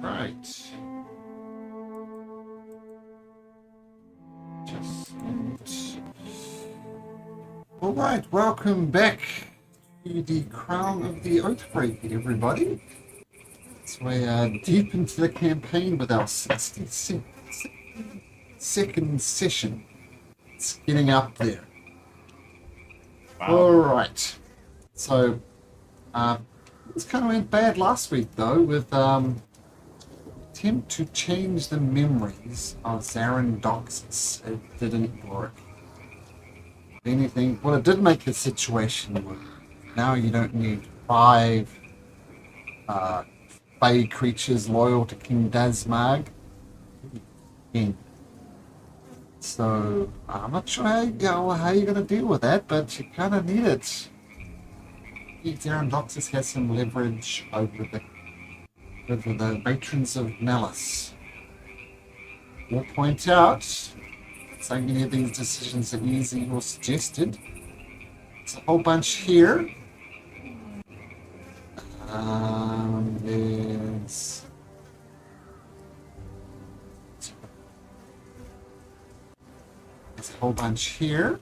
Right. All right, welcome back to the Crown of the Oathbreaker, everybody. So we're deep into the campaign with our 62nd session. It's getting up there. Wow. All right. So, this kind of went bad last week, though, with attempt to change the memories of Zarin Doxus. It didn't work. If anything, well, it did make the situation work. Now you don't need 5 Fey creatures loyal to King Dazmag. Again. So, I'm not sure how you're going to deal with that, but you kind of need it. Zarin Doxus has some leverage over the patrons of Malice. We'll point out, so many of these decisions are easy or suggested. There's a whole bunch here. There's a whole bunch here.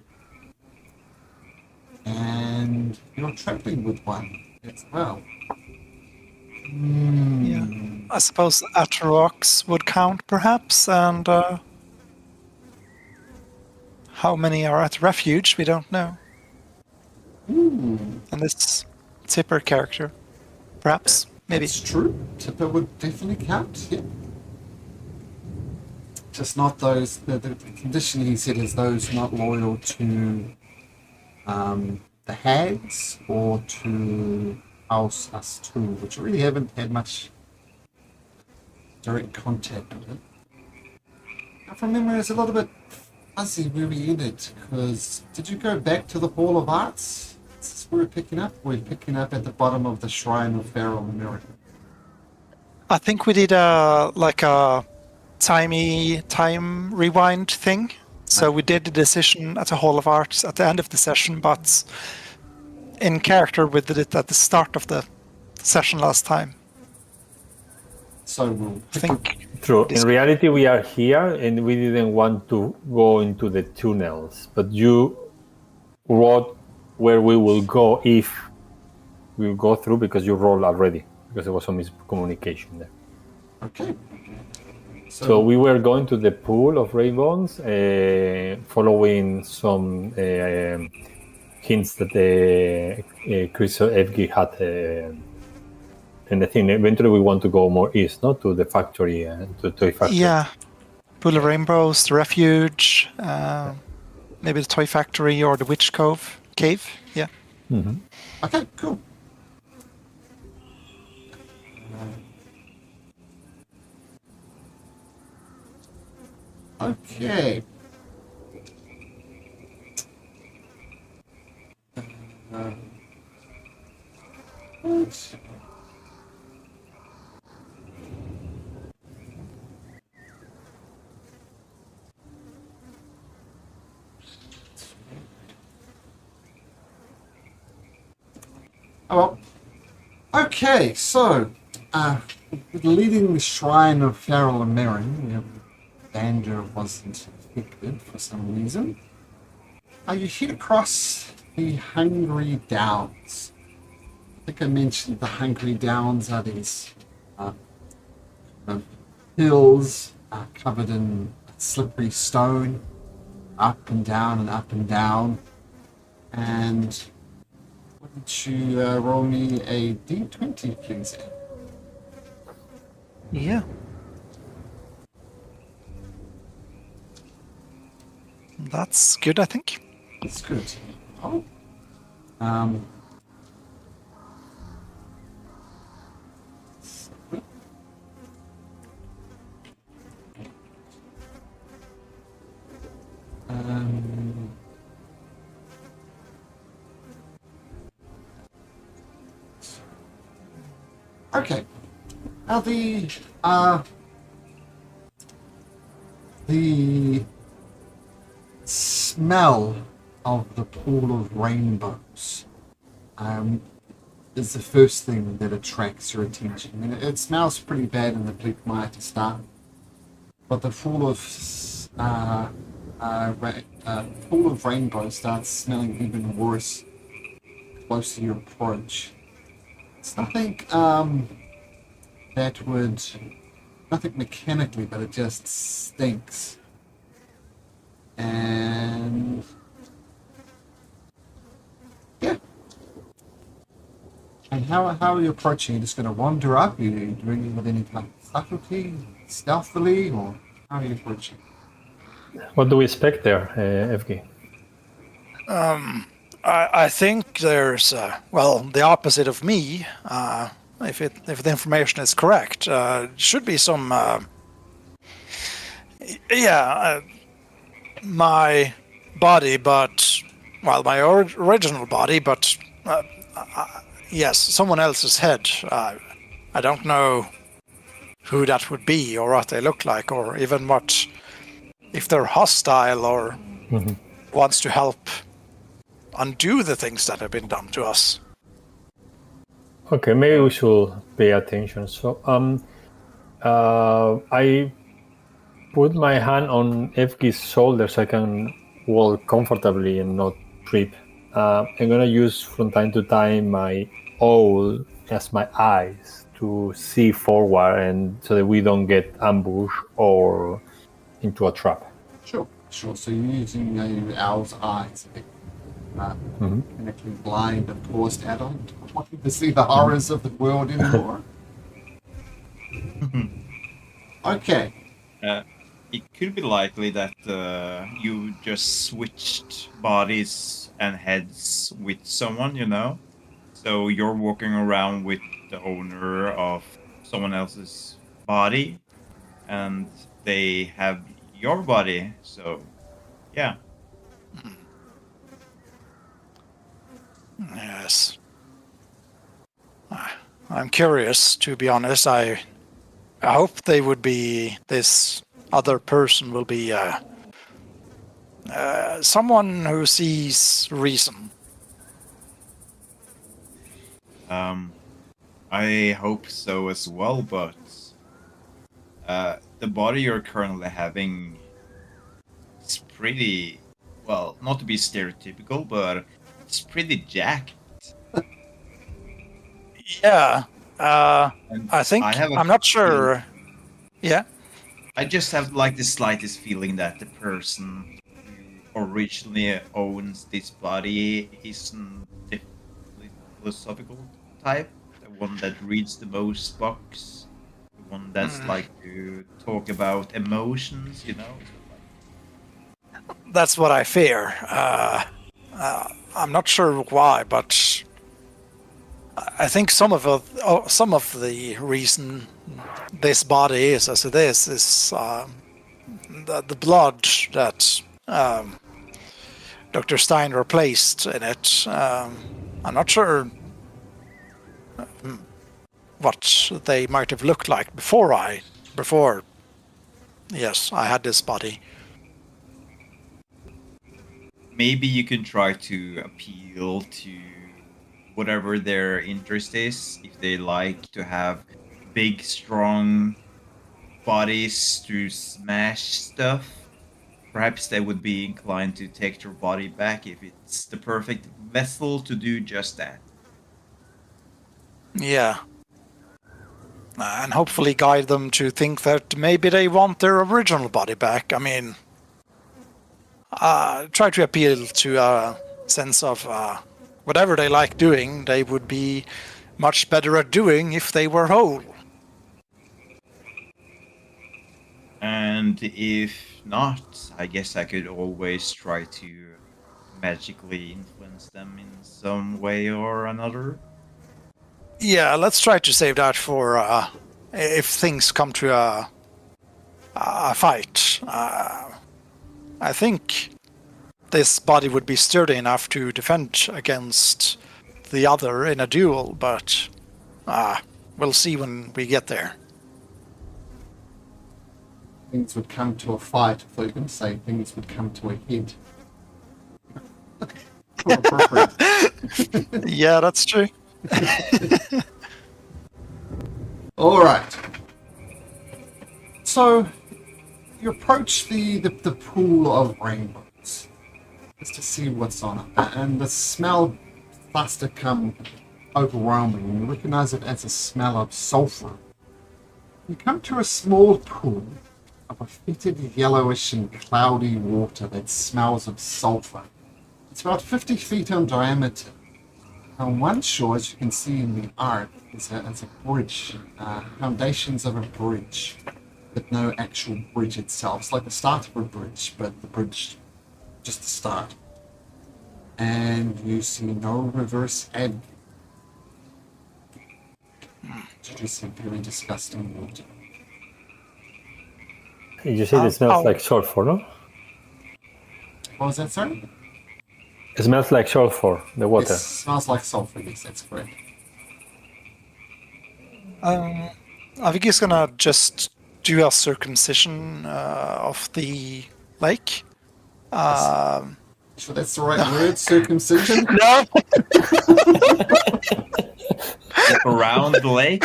And you're traveling with one as well. Yeah, I suppose Atrox would count, perhaps, and how many are at Refuge, we don't know. And this Tipper character, perhaps, maybe. It's true. Tipper would definitely count, yeah. Just not those, the condition he said is those not loyal to the Hags or to us too, which really haven't had much direct contact with it. Now, from memory, it's a little bit fuzzy where we ended, because did you go back to the Hall of Arts? Is this where we're picking up? We're picking up at the bottom of the Shrine of Feral Mirror. I think we did a time rewind thing. So we did the decision at the Hall of Arts at the end of the session, but in character we did it at the start of the session last time. So we'll think true. In reality, we are here and we didn't want to go into the tunnels, but you wrote where we will go if we will go through, because you rolled already, because there was some miscommunication there. Okay. So we were going to the pool of Ravens, following some hints that Chris Evge had, and I think eventually we want to go more east, not to the factory, to Toy Factory. Yeah, Pool of Rainbows, the Refuge, maybe the Toy Factory or the Witch Cave. Yeah. Mm-hmm. Okay, cool. Okay. Oh, well. Okay, so leading the Shrine of Feral and Merrin, Danger wasn't affected for some reason. You hit across the Hungry Downs. I think I mentioned the Hungry Downs are these hills covered in slippery stone, up and down and up and down. And why don't you roll me a d20, please? Yeah. That's good, I think. That's good. Oh. Okay. Now the smell of the Pool of Rainbows is the first thing that attracts your attention. I mean, it smells pretty bad in the bleak mire to start, but the pool of rainbow starts smelling even worse closer you approach. It's nothing that would, nothing mechanically, but it just stinks. And yeah. And how are you approaching? Are you just going to wander up? Are you doing it with any kind of subtlety, stealthily, or how are you approaching? What do we expect there, FG? I think there's the opposite of me. If the information is correct, should be some my body, but my original body, but yes, someone else's head. I don't know who that would be, or what they look like, or even what if they're hostile or wants to help undo the things that have been done to us. Okay, maybe we should pay attention. So, I put my hand on FG's shoulder so I can walk comfortably and not trip. I'm gonna use from time to time my owl as my eyes to see forward, and so that we don't get ambushed or into a trap. Sure. So you're using your owl's eyes, clinically blind, of course, adult, wanting to see the horrors of the world anymore. Okay. It could be likely that you just switched bodies and heads with someone, So you're walking around with the owner of someone else's body, and they have your body. So, yeah. Yes. I'm curious, to be honest. I hope they would be, this other person will be someone who sees reason. I hope so as well, but the body you're currently having is pretty, well, not to be stereotypical, but it's pretty jacked. Yeah. And I think, I'm not sure. Yeah. I just have like the slightest feeling that the person who originally owns this body isn't the philosophical type, the one that reads the most books, the one that's like to talk about emotions, That's what I fear. I'm not sure why, but I think some of the reason this body is as it is the blood that Dr. Stein replaced in it. I'm not sure what they might have looked like before I had this body. Maybe you can try to appeal to whatever their interest is. If they like to have big, strong bodies to smash stuff, perhaps they would be inclined to take your body back if it's the perfect vessel to do just that. Yeah. And hopefully guide them to think that maybe they want their original body back. I mean, try to appeal to a sense of whatever they like doing, they would be much better at doing if they were whole. And if not, I guess I could always try to magically influence them in some way or another. Yeah, let's try to save that for if things come to a fight. I think this body would be sturdy enough to defend against the other in a duel, but we'll see when we get there. Things would come to a fight. I thought you were going to say things would come to a head. Yeah, that's true. All right. So you approach the pool of rainbows just to see what's on it, and the smell starts to come overwhelming, and you recognize it as a smell of sulfur. You come to a small pool of a fetid yellowish and cloudy water that smells of sulfur. It's about 50 feet in diameter. On one shore, as you can see in the art, is a bridge, foundations of a bridge, but no actual bridge itself. It's like the start of a bridge, but the bridge just the start. And you see no reverse ebb. You just see very disgusting water. You say it smells like sulfur, no? What was that, sorry? It smells like sulfur, the water. It smells like sulfur, yes, that's correct. I think he's gonna just do a circumcision of the lake. Sure, that's the right word, circumcision? No. Around the lake.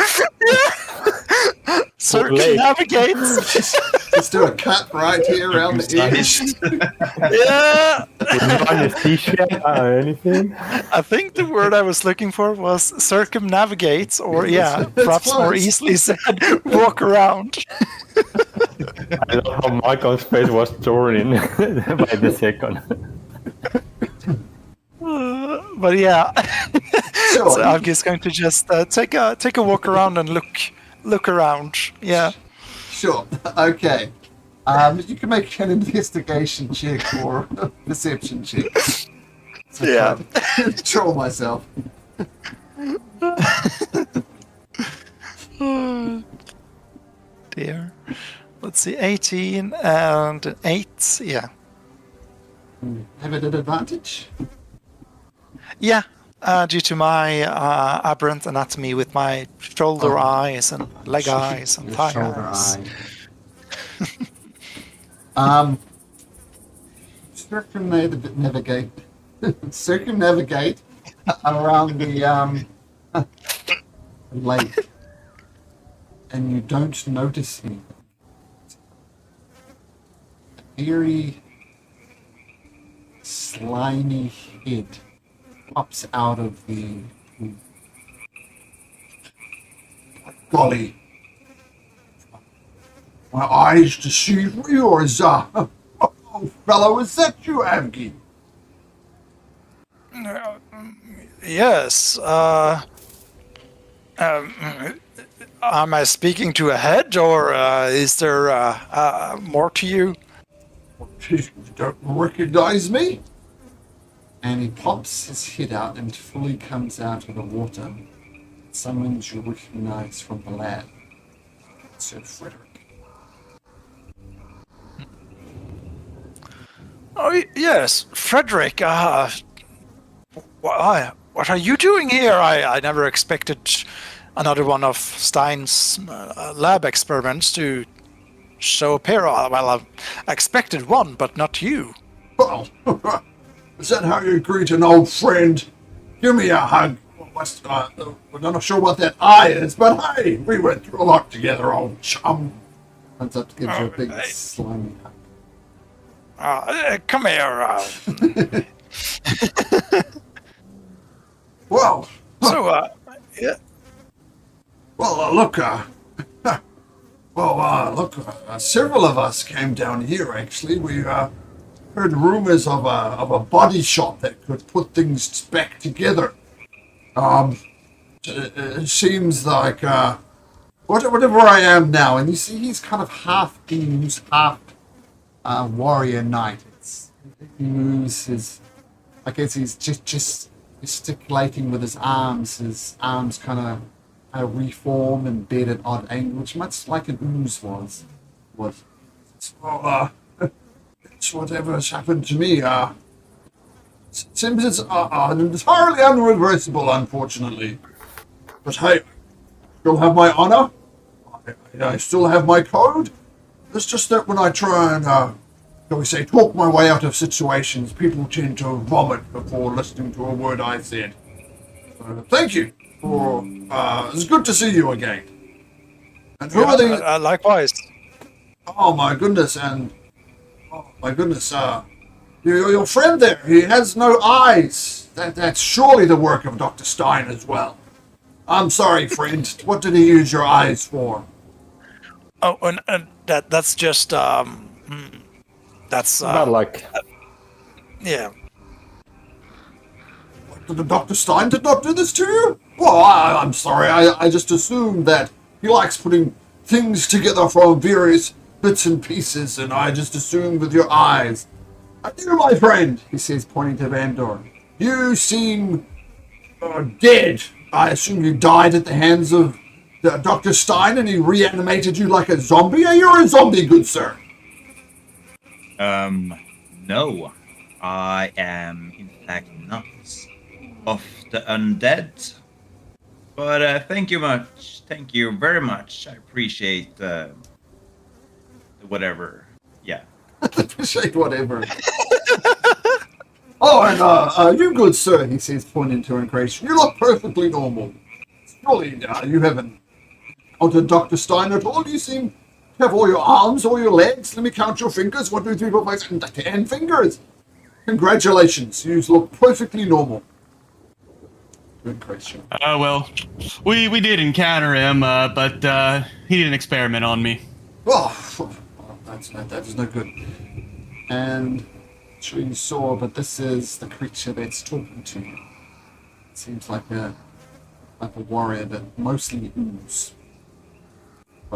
Circumnavigates. Let's do a cut right here around the edge. Yeah. Anesthesia, anything? I think the word I was looking for was circumnavigates, or perhaps close. more easily said, walk around. I love how Michael's face was turning by the second. But yeah, Sure. so I'm just going to just take a walk around and look around. Yeah. Sure. Okay. You can make an investigation check or a perception check. So Yeah. Control myself. Dear. Let's see, 18 and 8. Yeah. Have it at advantage? Yeah. Due to my aberrant anatomy with my shoulder eyes and leg eyes and Your thigh shoulder eyes. eye. Circumnavigate around the lake, and you don't notice anything. A very slimy head pops out of the pool. Golly, my eyes deceive me, or is oh fellow, is that you, Avgi? Yes. Am I speaking to a head, or is there more to you? You don't recognize me? And he pops his head out and fully comes out of the water. Someone you recognize from the lab. Sir Frederick. Oh, yes, Frederick. What are you doing here? I never expected another one of Stein's lab experiments to show appear. Well, I expected one, but not you. Well, is that how you greet an old friend? Give me a hug. We're not sure what that eye is, but hey, we went through a lot together, old chum. Runs up to give you a big slimy hug. Come here. Well, So, yeah. well, look, several of us came down here, actually. We heard rumors of a body shop that could put things back together. It seems like whatever I am now, and you see he's kind of half ooze, half warrior knight. He moves his, I guess he's just gesticulating with his arms kind of reform and bend at odd angles, much like an ooze was. So, it's whatever's happened to me. Seems it's entirely unreversible, unfortunately. But hey, still have my honor. I still have my code. It's just that when I try and, shall we say, talk my way out of situations, people tend to vomit before listening to a word I said. So, thank you. It's good to see you again. And who are these? Likewise. Oh my goodness, your friend there, he has no eyes. That's surely the work of Dr. Stein as well. I'm sorry, friend. What did he use your eyes for? Oh, and that's just that's Bad luck. yeah. Did Dr. Stein did not do this to you? Well, I'm sorry. I just assumed that he likes putting things together from various bits and pieces, and I just assumed with your eyes. And you, my friend, he says, pointing to Van Dorn, you seem dead. I assume you died at the hands of Dr. Stein, and he reanimated you like a zombie. Are you a zombie, good sir? No. I am, in fact, not of the undead. But thank you much. Thank you very much. I appreciate the whatever. Yeah. Appreciate whatever. Oh, and you good sir, he says, pointing to Grace. You look perfectly normal. Surely you haven't encountered Dr. Stein at all. You seem to have all your arms, all your legs. Let me count your fingers. 1, 2, 3, 4, 5, 6, 10 fingers. Congratulations. You look perfectly normal. Good question. Well, we did encounter him, but he did an experiment on me. Oh, that is no good. And sure you saw, but this is the creature that's talking to you. It seems like a warrior, but mostly ooze.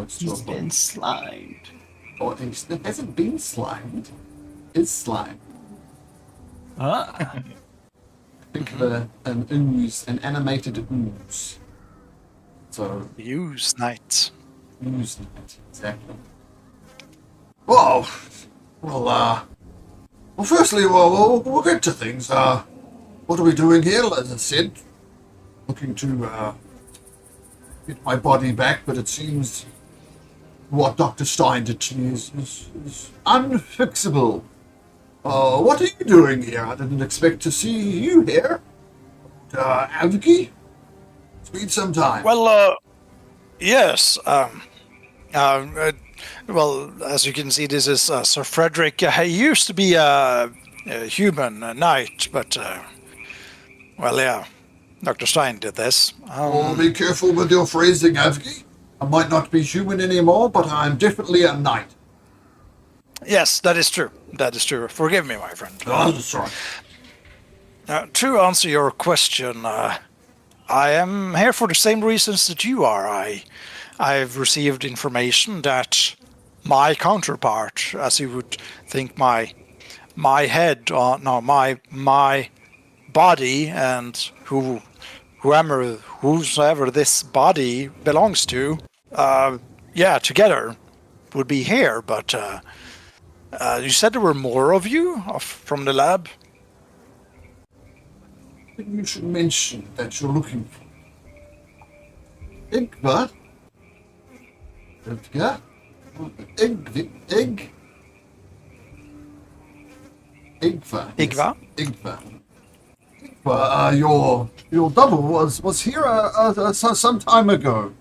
He's been slimed. Or it hasn't been slimed. It's slime. Think of an ooze, an animated ooze. So Use night. ooze night, exactly. Well, firstly, we'll get to things. What are we doing here? As I said, looking to get my body back, but it seems what Dr. Stein did to me is unfixable. What are you doing here? I didn't expect to see you here. Avgi? It's been some time. Well, yes. Well, as you can see, this is Sir Frederick. He used to be a human knight, but well, yeah, Dr. Stein did this. Be careful with your phrasing, Avgi. I might not be human anymore, but I'm definitely a knight. Yes, that is true. That is true. Forgive me, my friend. Oh, sorry. To answer your question, I am here for the same reasons that you are. I've received information that my counterpart, as you would think, my head, my body, and whosoever this body belongs to, together would be here. But you said there were more of you from the lab. You should mention that you're looking for Igva. Igva? Igva. Igva? Igva. Your double was here some time ago.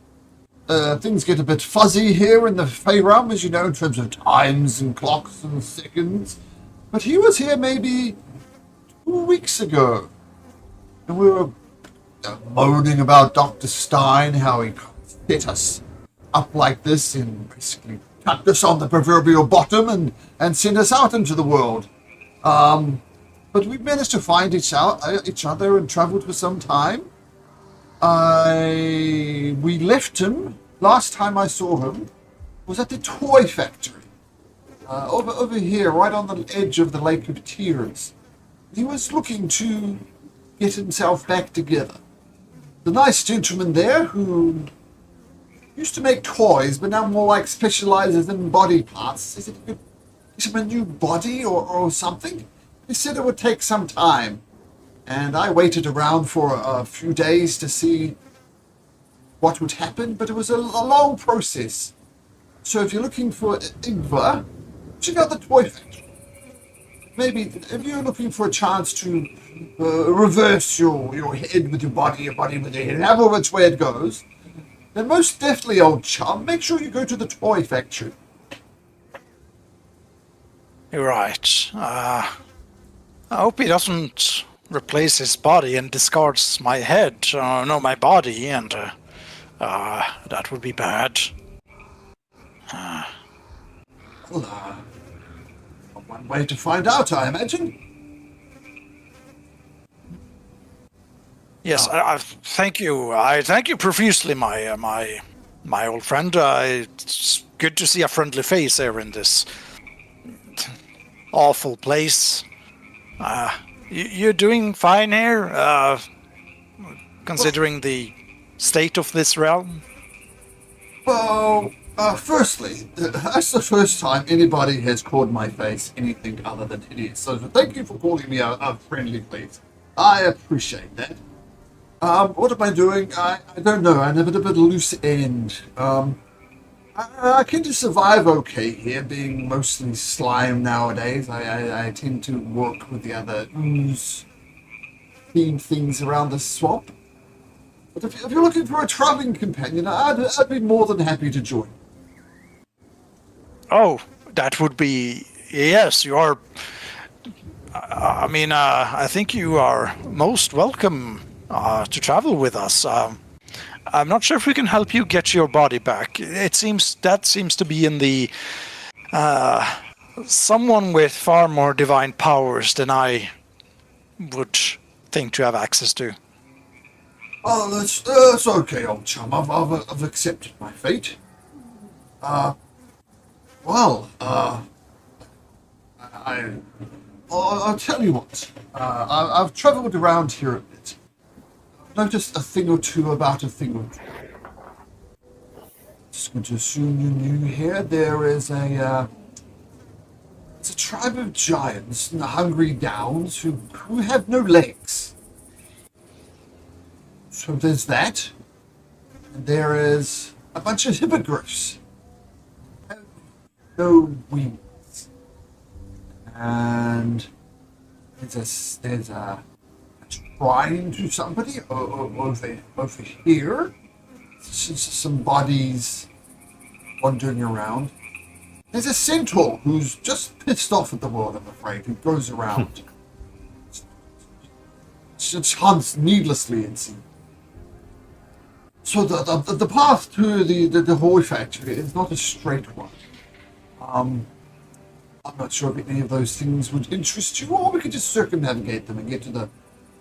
Things get a bit fuzzy here in the Fey realm, as you know, in terms of times and clocks and seconds. But he was here maybe 2 weeks ago. And we were moaning about Dr. Stein, how he hit us up like this and basically tucked us on the proverbial bottom and sent us out into the world. But we managed to find each other and traveled for some time. We left him, last time I saw him, was at the toy factory. Over here, right on the edge of the Lake of Tears. He was looking to get himself back together. The nice gentleman there who used to make toys, but now more like specializes in body parts. He said he could get him a new body or something. He said it would take some time. And I waited around for a few days to see what would happen, but it was a long process. So if you're looking for Igva, check out the toy factory. maybe if you're looking for a chance to reverse your head with your body with your head, however which way it goes, then most definitely, old chum, make sure you go to the toy factory. You're right. I hope he doesn't replace his body and discards my head, no, my body, and that would be bad. Well, one way to find out, I imagine. Yes, I thank you. I thank you profusely, my old friend. It's good to see a friendly face here in this awful place. You're doing fine here, considering the state of this realm. Well, firstly, that's the first time anybody has called my face anything other than hideous. So thank you for calling me a friendly face. I appreciate that. What am I doing? I don't know. I'm a bit of a loose end. I tend to survive okay here, being mostly slime nowadays. I tend to work with the other ooze-themed things around the swamp. But if you're looking for a traveling companion, I'd be more than happy to join. Oh, that would be... Yes, you are... I think you are most welcome to travel with us. I'm not sure if we can help you get your body back. It seems to be in the... someone with far more divine powers than I would think to have access to. Oh, that's okay, old chum. I've accepted my fate. I'll tell you what. I've travelled around here a bit. I've noticed a thing or two about a thing or two. Just going to assume you knew here. There is it's a tribe of giants in the Hungry Downs who have no legs. So there's that. And there is a bunch of hippogriffs. No wings. And there's a shrine to somebody over here. Some bodies wandering around. There's a centaur who's just pissed off at the world, I'm afraid, who goes around. Just hunts needlessly, it seems. So the path to the Hoy factory is not a straight one. I'm not sure if any of those things would interest you, or we could just circumnavigate them and get to the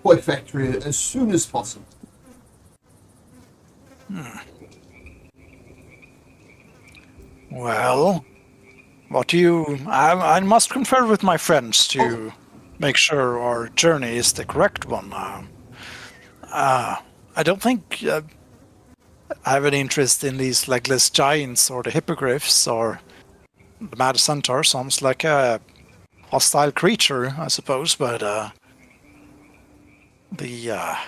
Hoy factory as soon as possible. Well, what do you... I must confer with my friends to make sure our journey is the correct one. I don't think I have any interest in these legless giants or the hippogriffs or the mad centaur. Sounds like a hostile creature, I suppose, but the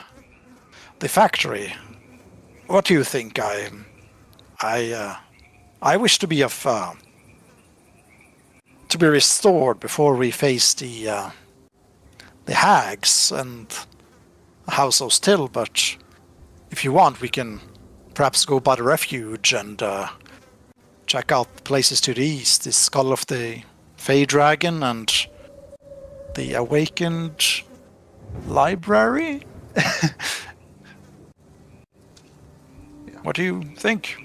factory. What do you think? I wish to be restored before we face the hags and House of Still, but if you want, we can perhaps go by the refuge and check out places to the east, the skull of the Fey Dragon and the Awakened Library. What do you think?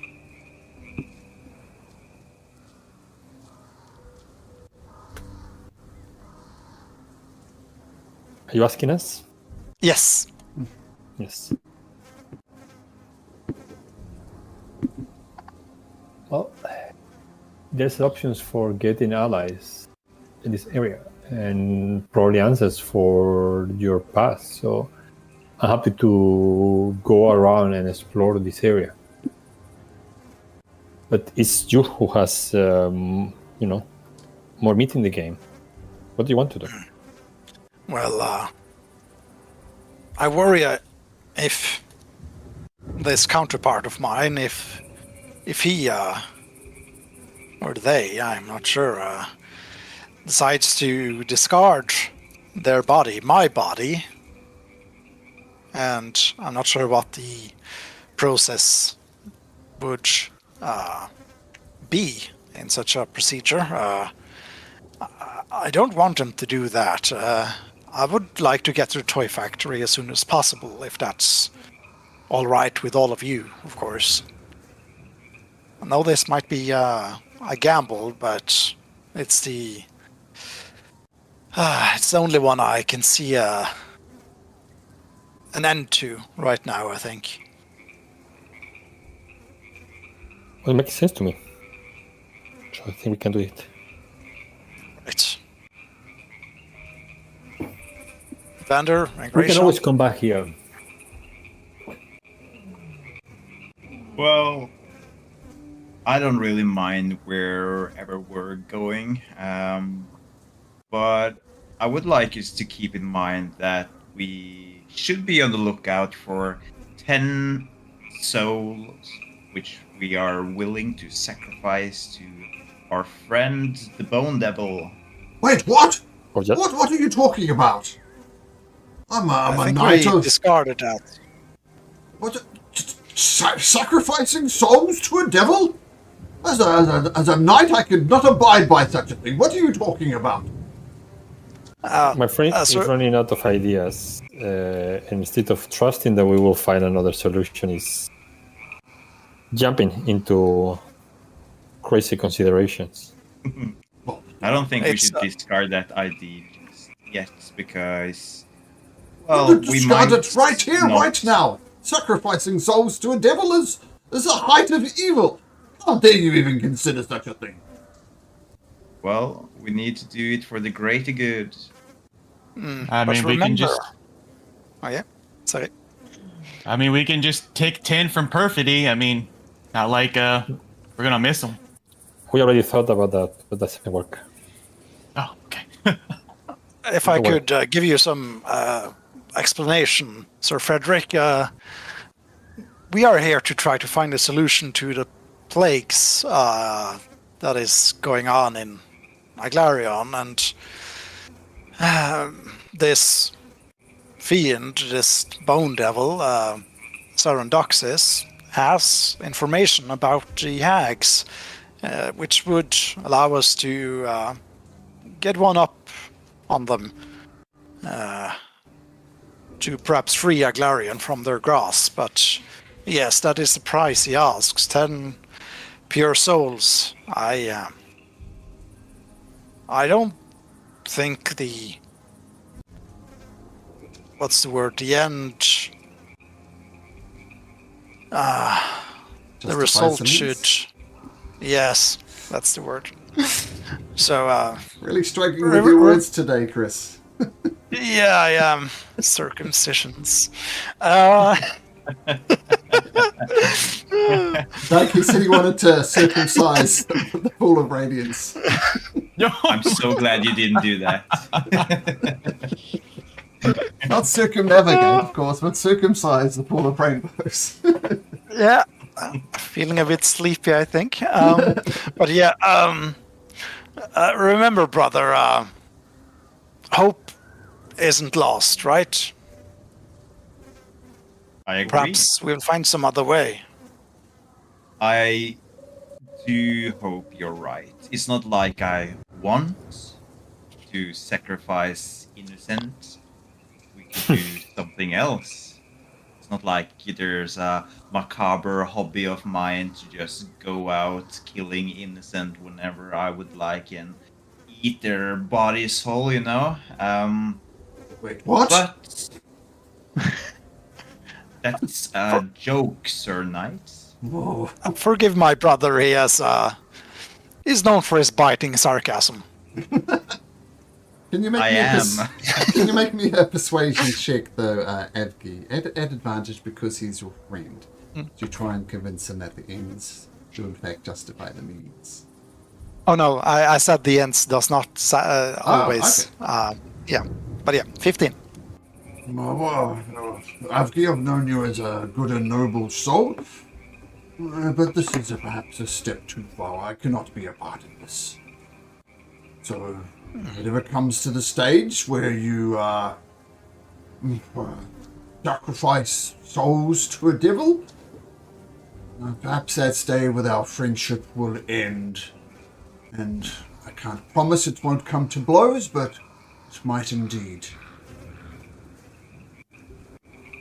Are you asking us? Yes. Yes. Well, there's options for getting allies in this area and probably answers for your past. So I'm happy to go around and explore this area. But it's you who has, more meat in the game. What do you want to do? Well, I worry if this counterpart of mine, if he, or they, I'm not sure, decides to discard their body, my body, and I'm not sure what the process would be in such a procedure. I don't want him to do that. I would like to get to the toy factory as soon as possible, if that's all right with all of you, of course. I know this might be a gamble, but it's the only one I can see an end to right now, I think. Well, it makes sense to me. So I think we can do it. Right. Vander, We can always come back here. Well, I don't really mind wherever we're going, but I would like us to keep in mind that we should be on the lookout for 10 souls, which we are willing to sacrifice to our friend, the Bone Devil. Wait, what? Oh, yeah. What are you talking about? I'm I a think knight we of... discarded that. What? Sacrificing souls to a devil? As a knight, I could not abide by such a thing. What are you talking about? My friend is running out of ideas. Instead of trusting that we will find another solution, is jumping into crazy considerations. Well, I don't think we should discard that idea just yet, because... Well, we discard might it right here, right now. Sacrificing souls to a devil is the height of evil. How dare you even consider such a thing? Well, we need to do it for the greater good. I mean, we can just... Oh, yeah? Sorry. I mean, we can just take 10 from Perfidy. I mean, not like we're gonna miss them. We already thought about that, but that doesn't work. Oh, okay. If I could give you some explanation, Sir Frederick, we are here to try to find a solution to the plagues that is going on in Aglarion, and this fiend, this bone devil, Sarandoxis, has information about the hags, which would allow us to get one up on them, to perhaps free Aglarion from their grasp. But yes, that is the price he asks. 10 pure souls. I don't think the... What's the word? The end... the result should... Yes, that's the word. So, really striking with your words today, Chris. Yeah, I am. Circumcisions. Like he said he wanted to circumcise the pool of radiance. I'm so glad you didn't do that. Not circumnavigate, of course, but circumcise the pool of rainbows. Yeah, I'm feeling a bit sleepy, I think. But yeah, remember, brother, hope isn't lost, right? I agree. Perhaps we'll find some other way. I do hope you're right. It's not like I want to sacrifice innocent. We could do something else. It's not like there's a macabre hobby of mine to just go out killing innocent whenever I would like and eat their bodies whole, you know? Wait, what? But that's a joke, Sir Knight. Whoa. Forgive my brother, he has, he's known for his biting sarcasm. Can you make Can you make me a persuasion check, though, Evgi? At advantage because he's your friend. To try and convince him that the ends do in fact justify the means. Oh no, I said the ends does not always. Okay. Yeah, but yeah, 15. Well, Evgi, I've known you as a good and noble soul, but this is perhaps a step too far. I cannot be a part of this. So, If it ever comes to the stage where you sacrifice souls to a devil, perhaps that's day where our friendship will end. And I can't promise it won't come to blows, but it might indeed.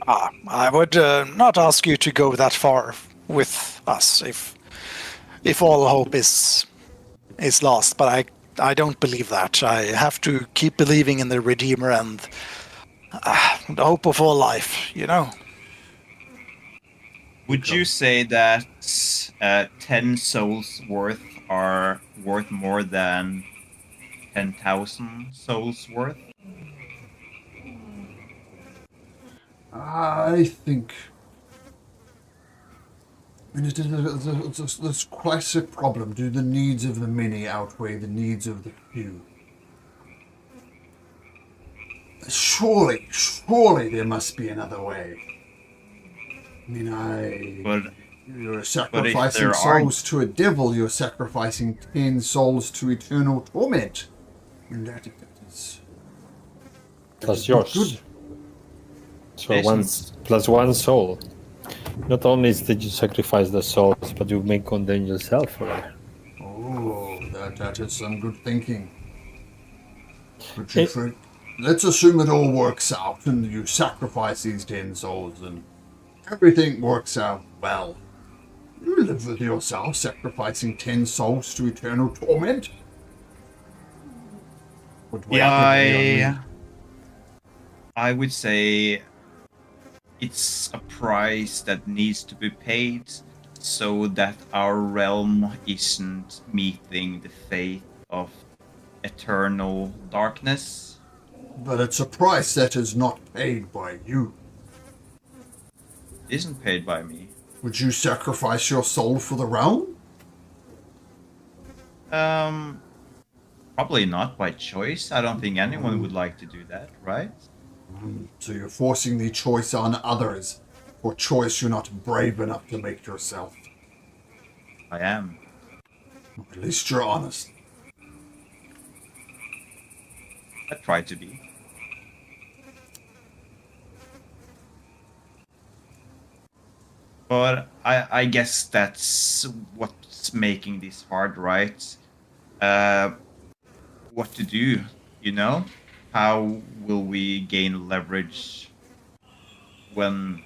I would not ask you to go that far with us if all hope is lost, but I don't believe that. I have to keep believing in the Redeemer and the hope of all life, you know? Would you say that 10 souls worth are worth more than 10,000 souls worth? I think. And there's a classic problem. Do the needs of the many outweigh the needs of the few? Surely there must be another way. I mean, you're sacrificing souls to a devil, you're sacrificing 10 souls to eternal torment. And that is... Plus yours. Good. So plus one soul. Not only did you sacrifice the souls, but you may condemn yourself for it. Oh, that is some good thinking. Let's assume it all works out, and you sacrifice these 10 souls, and everything works out well. You live with yourself, sacrificing 10 souls to eternal torment. I would say it's a price that needs to be paid so that our realm isn't meeting the fate of eternal darkness. But it's a price that is not paid by you. It isn't paid by me. Would you sacrifice your soul for the realm? Probably not by choice. I don't think anyone would like to do that, right? So you're forcing the choice on others, for choice you're not brave enough to make yourself. I am. At least you're honest. I try to be. But I guess that's what's making this hard, right? What to do, you know? How will we gain leverage when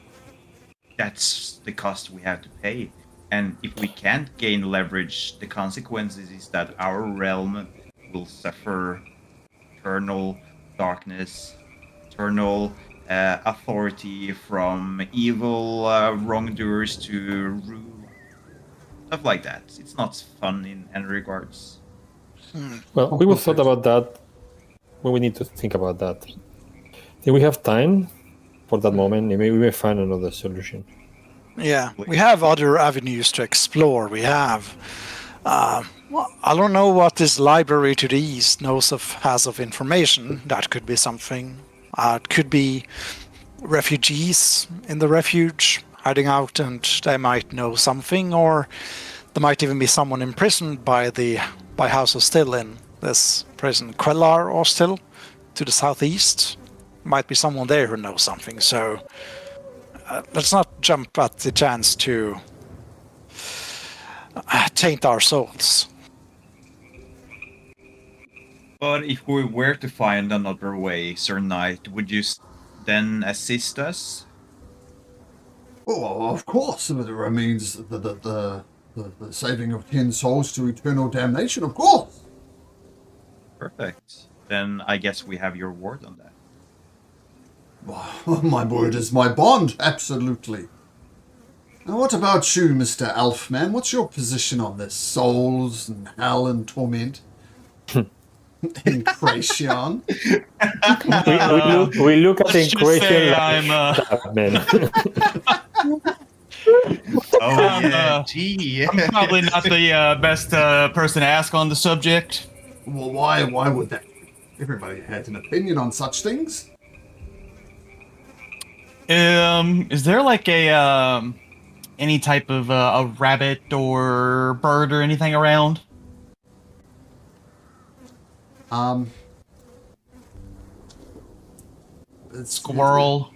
that's the cost we have to pay? And if we can't gain leverage, the consequences is that our realm will suffer eternal darkness, eternal authority from evil wrongdoers to rule. Stuff like that. It's not fun in any regards. Well, we will thought about that. Well, we need to think about that. Do we have time for that moment? Maybe we may find another solution. Yeah, we have other avenues to explore. We have... well, I don't know what this library to the east has of information. That could be something. It could be refugees in the refuge hiding out, and they might know something, or there might even be someone imprisoned by House of Still in this prison. Quellar or Still to the southeast. Might be someone there who knows something. So let's not jump at the chance to taint our souls. But if we were to find another way, Sir Knight, would you then assist us? Oh, of course. If it remains the saving of 10 souls to eternal damnation, of course. Perfect. Then I guess we have your word on that. My word is my bond, absolutely. Now, what about you, Mr. Elfman? What's your position on this? Souls and hell and torment? Incration. we look at Incration Gee. I'm probably not the best person to ask on the subject. Well, why would that? Everybody has an opinion on such things. Is there like any type of a rabbit or bird or anything around? Squirrel.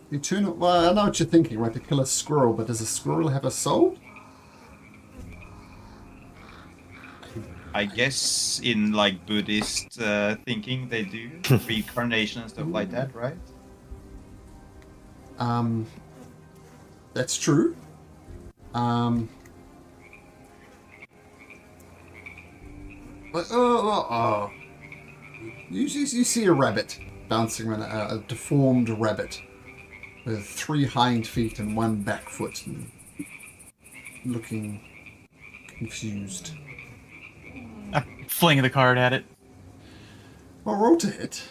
You turn it. Well, I know what you're thinking, right? To kill a squirrel, but does a squirrel have a soul? I guess in like Buddhist thinking they do reincarnation and stuff like that, right? That's true. You see a rabbit bouncing around, a deformed rabbit with 3 hind feet and 1 back foot, and looking confused. I'm flinging the card at it. Well, roll to hit.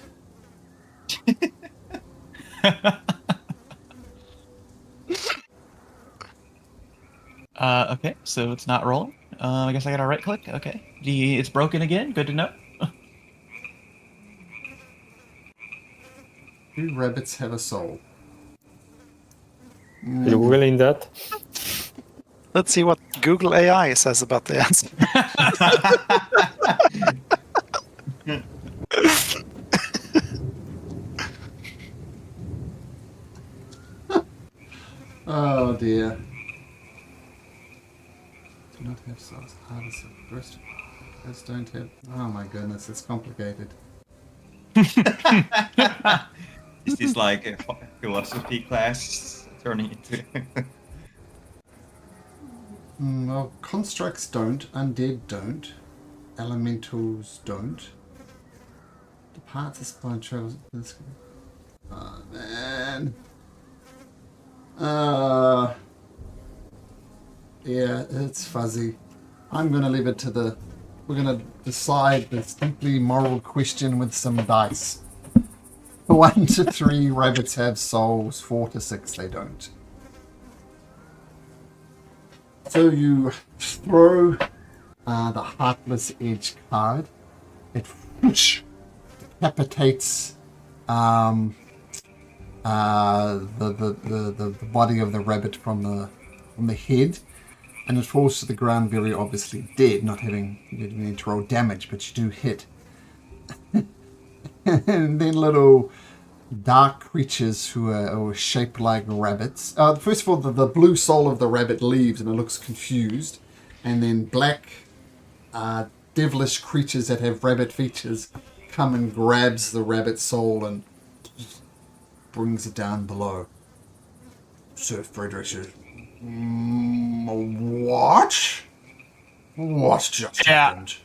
Okay, so it's not rolling. I guess I gotta right click. Okay. It's broken again. Good to know. 2 rabbits have a soul. Are you googling that? Let's see what Google AI says about the answer. Oh dear. Do not have souls. Hardest of breast. Those don't have. Oh my goodness, it's complicated. Is this like a philosophy class turning into? Well, constructs don't, undead don't, elementals don't. The parts of spawn travels. Oh man. Yeah, it's fuzzy. I'm gonna leave it to the. We're gonna decide this deeply moral question with some dice. 1 to 3 rabbits have souls. 4 to 6 they don't. So you throw the Heartless Edge card. It whoosh, decapitates the body of the rabbit from the head, and it falls to the ground very obviously dead, not having you didn't need to roll damage, but you do hit. And then little dark creatures who are shaped like rabbits. First of all, the blue soul of the rabbit leaves and it looks confused. And then black, devilish creatures that have rabbit features come and grabs the rabbit soul and brings it down below. Sir Frederick says, what? What just happened?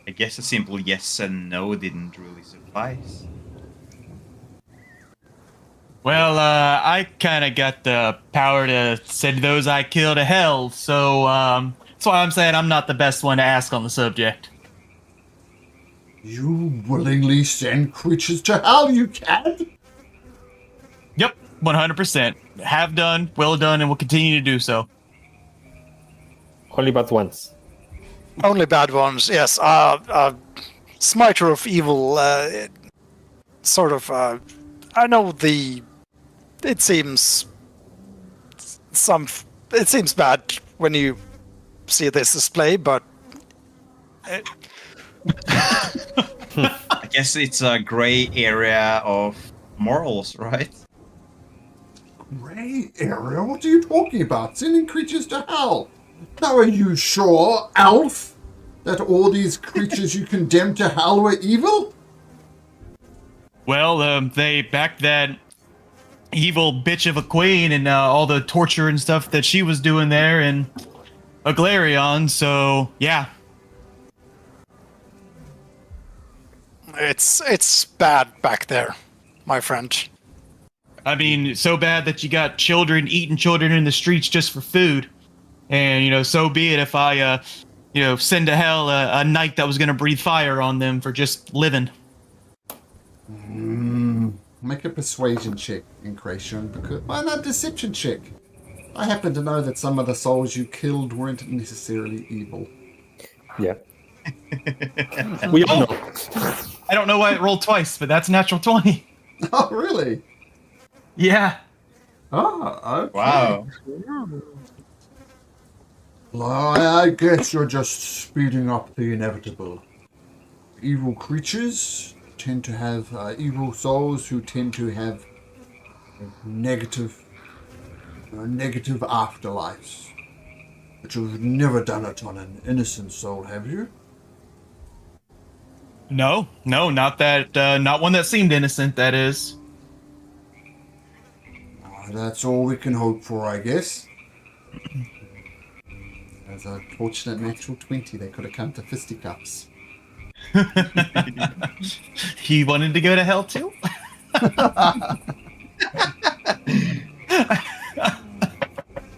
I guess a simple yes and no didn't really suffice. Well, I kind of got the power to send those I kill to hell, so that's why I'm saying I'm not the best one to ask on the subject. You willingly send creatures to hell, you cad? Yep, 100%. Have done, will done, and will continue to do so. Only but once. Only bad ones, yes. Smiter of Evil, sort of. I know the. It seems bad when you see this display, but. I guess it's a gray area of morals, right? Gray area? What are you talking about? Sending creatures to hell? Now are you sure, Alf, that all these creatures you condemned to hell were evil? Well, they backed that evil bitch of a queen and all the torture and stuff that she was doing there in Aglarion, so yeah. It's bad back there, my friend. I mean, so bad that you got children eating children in the streets just for food. And, so be it if I, send to hell a knight that was going to breathe fire on them for just living. Make a persuasion check, Incration, because why not deception check? I happen to know that some of the souls you killed weren't necessarily evil. Yeah. We all know. I don't know why it rolled twice, but that's natural 20. Oh, really? Yeah. Oh, okay. Wow. Well, I guess you're just speeding up the inevitable. evil creatures tend to have evil souls who tend to have negative afterlives. But you've never done it on an innocent soul, have you? No, not that. Not one that seemed innocent. That is. That's all we can hope for, I guess. As a fortunate natural 20, they could have come to fisticuffs. He wanted to go to hell too.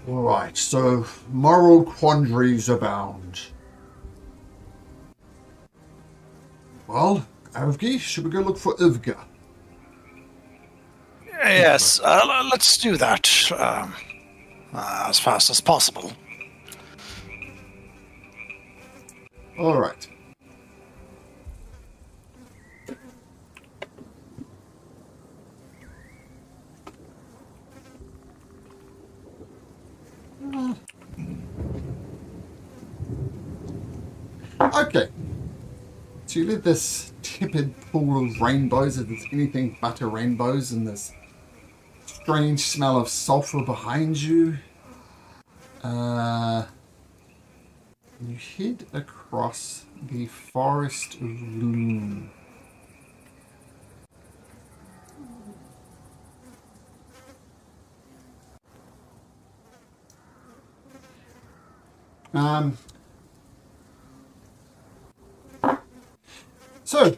All right, so moral quandaries abound. Well, Avgi, should we go look for Ivga? Yes, let's do that as fast as possible. All right. Okay. So you leave this tepid pool of rainbows, if there's anything but a rainbows, and this strange smell of sulfur behind you. You head across the forest of gloom. So,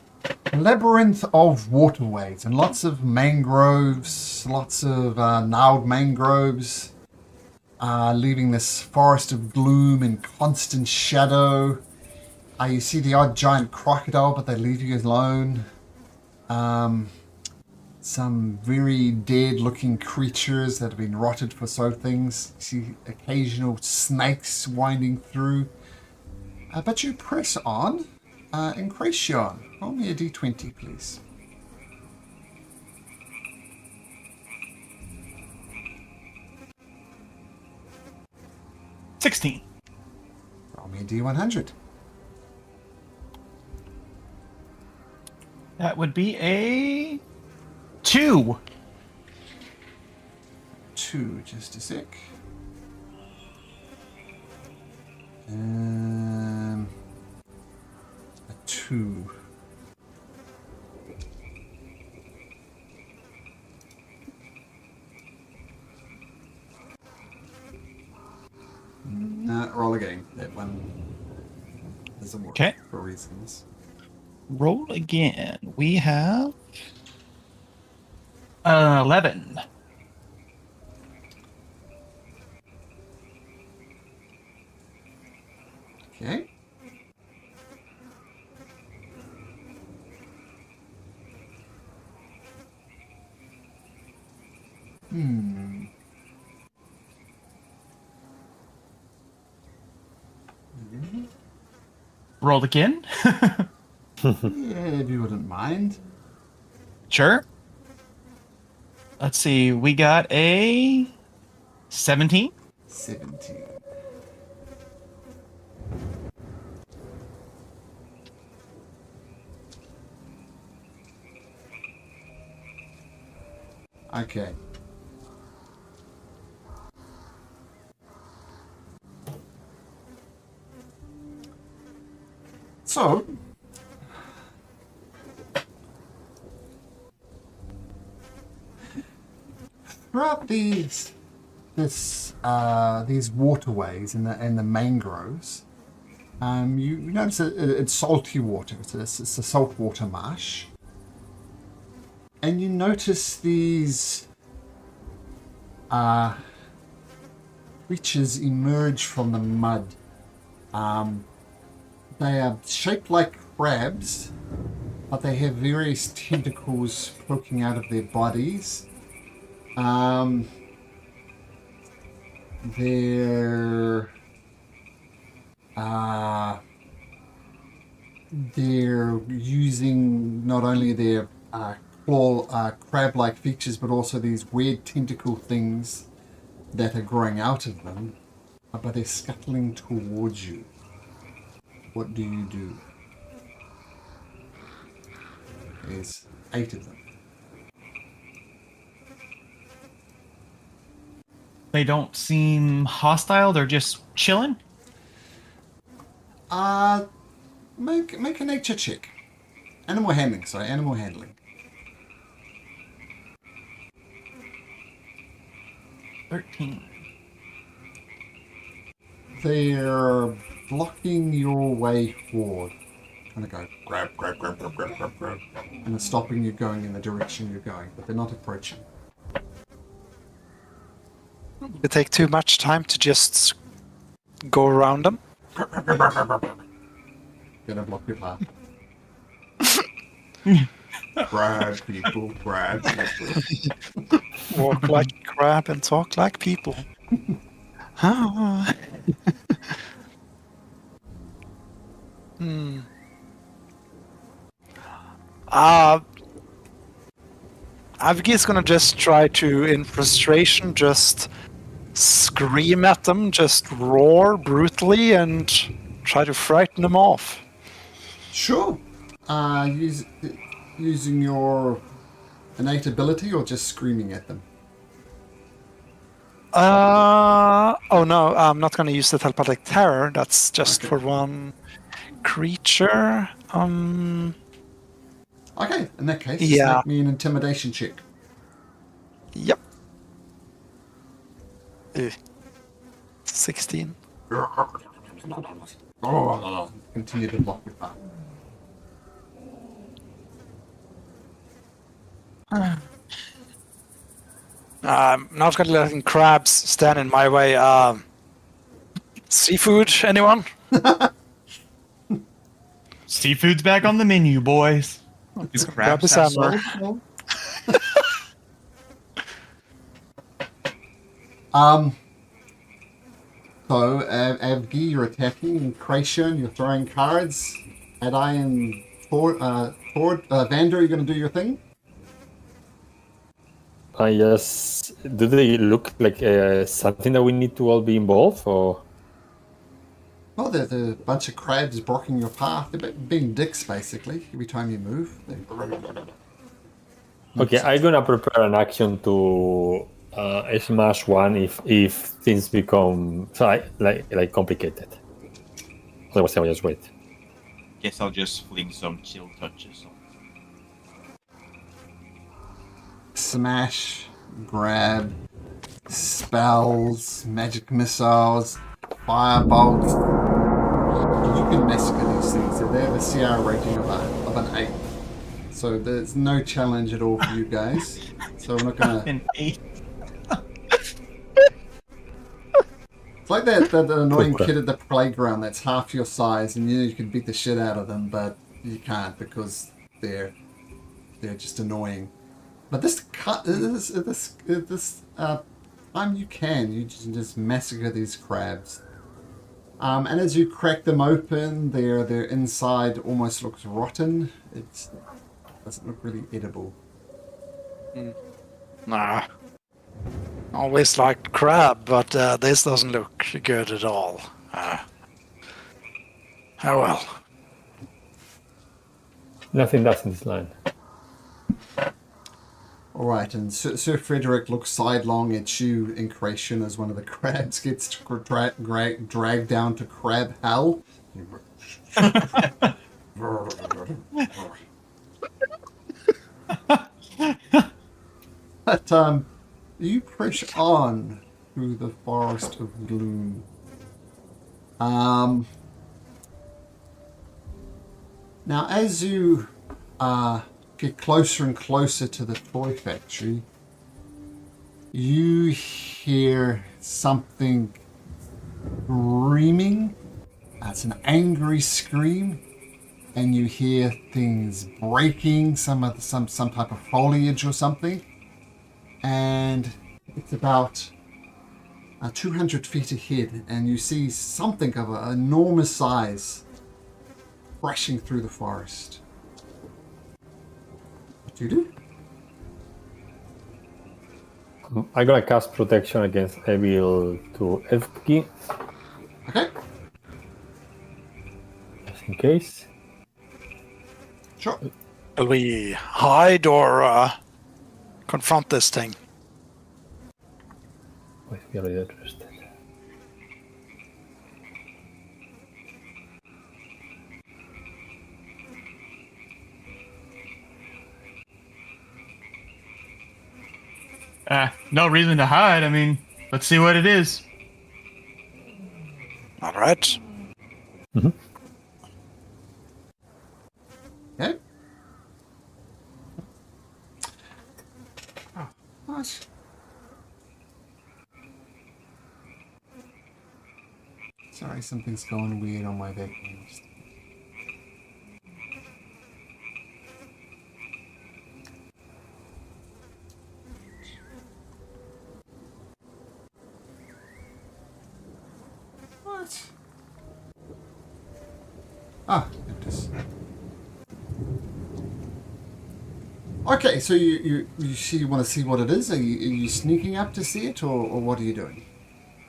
labyrinth of waterways and lots of mangroves, lots of gnarled mangroves, leaving this forest of gloom in constant shadow. You see the odd giant crocodile, but they leave you alone. Some very dead-looking creatures that have been rotted for so things. You see occasional snakes winding through. But you press on. Incretion. Roll me a d20, please. $16. Roll me a d100. That would be a 2. 2, just a sec. A 2. Roll again. That one doesn't work Okay. for reasons. Roll again. We have 11. Okay. Roll again. Yeah, if you wouldn't mind. Sure. Let's see. We got a 17. 17. Okay. So, throughout these waterways and the mangroves, you notice it's salty water. It's a saltwater marsh, and you notice these creatures emerge from the mud. They are shaped like crabs, but they have various tentacles poking out of their bodies. They're using not only their crab-like features, but also these weird tentacle things that are growing out of them, but they're scuttling towards you. What do you do? There's 8 of them. They don't seem hostile. They're just chilling. Make a nature check. Animal handling, sorry, animal handling. 13. They're blocking your way forward. Kind of go grab, and they're stopping you going in the direction you're going, but they're not approaching. It take too much time to just go around them. Gonna block your path. Grab people, grab people. Walk like a crab and talk like people. Ah. Avgi's gonna just try to, in frustration, just scream at them, just roar brutally and try to frighten them off. Sure. Using your innate ability or just screaming at them? Oh no, I'm not gonna use the telepathic terror. That's just for one creature. Okay, in that case, Yeah. just make me an intimidation check. Yep. 16. Continue to block your path. I'm not gonna let crabs stand in my way. Seafood, anyone? Seafood's back on the menu, boys. Do grab crabs the have salmon. souls? So, Avgi, you're attacking. Kracian, you're throwing cards. Adai and Vander, you're going to do your thing? Yes. Do they look like something that we need to all be involved, or? Well, there's a bunch of crabs blocking your path. They're being dicks, basically, every time you move. Okay, I'm gonna prepare an action to smash one if things become like complicated. Otherwise, I'll just wait. Guess I'll just fling some chill touches on. Smash, grab, spells, magic missiles, firebolts. You can massacre these things. They have a CR rating of an 8. So there's no challenge at all for you guys. So I'm not gonna. An 8. It's like that annoying kid at the playground that's half your size, and you can beat the shit out of them, but you can't because they're just annoying. But this time you can just massacre these crabs. And as you crack them open, their inside almost looks rotten. It doesn't look really edible. Nah. Always liked crab, but this doesn't look good at all. Oh well. Nothing does in this line. All right, and Sir Frederick looks sidelong at you in Creation as one of the crabs gets dragged down to crab hell. But you push on through the forest of gloom. Now, as you get closer and closer to the toy factory, you hear something screaming. It's an angry scream, and you hear things breaking, some type of foliage or something. And it's about 200 feet ahead, and you see something of an enormous size crashing through the forest. What do you do? I'm gonna cast protection against evil to Evki, Okay, just in case. sure. Will we hide or confront this thing? I'm very interested. No reason to hide. I mean, let's see what it is. All right. Mm-hmm. Okay. Oh, what? Sorry, something's going weird on my vacuum. What? Ah, there it is. Okay, so you see, you want to see what it is? Are you sneaking up to see it, or what are you doing?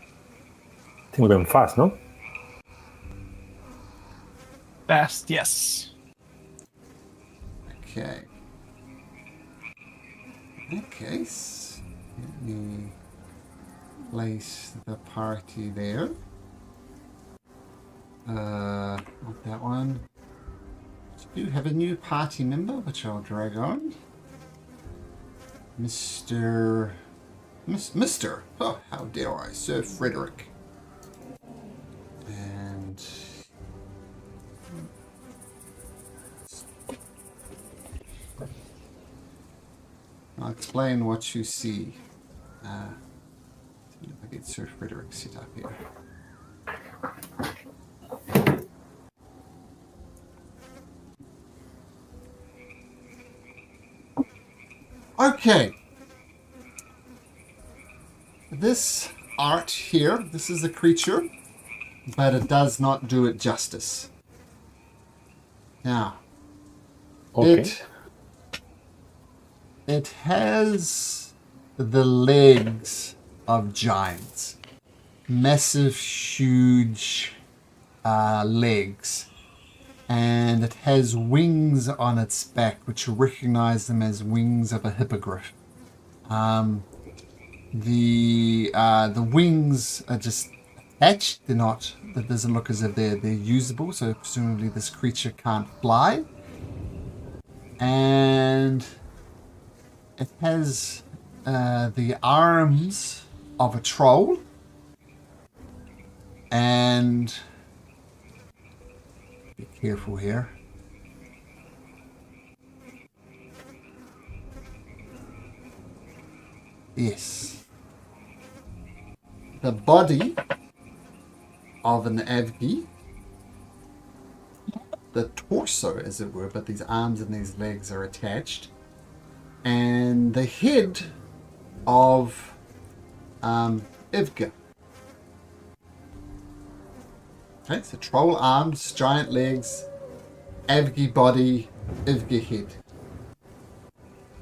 I think we're going fast, no? Fast, yes. Okay. In that case, let me place the party there. Not that one. So we do have a new party member, which I'll drag on. Mr. Oh, how dare I, Sir Frederick. And I'll explain what you see. See if I get Sir Frederick set up here. Okay. This art here, this is a creature, but it does not do it justice. Now, Okay. it has the legs of giants. Massive, huge legs. And it has wings on its back, which you recognize them as wings of a hippogriff. The wings are just attached. They're not. It doesn't look as if they're usable. So presumably this creature can't fly. And it has the arms of a troll. And be careful here. Yes. The body of an Avgi, the torso as it were, but these arms and these legs are attached, and the head of Ivga. Okay, so troll arms, giant legs, Avgi body, Ivga head.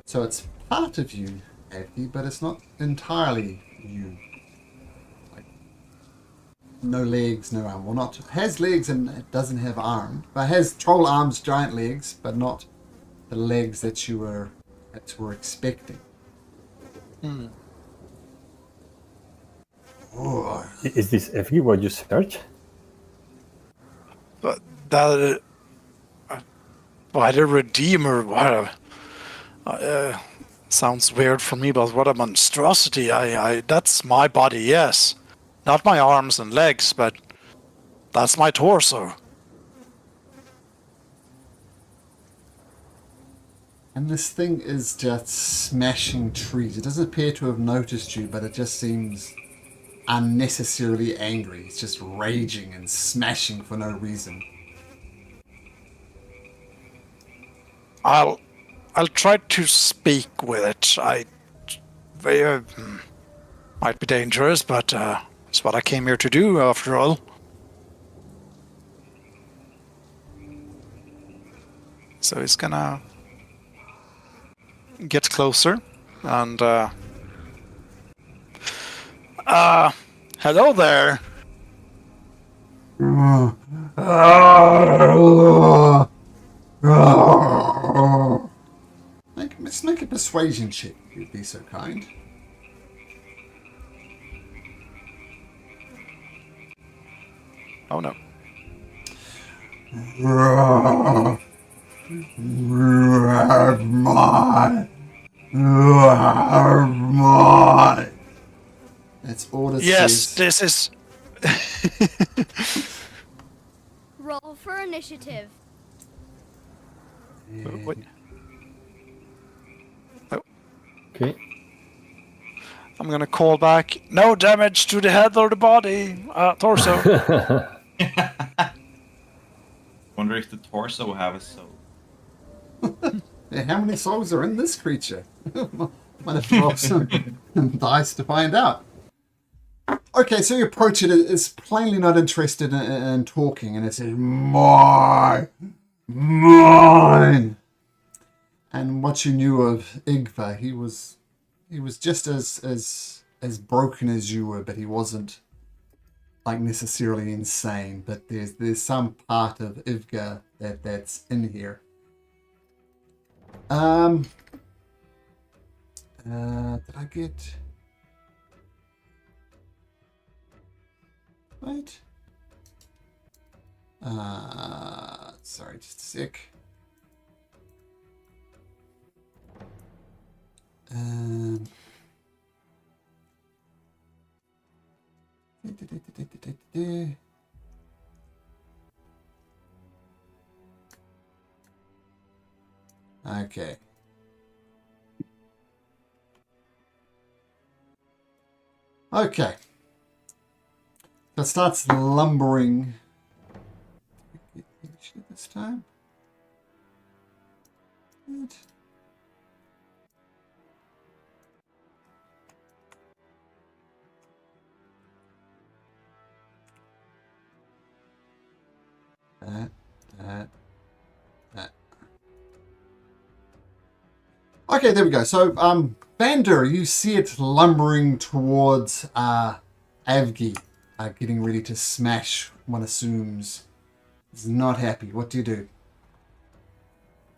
So it's part of you, Avgi, but it's not entirely you. Like, no legs, no arm. Well, not. It has legs and it doesn't have arm. But it has troll arms, giant legs, but not the legs that you were expecting. Oh, Is this Effie what you search? But that, why the Redeemer? What? Sounds weird for me, but what a monstrosity! That's my body, yes, not my arms and legs, but that's my torso. and this thing is just smashing trees. It doesn't appear to have noticed you, but it just seems unnecessarily angry. It's just raging and smashing for no reason. I'll try to speak with it. Might be dangerous, but it's what I came here to do, after all. So he's gonna get closer and hello there. Let's make a persuasion check, if you'd be so kind. Oh no. That's all it Yes, says. this is. Roll for initiative. Wait. Okay. I'm gonna call back. No damage to the head or the body. Torso. Wonder if the torso will have a soul. Yeah, how many souls are in this creature? Might have to roll some dice to find out. Okay, so you approach it. It's plainly not interested in talking, and it says, "Mine, mine." And what you knew of Igva, he was just as broken as you were, but he wasn't like necessarily insane. But there's some part of Ivga that's in here. Did I get? Wait. Sorry, just a sec. Okay. Okay. So it starts lumbering. Get initiative this time. Good. That. Okay, there we go. So, Vander, you see it lumbering towards Avgi, getting ready to smash. One assumes is not happy. What do you do?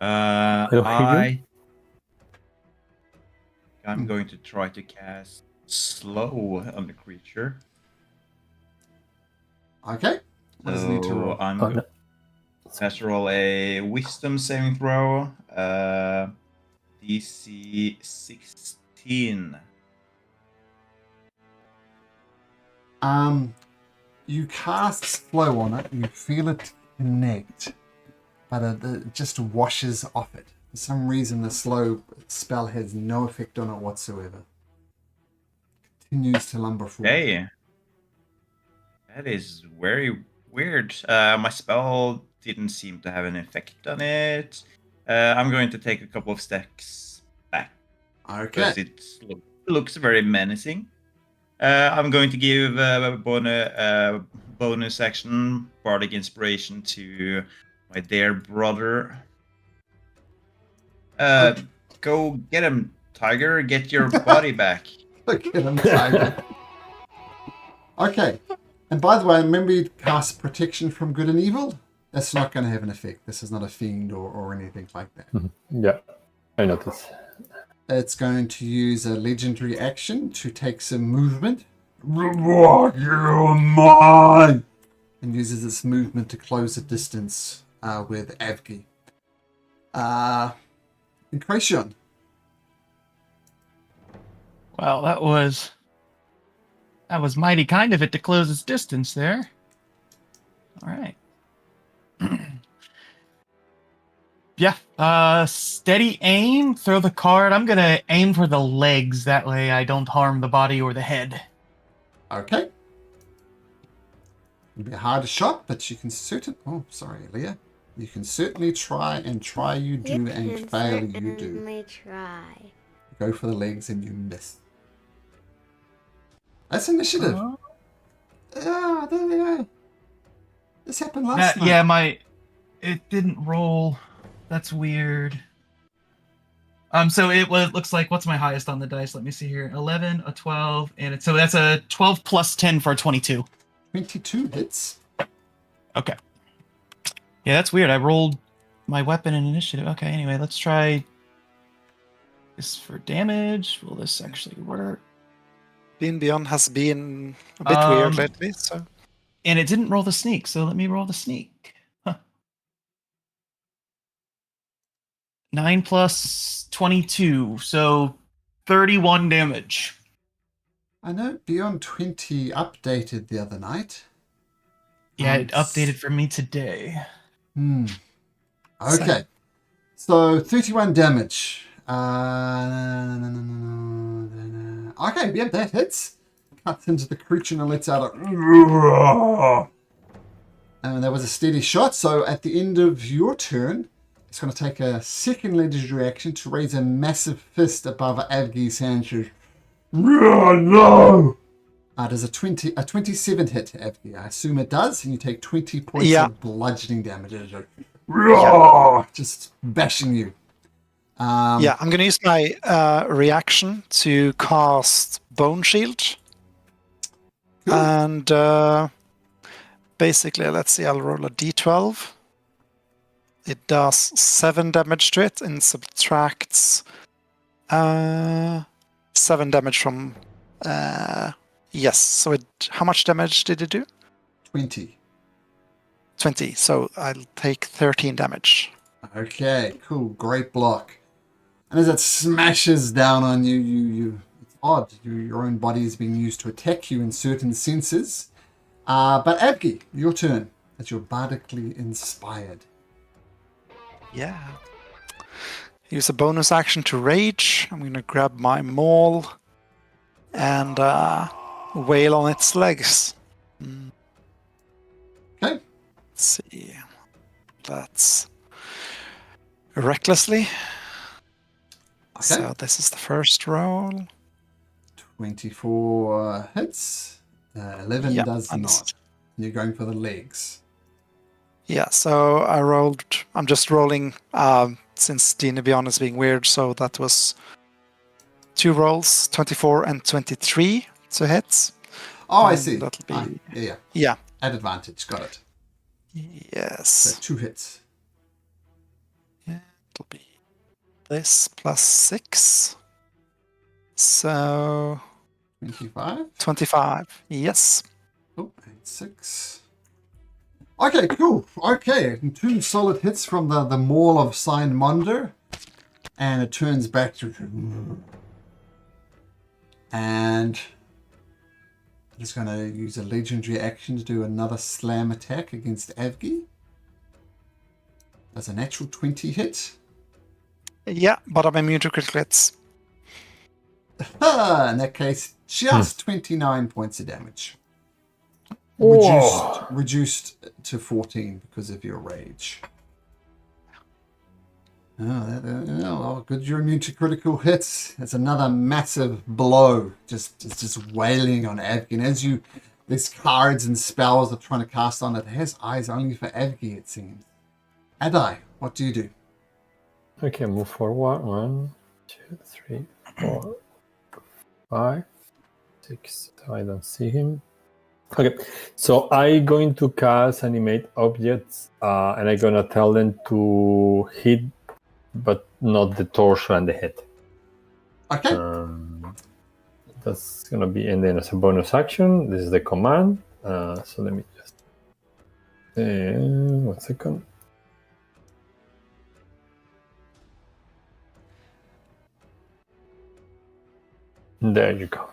I'm going to try to cast slow on the creature. Okay. What does it need to roll? I'm going to roll a wisdom saving throw. DC 16. You cast slow on it. You feel it connect, but it just washes off it. For some reason, the slow spell has no effect on it whatsoever. Continues to lumber forward. Hey, that is very weird. My spell didn't seem to have an effect on it. I'm going to take a couple of steps back. Okay. Because it looks very menacing. I'm going to give a bonus action, Bardic Inspiration, to my dear brother. Go get him, Tiger. Get your body back. Get him, Tiger. Okay. And by the way, remember you cast Protection from Good and Evil? That's not going to have an effect. This is not a fiend or anything like that. Yeah, I noticed. It's going to use a legendary action to take some movement. And uses its movement to close the distance with Avgi. Incretion. Well, that was mighty kind of it to close its distance there. All right. Yeah. Steady aim. Throw the card. I'm gonna aim for the legs. That way, I don't harm the body or the head. Okay. It'll be a harder shot, but you can certainly. Oh, sorry, Leah. You can certainly try you do, and fail you do. Certainly try. Go for the legs and you miss. That's initiative. Ah, there we go. This happened last night. Yeah, it didn't roll. That's weird. So it looks like, what's my highest on the dice? Let me see here. 11, a 12, and so that's a 12 plus 10 for a 22. 22 hits. Okay. Yeah, that's weird. I rolled my weapon and initiative. Okay, anyway, let's try this for damage. Will this actually work? Beyond has been a bit weird lately, so And it didn't roll the sneak, so let me roll the sneak. Huh. 9 plus 22, so 31 damage. I know Beyond 20 updated the other night. Yeah, it updated for me today. Okay. So 31 damage. Okay, yeah, that hits. Cuts into the creature and lets out a... And that was a steady shot. So at the end of your turn, it's going to take a second legendary action to raise a massive fist above Avgi's hand. No! Does a 27 hit, Avgi? I assume it does, and you take 20 points of bludgeoning damage. Just bashing you. I'm going to use my reaction to cast Bone Shield. Cool. And basically, let's see, I'll roll a d12. It does 7 damage to it and subtracts 7 damage from... yes, so how much damage did it do? 20. 20, so I'll take 13 damage. Okay, cool. Great block. And as it smashes down on you, it's odd. Your own body is being used to attack you in certain senses. But Abgi, your turn, as you're bardically inspired. Yeah. Use a bonus action to rage. I'm going to grab my maul and wail on its legs. Okay. Let's see. That's recklessly. Okay. So this is the first roll. 24 hits. 11 does not. You're going for the legs. Yeah, so I'm just rolling since D&D Beyond is being weird, so that was 2 rolls, 24 and 23 to hit. Oh, I see. That'll be... Yeah. At advantage, got it. Yes. So 2 hits. Yeah, it'll be this plus 6. So... 25? 25, yes. Oh, 6. Okay, cool. Okay, 2 solid hits from the maul of Sign Monder. And it turns back to... And... I'm just going to use a legendary action to do another slam attack against Avgi. Does a natural 20 hit? Yeah, but I'm immune to critical hits. In that case, just 29 points of damage. Reduced to 14 because of your rage. Oh, good, you're immune to critical hits. It's another massive blow. Just wailing on Avgi. And as these cards and spells are trying to cast on it, has eyes only for Avgi, it seems. Adai, what do you do? Okay, move forward. 1, 2, 3, 4, 5, 6. So I don't see him. Okay, so I'm going to cast animate objects, and I'm gonna tell them to hit, but not the torso and the head. Okay. That's gonna be, and then as a bonus action, this is the command. So let me just 1 second. There you go.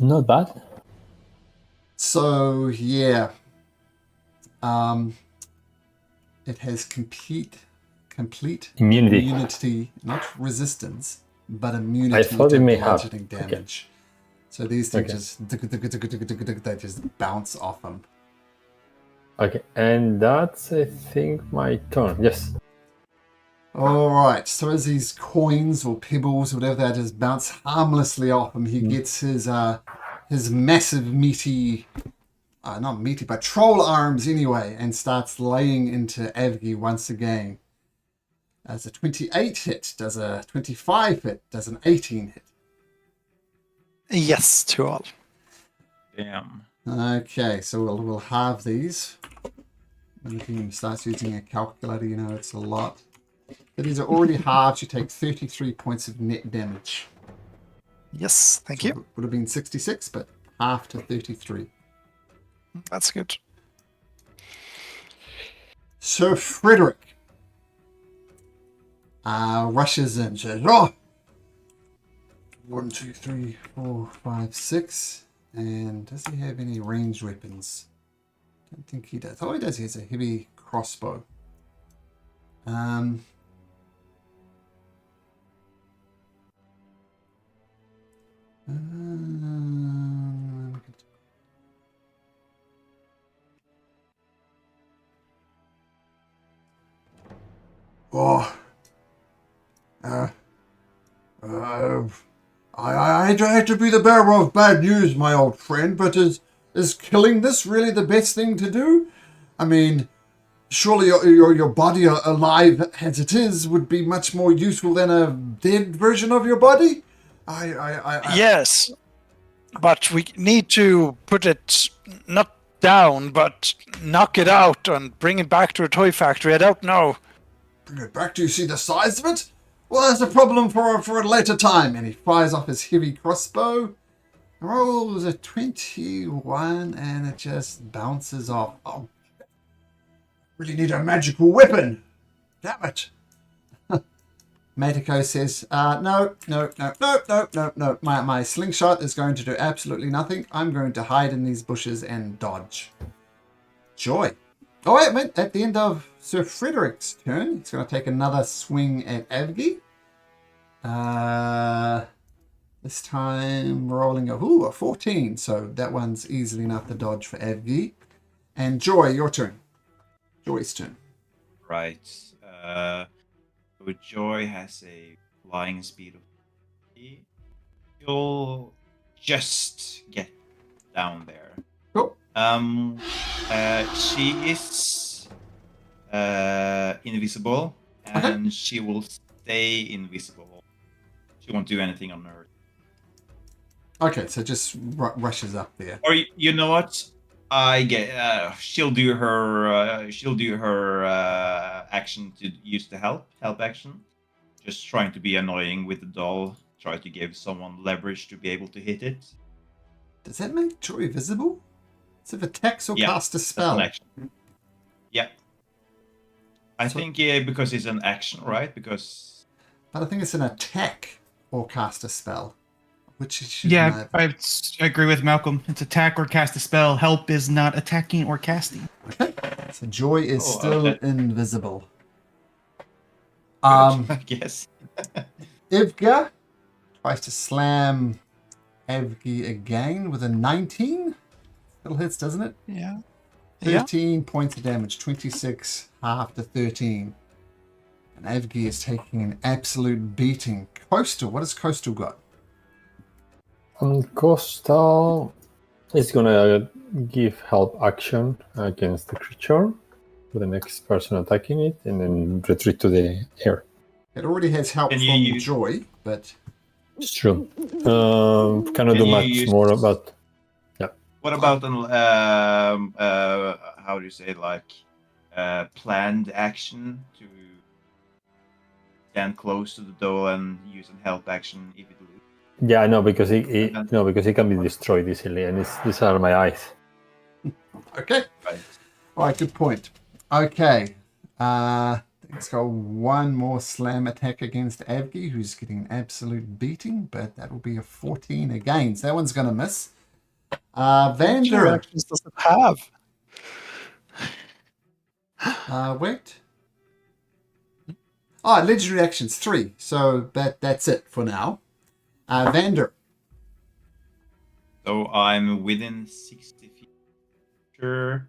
Not bad. So yeah, it has complete immunity, not resistance, but immunity I thought to it may have bludgeoning damage. So these things they just bounce off them. Okay, and that's, I think, my turn. Yes. All right. So as these coins or pebbles, whatever that is, bounce harmlessly off him, he gets his massive meaty, not meaty, but troll arms anyway, and starts laying into Avgi once again. Does a 28 hit? Does a 25 hit? Does an 18 hit? Yes, to all. Damn. Okay, so we'll halve these. When the team starts using a calculator, you know it's a lot. But these are already halved. You take 33 points of net damage. Yes, thank So you. it would have been 66, but half to 33. That's good. Sir Frederick rushes in. Says, "Oh, 1, 2, 3, 4, 5, 6. And does he have any ranged weapons? Don't think he does. Oh, he does. He has a heavy crossbow. Oh, I hate to be the bearer of bad news, my old friend, but is killing this really the best thing to do? I mean, surely your body alive as it is would be much more useful than a dead version of your body? Yes, but we need to put it not down, but knock it out and bring it back to a toy factory. I don't know. Bring it back. Do you see the size of it? Well, that's a problem for a later time. And he fires off his heavy crossbow. Rolls a 21 and it just bounces off. Oh, really need a magical weapon. Damn it. Matiko says, no. My slingshot is going to do absolutely nothing. I'm going to hide in these bushes and dodge. Joy. Oh, wait, at the end of Sir Frederick's turn, he's going to take another swing at Avgi. This time rolling a 14, so that one's easily enough to dodge for Avgi. And Joy, your turn. Joy's turn. Right. So Joy has a flying speed of 3. You'll just get down there. Cool. She is invisible, and she will stay invisible. She won't do anything on her. Okay, so just rushes up there. Or you know what? I get. She'll do her. Action to use the help action. Just trying to be annoying with the doll. Try to give someone leverage to be able to hit it. Does that make Joy visible? It's if attacks or Yeah, cast a that's spell. an action. Yeah. I think because it's an action, right? Because. But I think it's an attack or cast a spell. Which is should Yeah, neither. I agree with Malcolm. It's attack or cast a spell. Help is not attacking or casting. Okay. So Joy is still invisible. I guess. Ivga tries to slam Avgi again with a 19. Still hits, doesn't it? Yeah. 13 points of damage, 26 half to 13. And Avgi is taking an absolute beating. Coastal, what has Coastal got? Coastal is gonna give help action against the creature for the next person attacking it, and then retreat to the air. It already has help Can from you use- Joy, but It's true. Cannot do you much use- more, but What about how do you say, like planned action to stand close to the door and use an help action if it loses? yeah, I know because because he can be destroyed easily, and these are my eyes. okay. Right. All right, good point. Okay. Let's go one more slam attack against Avgi, who's getting an absolute beating, but that will be a 14 again. So that one's going to miss. Vander. Reactions does it have? Wait. Oh, legendary actions 3. So that's it for now. Vander. So I'm within 60 feet. Sure.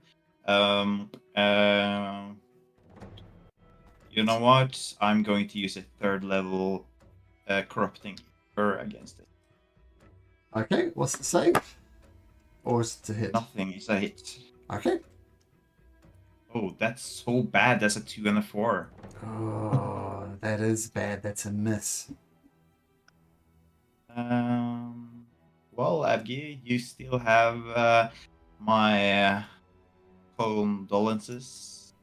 You know what? I'm going to use a 3rd level corrupting her against it. Okay, what's the save? Or is it a hit? Nothing. It's a hit. Okay. Oh, that's so bad. That's a 2 and a 4. Oh, that is bad. That's a miss. Well, Avgi, you still have my condolences.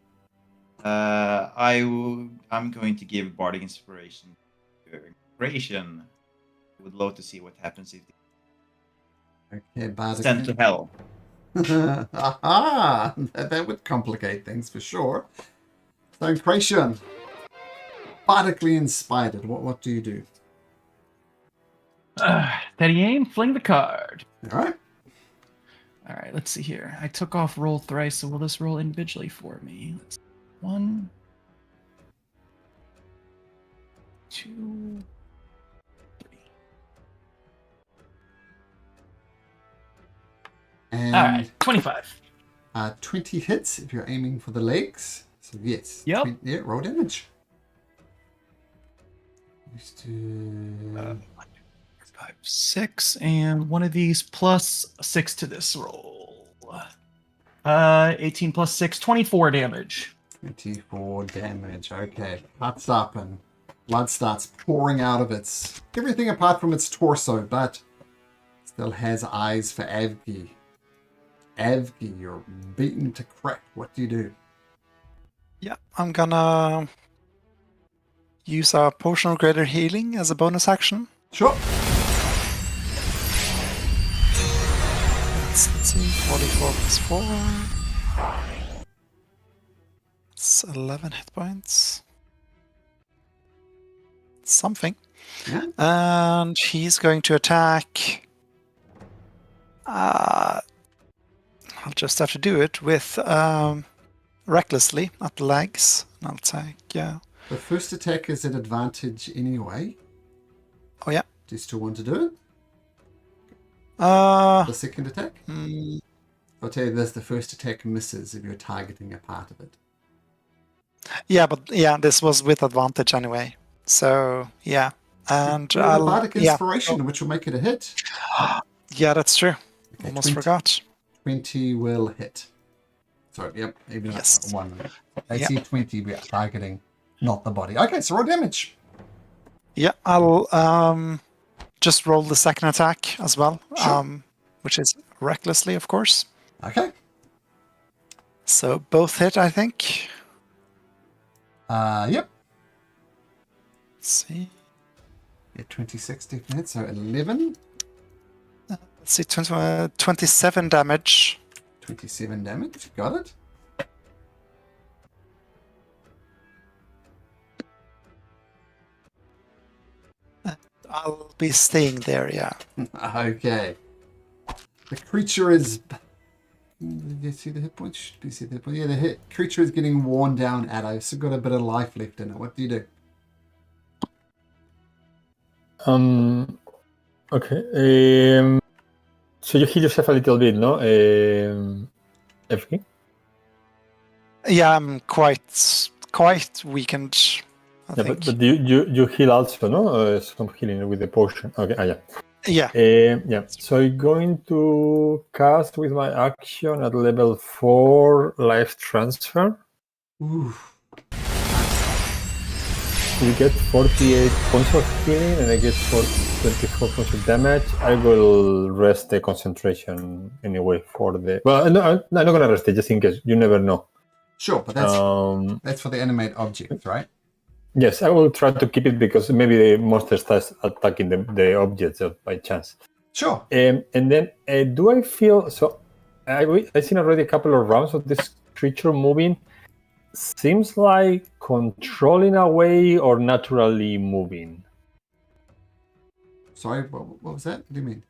I'm going to give Bardic Inspiration to Creation. I would love to see what happens if Okay, Bardic. sent to hell. Aha! That would complicate things for sure. So, Creation, bardically inspired. What do you do? Steady aim, fling the card. All right. All right, let's see here. I took off roll thrice, so will this roll individually for me? Let's see. 1, 2, 3. And All right, 25. 20 hits if you're aiming for the legs. So yes. Yep. Yeah, roll damage. Used to... 5, 6, and one of these plus 6 to this roll. 18 plus 6, 24 damage. 24 damage. Okay. Heart's up and blood starts pouring out of its... everything apart from its torso, but still has eyes for Avgi. Avgi, you're beaten to crap. What do you do? Yeah, I'm gonna use a potion of greater healing as a bonus action. Sure. Let's see, 44 plus 4. It's 11 hit points. Something. Yeah. And he's going to attack. I'll just have to do it with recklessly at the legs. And I'll take, yeah. The first attack is at advantage anyway. Oh, yeah. Do you still want to do it? Uh, The second attack? mm, I'll tell you this, the first attack misses if you're targeting a part of it. yeah, but yeah, this was with advantage anyway. So, yeah. And Roll a I'll. Bardic Yeah. Inspiration, which will make it a hit. Yeah, that's true. Okay, Almost 20. forgot. 20 will hit. So, yep, even Yes. one. AC 20, we are targeting, not the body. Okay, so roll damage. Yeah, I'll just roll the second attack as well, Sure. which is recklessly, of course. Okay. So both hit, I think. Yep. Let's see. Yeah, 26 hit, so 11. Let's see, 27 damage. 27 damage. Got it. I'll be staying there, yeah. Okay. The creature is... Did you see the hit points? Should be see the hit points. Yeah, the creature is getting worn down, Addo. It's still got a bit of life left in it. What do you do? Okay. So you heal yourself a little bit, no? Everything? Yeah, I'm quite weakened, I Yeah, think. but you heal also, no? Some healing with the potion. Okay, yeah. Yeah. Yeah, so I'm going to cast with my action at level 4 life transfer. Ooh. You get 48 points of healing and I get 24 points of damage. I will rest the concentration anyway for the... Well, no, I'm not going to rest it just in case. You never know. Sure, but that's for the animate object, right? Yes, I will try to keep it because maybe the monster starts attacking the objects by chance. Sure. And then, do I feel... So, I've seen already a couple of rounds of this creature moving. Seems like controlling away or naturally moving. Sorry, what was that? What do you mean?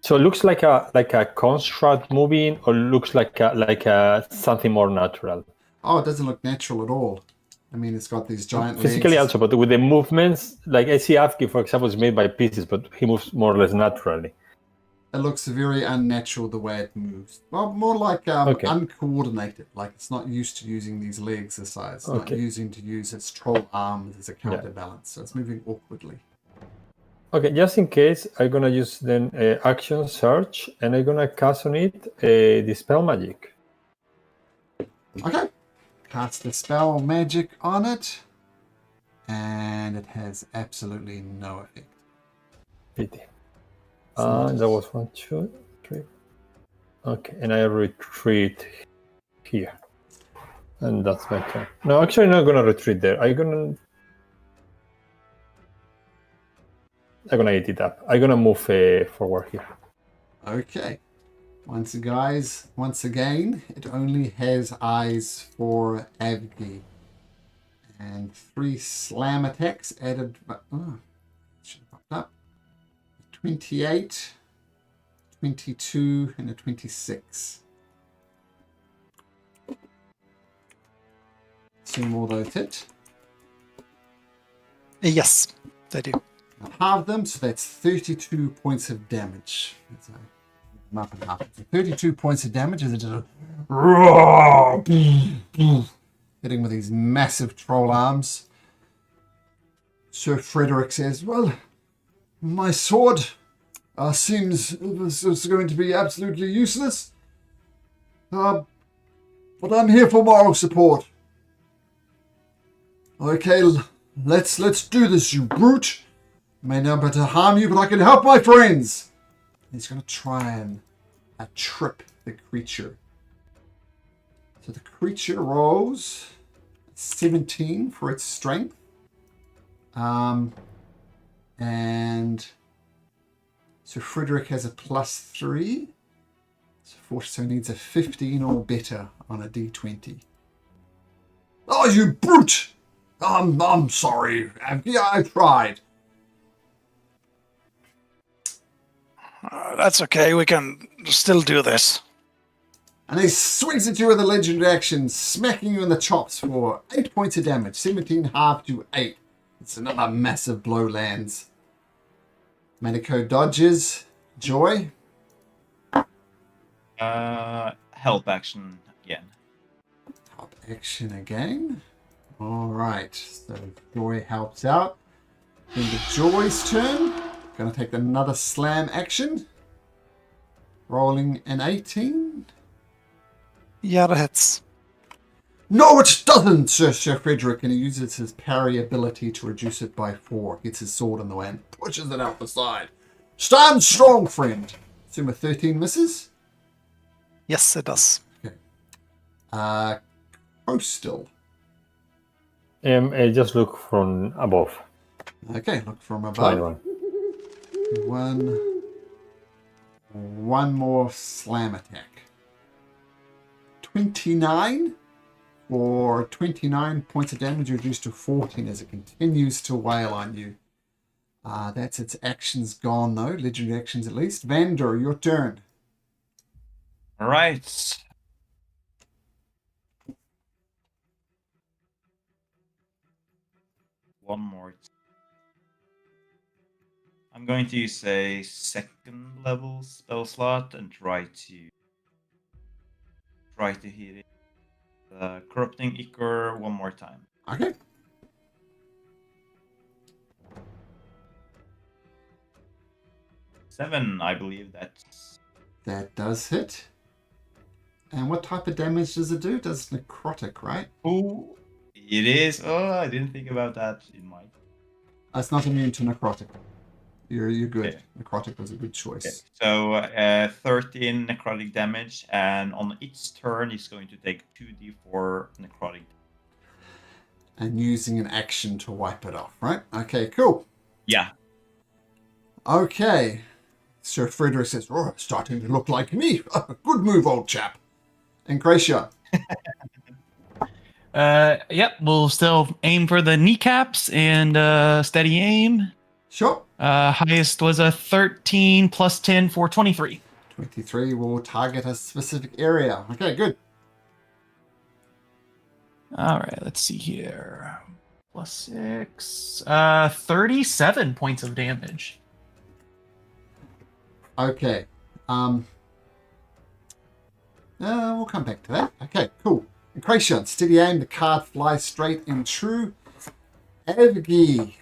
So it looks like a construct moving, or looks like a something more natural. Oh, it doesn't look natural at all. I mean, it's got these giant Physically legs. also, but with the movements, like I see Afki, for example, is made by pieces, but he moves more or less naturally. It looks very unnatural the way it moves. Well, more like uncoordinated. Like it's not used to using these legs this size. It's not using to use its troll arms as a counterbalance. So it's moving awkwardly. Okay, just in case, I'm gonna use then action search, and I'm gonna cast on it dispel magic. Okay. Cast the spell magic on it, and it has absolutely no effect. Pity. That was 1, 2, 3. Okay, and I retreat here. And that's my turn. No, actually, I'm not gonna retreat there. I'm gonna eat it up. I'm gonna move forward here. Okay. Once again, it only has eyes for Avgi. And 3 slam attacks added. Should have popped up. 28, 22, and a 26. Assume all those hit. Yes, they do. I'll halve them, so that's 32 points of damage. That's them up and half. So 32 points of damage as it just hitting with these massive troll arms. Sir Frederick says, "Well, my sword seems it's going to be absolutely useless. But I'm here for moral support. Okay, let's do this, you brute. May not better harm you, but I can help my friends." He's going to try and trip the creature. So the creature rolls 17 for its strength. And so Frederick has a +3. So he needs a 15 or better on a d20. "Oh, you brute! I'm sorry. Yeah, I tried." That's okay. We can still do this. And he swings at you with a legendary action, smacking you in the chops for 8 points of damage. 17 halved to 8. It's another massive blow lands. Manico dodges. Joy. Help action again. Help action again. Alright, so Joy helps out. Into Joy's turn. Gonna take another slam action. Rolling an 18. Yeah, that hits. "No, it doesn't," says Sir Frederick, and he uses his parry ability to reduce it by 4. Gets his sword in the way and pushes it out the side. "Stand strong, friend." Assume a 13 misses. Yes, it does. Okay. Coastal. Just look from above. Okay, look from above. 21. One more slam attack. 29 for 29 points of damage, reduced to 14 as it continues to wail on you. That's its actions gone though, legendary actions at least. Vander, your turn. All right. One more. I'm going to use a 2nd level spell slot and try to hit it. Corrupting Ichor one more time. Okay. Seven, I believe that's. That does hit. And what type of damage does it do? It does necrotic, right? Oh, it is. Oh, I didn't think about that. It might. It's not immune to necrotic. You're good. Okay. Necrotic was a good choice. Okay. So 13 necrotic damage, and on each turn, he's going to take 2d4 necrotic. And using an action to wipe it off, right? Okay, cool. Yeah. Okay. Sir Frederick says, "Oh, it's starting to look like me. Good move, old chap." And Gracia. Yep, we'll still aim for the kneecaps and steady aim. Sure. Highest was a 13 plus 10 for 23. 23 will target a specific area. Okay, good. All right, let's see here. Plus 6. 37 points of damage. Okay. We'll come back to that. Okay, cool. Incration, steady aim. The card flies straight and true. Avgi.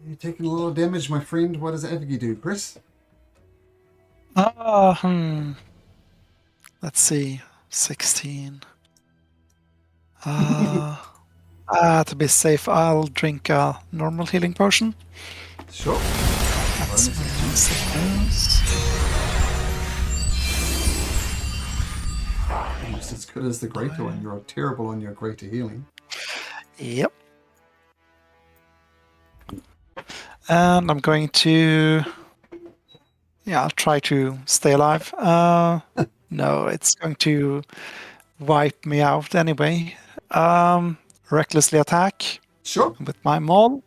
You're taking a little damage, my friend. What does Avgi do, Chris? Let's see. 16. To be safe, I'll drink a normal healing potion. Sure. That's my sickness. just as good as the greater one. You're terrible on your greater healing. Yep. And I'm going to... Yeah, I'll try to stay alive. No, it's going to wipe me out anyway. Recklessly attack Sure. with my maul.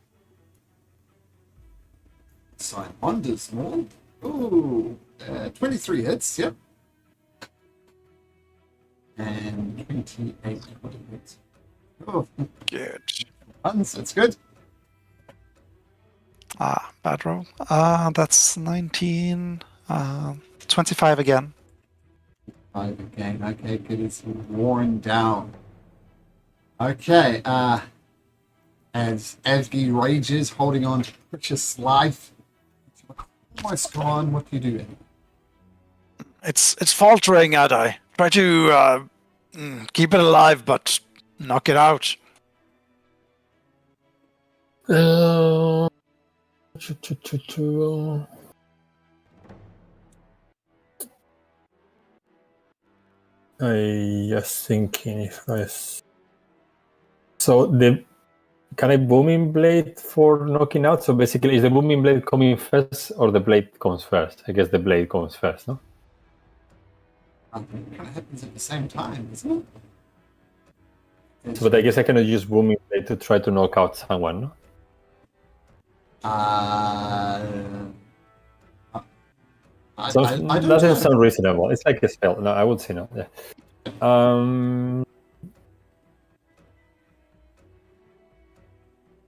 Sign wonders more. Ooh, 23 hits, yep. And 28 hits. Oh, Good. ones, that's good. Bad roll. That's 19. 25 again. 5 again. Okay, good. It's worn down. Okay, as Evgi rages, holding on to precious life. Almost gone. What do you do? It's faltering, Adai. Try to keep it alive, but knock it out. I just thinking if I. So can I booming blade for knocking out? So basically, is the booming blade coming first or the blade comes first? I guess the blade comes first, no? It kind of happens at the same time, isn't it? So, but I guess I cannot use booming blade to try to knock out someone, no? I Doesn't don't know. sound reasonable. It's like a spell. No, I would say no. Yeah.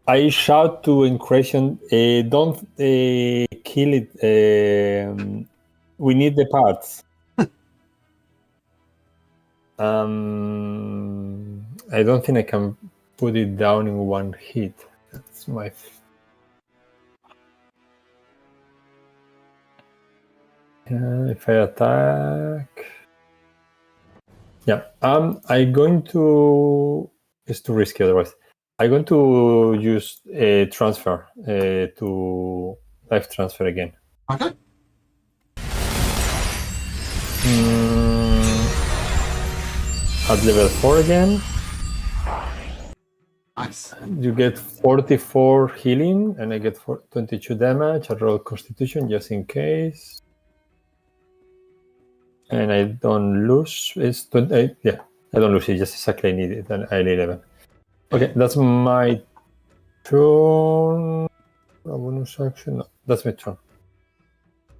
I shout to Incretion, don't kill it. We need the parts. I don't think I can put it down in one hit. That's my... if I attack... Yeah, I'm going to... It's too risky otherwise. I'm going to use a transfer to life transfer again. Okay. At level 4 again. Nice. You get 44 healing, and I get 22 damage. I roll Constitution just in case. And I don't lose. It's 28. Yeah, I don't lose it. Just exactly I need it. And I need 11. Okay, that's my turn. A bonus action. No, that's my turn.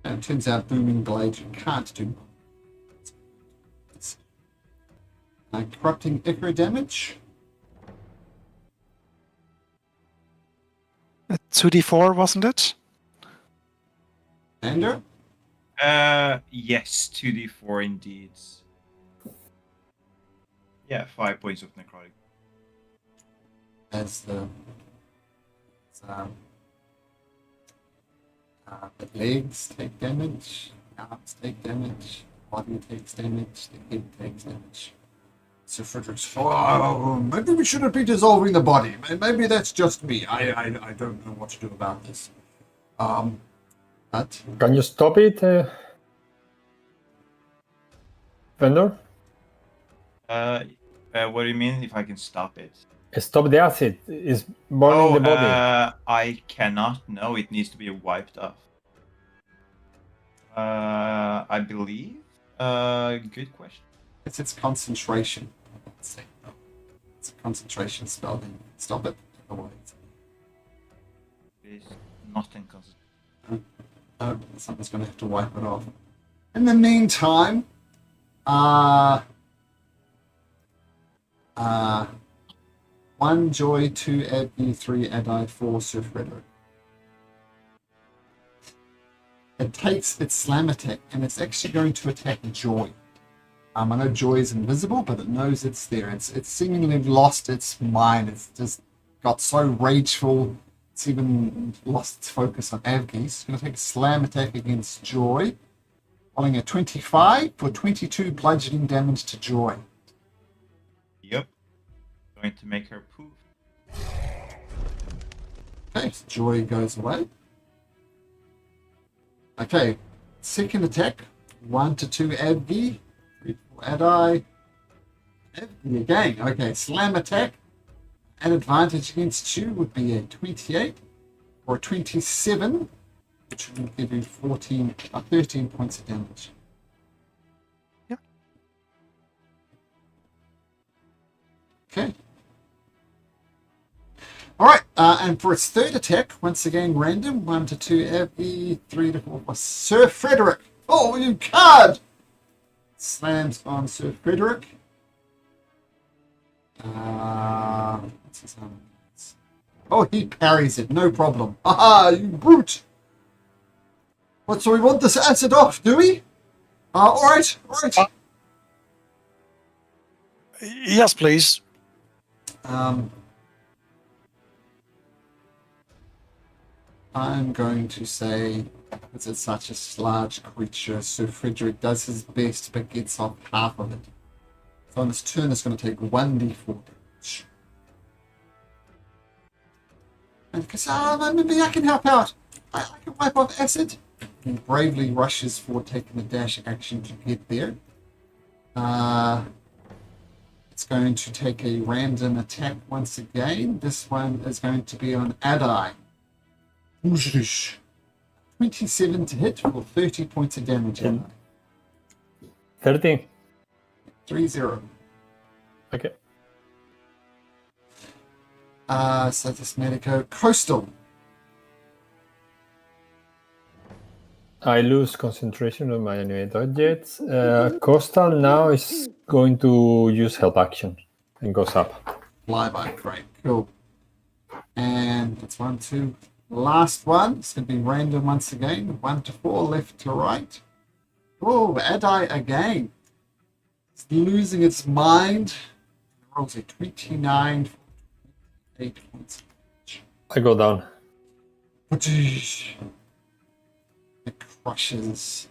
And it turns out Booming Blade you can't do. Corrupting Echo damage. 2d4, wasn't it? Ander? Yes, 2d4 indeed. Yeah, 5 points of necrotic. As the legs take damage, arms take damage, body takes damage, the head takes damage. So Frederick's, maybe we shouldn't be dissolving the body. Maybe that's just me. I don't know what to do about this. But Can you stop it, Vendor? What do you mean if I can stop it? Stop the acid. It's burning the body. I cannot. No, it needs to be wiped off. I believe. Good question. it's concentration. Let's see. It's a concentration spell. Then stop it. Otherwise, It is not in concentration. something's going to have to wipe it off. In the meantime, one joy, 2 Abney, 3 Adai, 4 Surf Redder. It takes its slam attack and it's actually going to attack Joy. I know Joy is invisible, but it knows it's there. It's seemingly lost its mind. It's just got so rageful. It's even lost its focus on Avgi. It's going to take a slam attack against Joy, rolling a 25 for 22 bludgeoning damage to Joy. Yep. Going to make her poof. Okay, so Joy goes away. Okay, second attack, 1 to 2 Advi, 3 to 4 Adai, Again, okay, slam attack. An advantage against you would be a 28 or a 27, which will give you 13 points of damage. Yeah. Okay. Alright, and for its third attack, once again random, 1 to 2 Abby, 3 to 4 Sir Frederick. Oh, you card! Slams on Sir Frederick. What's his name? Oh, he parries it, no problem. Aha, you brute! What, so we want this acid off, do we? Alright. Yes, please. I'm going to say, because it's such a large creature, Sir Frederick does his best but gets off half of it. So on this turn, it's going to take 1d4 damage. And because, maybe I can help out. I can wipe off acid. He bravely rushes for taking the dash action to get there. It's going to take a random attack once again. This one is going to be on Adai. 27 to hit for 30 points of damage. Adai. 13. 3-0. Okay. So this Medico Coastal. I lose concentration on my animated objects. Coastal now is going to use help action and goes up. Flyby, great, cool. And that's 1, 2. Last one, it's going to be random once again. 1 to 4, left to right. Oh, Adai again. It's losing its mind. It rolls a 29 for 8 points. I go down. It crushes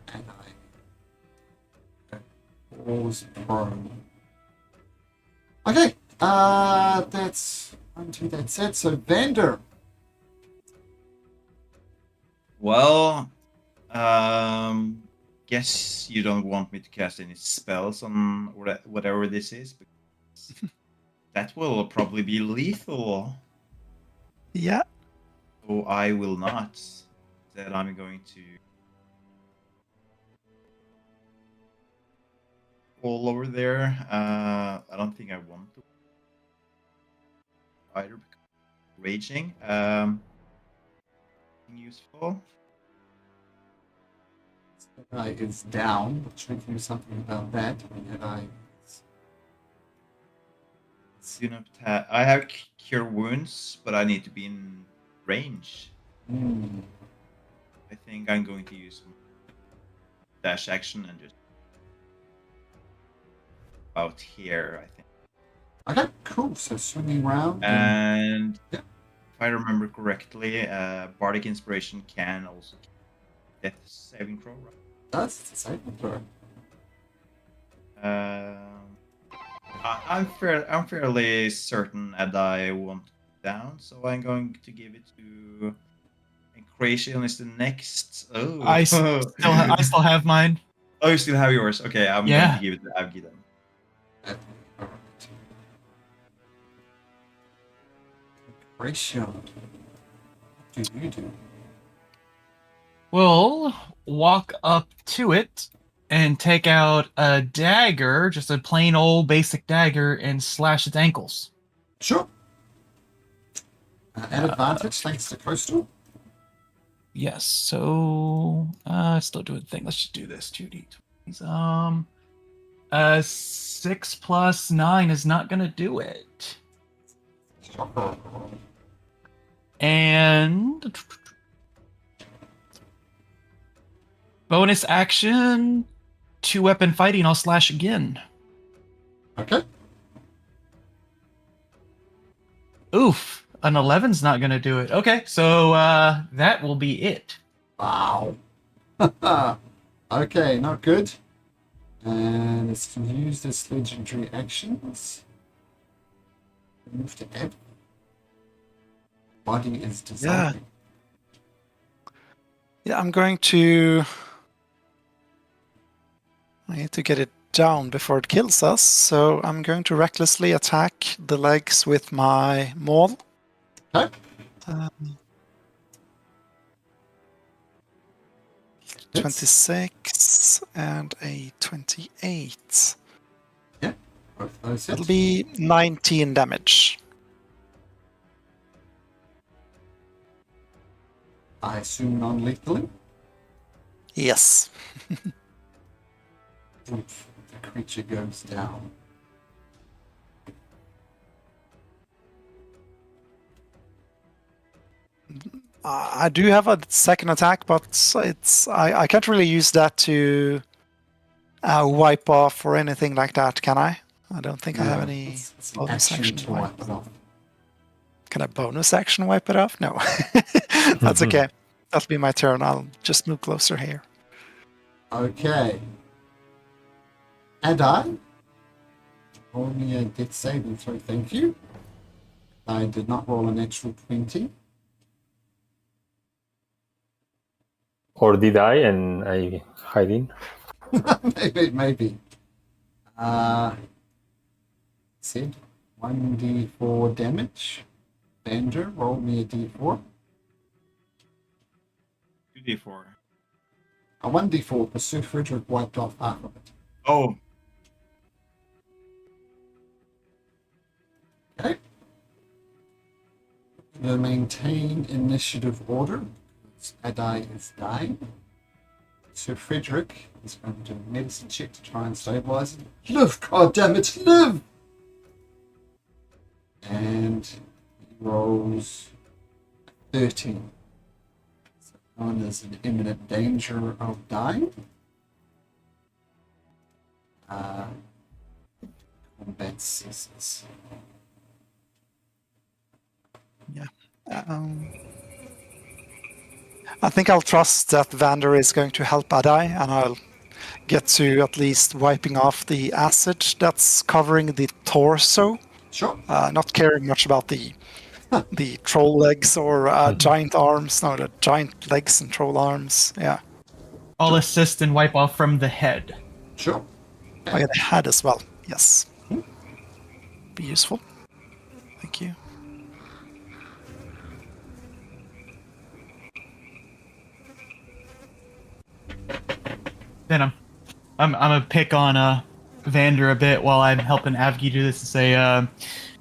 Adai. Falls prone. Okay, that's 1, 2, that's it. So Vander. Well, guess you don't want me to cast any spells on whatever this is, because that will probably be lethal. Yeah. So I will not. Instead, I'm going to fall over there. I don't think I want to either, because raging. Useful. Adai is down, which we can do something about that. Adai Do not have. I have cure wounds, but I need to be in range. I think I'm going to use dash action and just out here. I think. Okay, cool. So swinging round. And yeah. if I remember correctly, bardic inspiration can also death saving throw. Right? That's the saving throw. I'm fairly certain Adai won't go down, so I'm going to give it to. And Creation is the next. Oh, I still have mine. Oh, you still have yours. Okay, I'm going to give it to Avgi then. Ratio. What do you do? We'll walk up to it and take out a dagger, just a plain old basic dagger, and slash its ankles. Sure. At advantage, thanks to Coastal. Yes, so still doing the thing. Let's just do this. 2d20s. 6 plus 9 is not gonna do it. And bonus action, 2-weapon fighting. I'll slash again. Okay. Oof, an 11's not gonna do it. Okay, so that will be it. Wow. Okay, not good. And it's used as legendary actions. Move to Ed. Body is dissolving. Yeah, I'm going to. I need to get it down before it kills us, so I'm going to recklessly attack the legs with my maul. Okay. 26 and a 28. Yeah. Both those That'll hits. be 19 damage. I assume non-lethally. Yes. Oof, the creature goes down. I do have a second attack, but I can't really use that to wipe off or anything like that, can I? I don't think I have any It's an bonus action action to to wipe. wipe it off. Can I bonus action wipe it off? No. That's okay. That'll be my turn. I'll just move closer here. Okay. And I roll me a death saving throw. Thank you. I did not roll an natural 20. Or did I and I hiding? Maybe. Said 1d4 damage. Vander, roll me a d4. 2d4. A 1d4 for Sir Frederick wiped off half of it. Oh, Okay. We'll maintain initiative order. Adai is dying. Sir Frederick is going to do a medicine check to try and stabilize it. Live, goddammit, live! And he rolls 13. So no one is in imminent danger of dying. Combat ceases. I think I'll trust that Vander is going to help Adai, and I'll get to at least wiping off the acid that's covering the torso. Sure. Not caring much about the troll legs or giant arms. No, the giant legs and troll arms. Yeah. I'll assist and wipe off from the head. Sure. I get the head as well. Yes. Be useful. Thank you. Then I'm gonna pick on Vander a bit while I'm helping Avgi do this and say,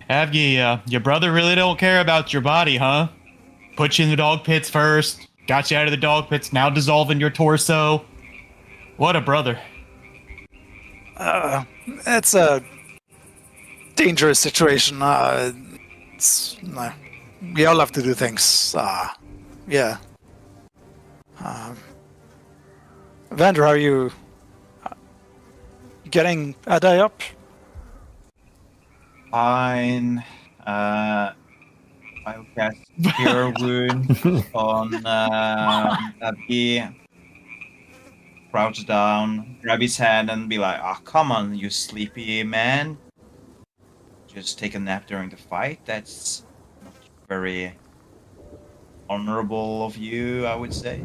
Avgi, your brother really don't care about your body, huh? Put you in the dog pits first, got you out of the dog pits, now dissolving your torso. What a brother. It's a dangerous situation. We all have to do things. Yeah. Vander, are you getting Adai up? fine. I'll cast Cure Wound on Abby. Crouch down, grab his hand, and be like, "Oh, come on, you sleepy man. Just take a nap during the fight. That's not very honorable of you, I would say."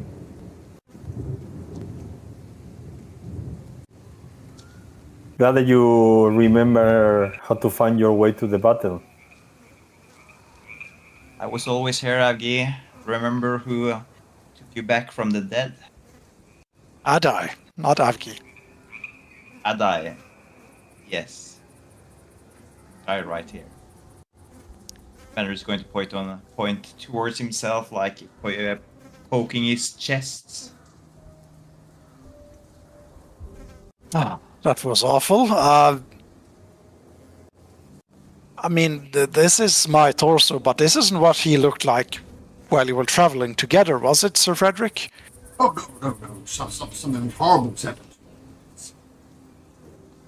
Glad that you remember how to find your way to the battle. I was always here, Abgi. Remember who took you back from the dead? Adai, not Avgi. Adai. Yes. Guy right here. Banner is going to point towards himself, like poking his chest. That was awful. I mean, this is my torso, but this isn't what he looked like while you were traveling together, was it, Sir Frederick? Oh, no. Something horrible's happened.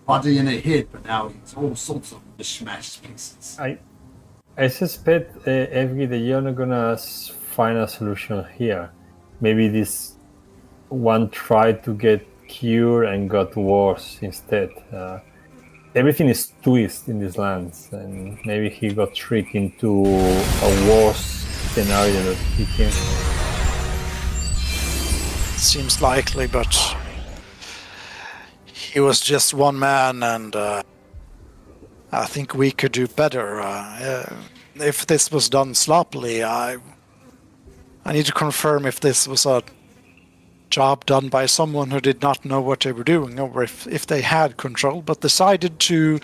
Body in a head, but now it's all sorts of mishmash pieces. I suspect, Evgi, that you're not gonna find a solution here. Maybe this one tried to get cured and got worse instead. Everything is twist in these lands, and maybe he got tricked into a worse scenario that he can. Seems likely, but he was just one man, and I think we could do better. If this was done sloppily, I need to confirm if this was a job done by someone who did not know what they were doing, or if they had control but decided to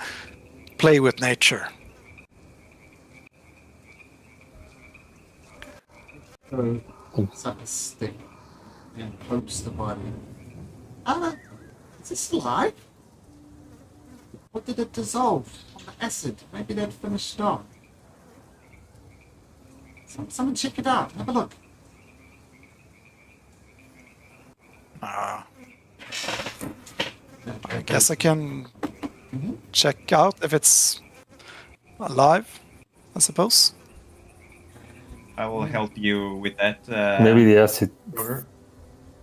play with nature. So, suck a stick and pokes the body. Is this alive? Or did it dissolve on the acid? Maybe that finished off. Someone check it out. Have a look. I guess I can check out if it's alive, I suppose. I will help you with that. Maybe the acid Roger.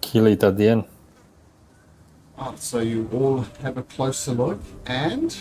kill it at the end. Oh, so you all have a closer look, and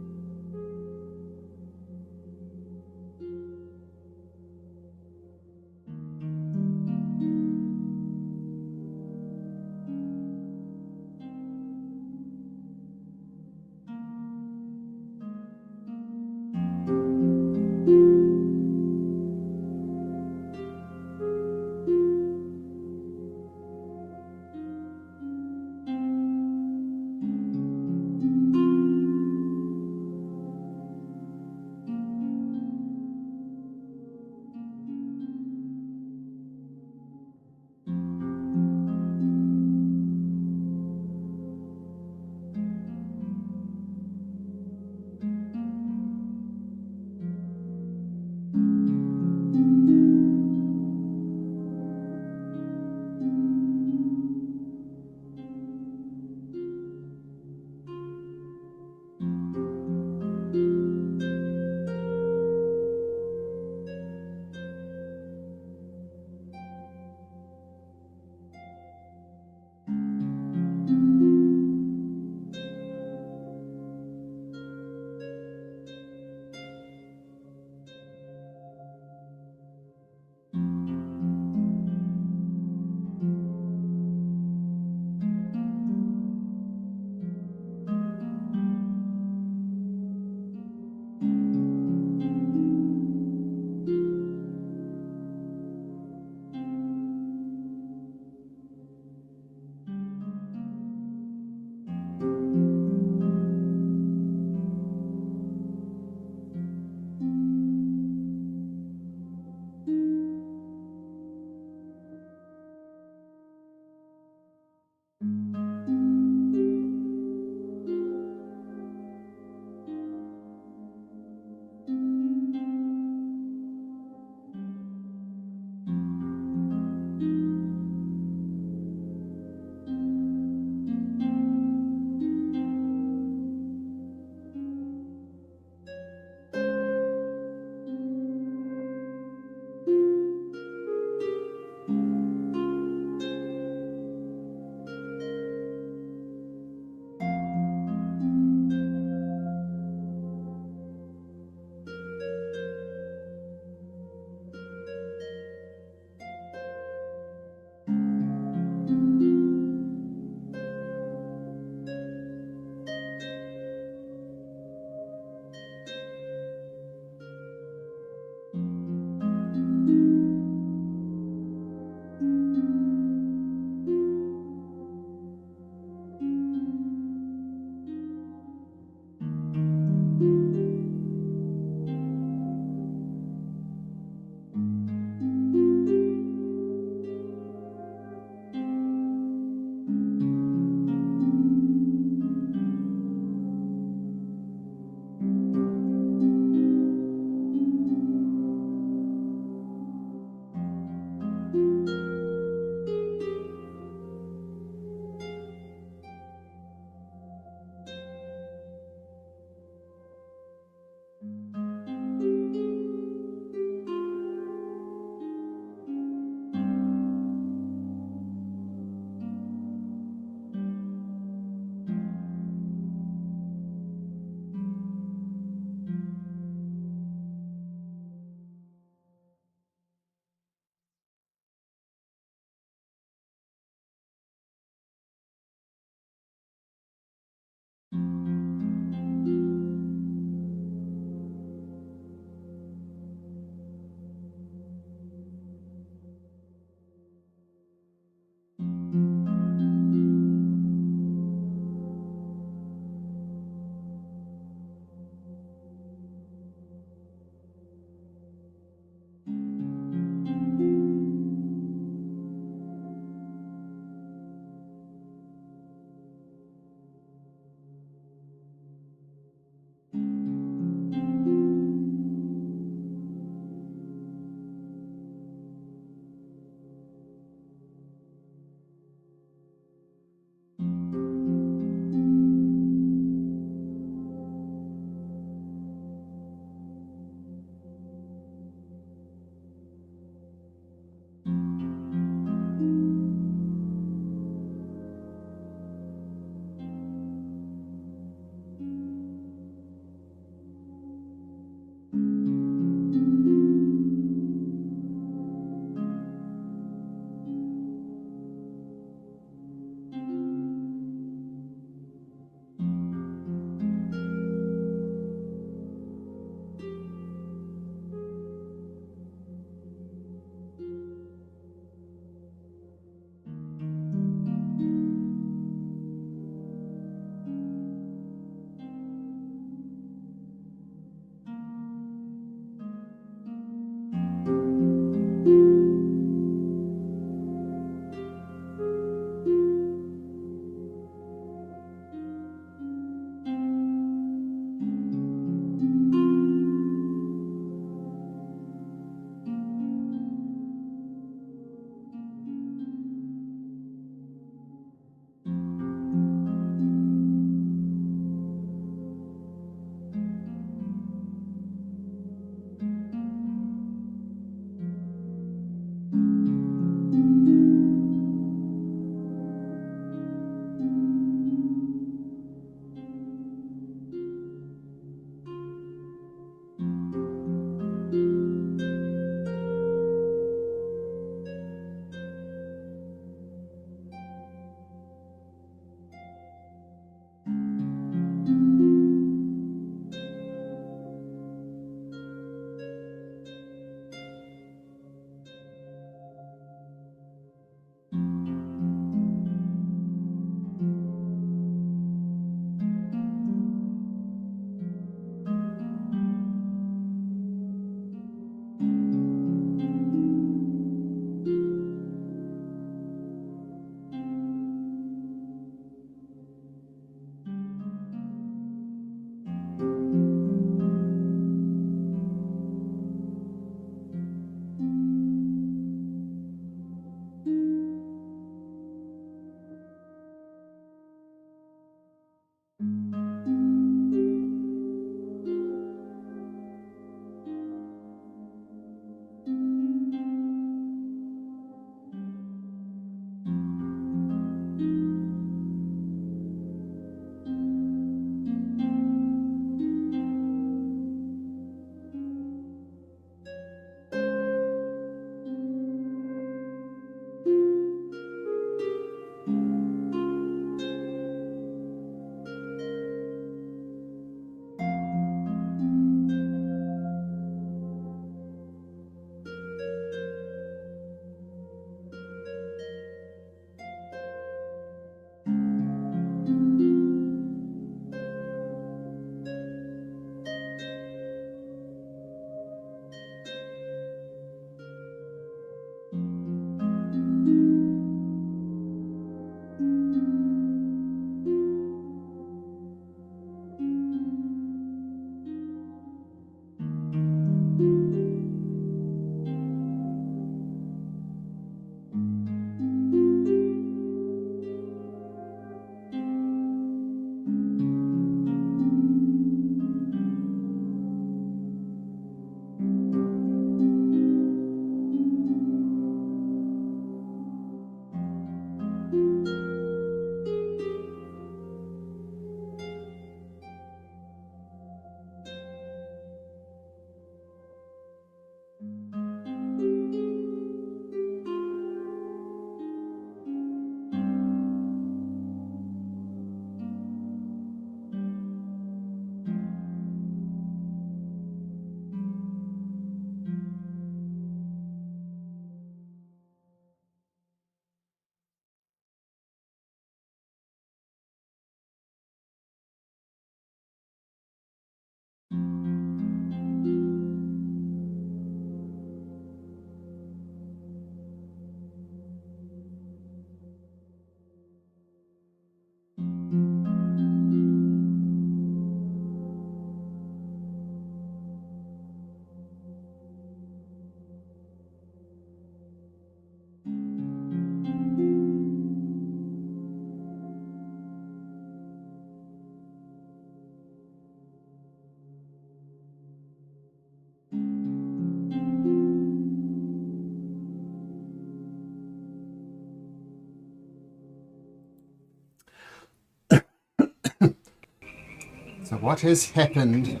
what has happened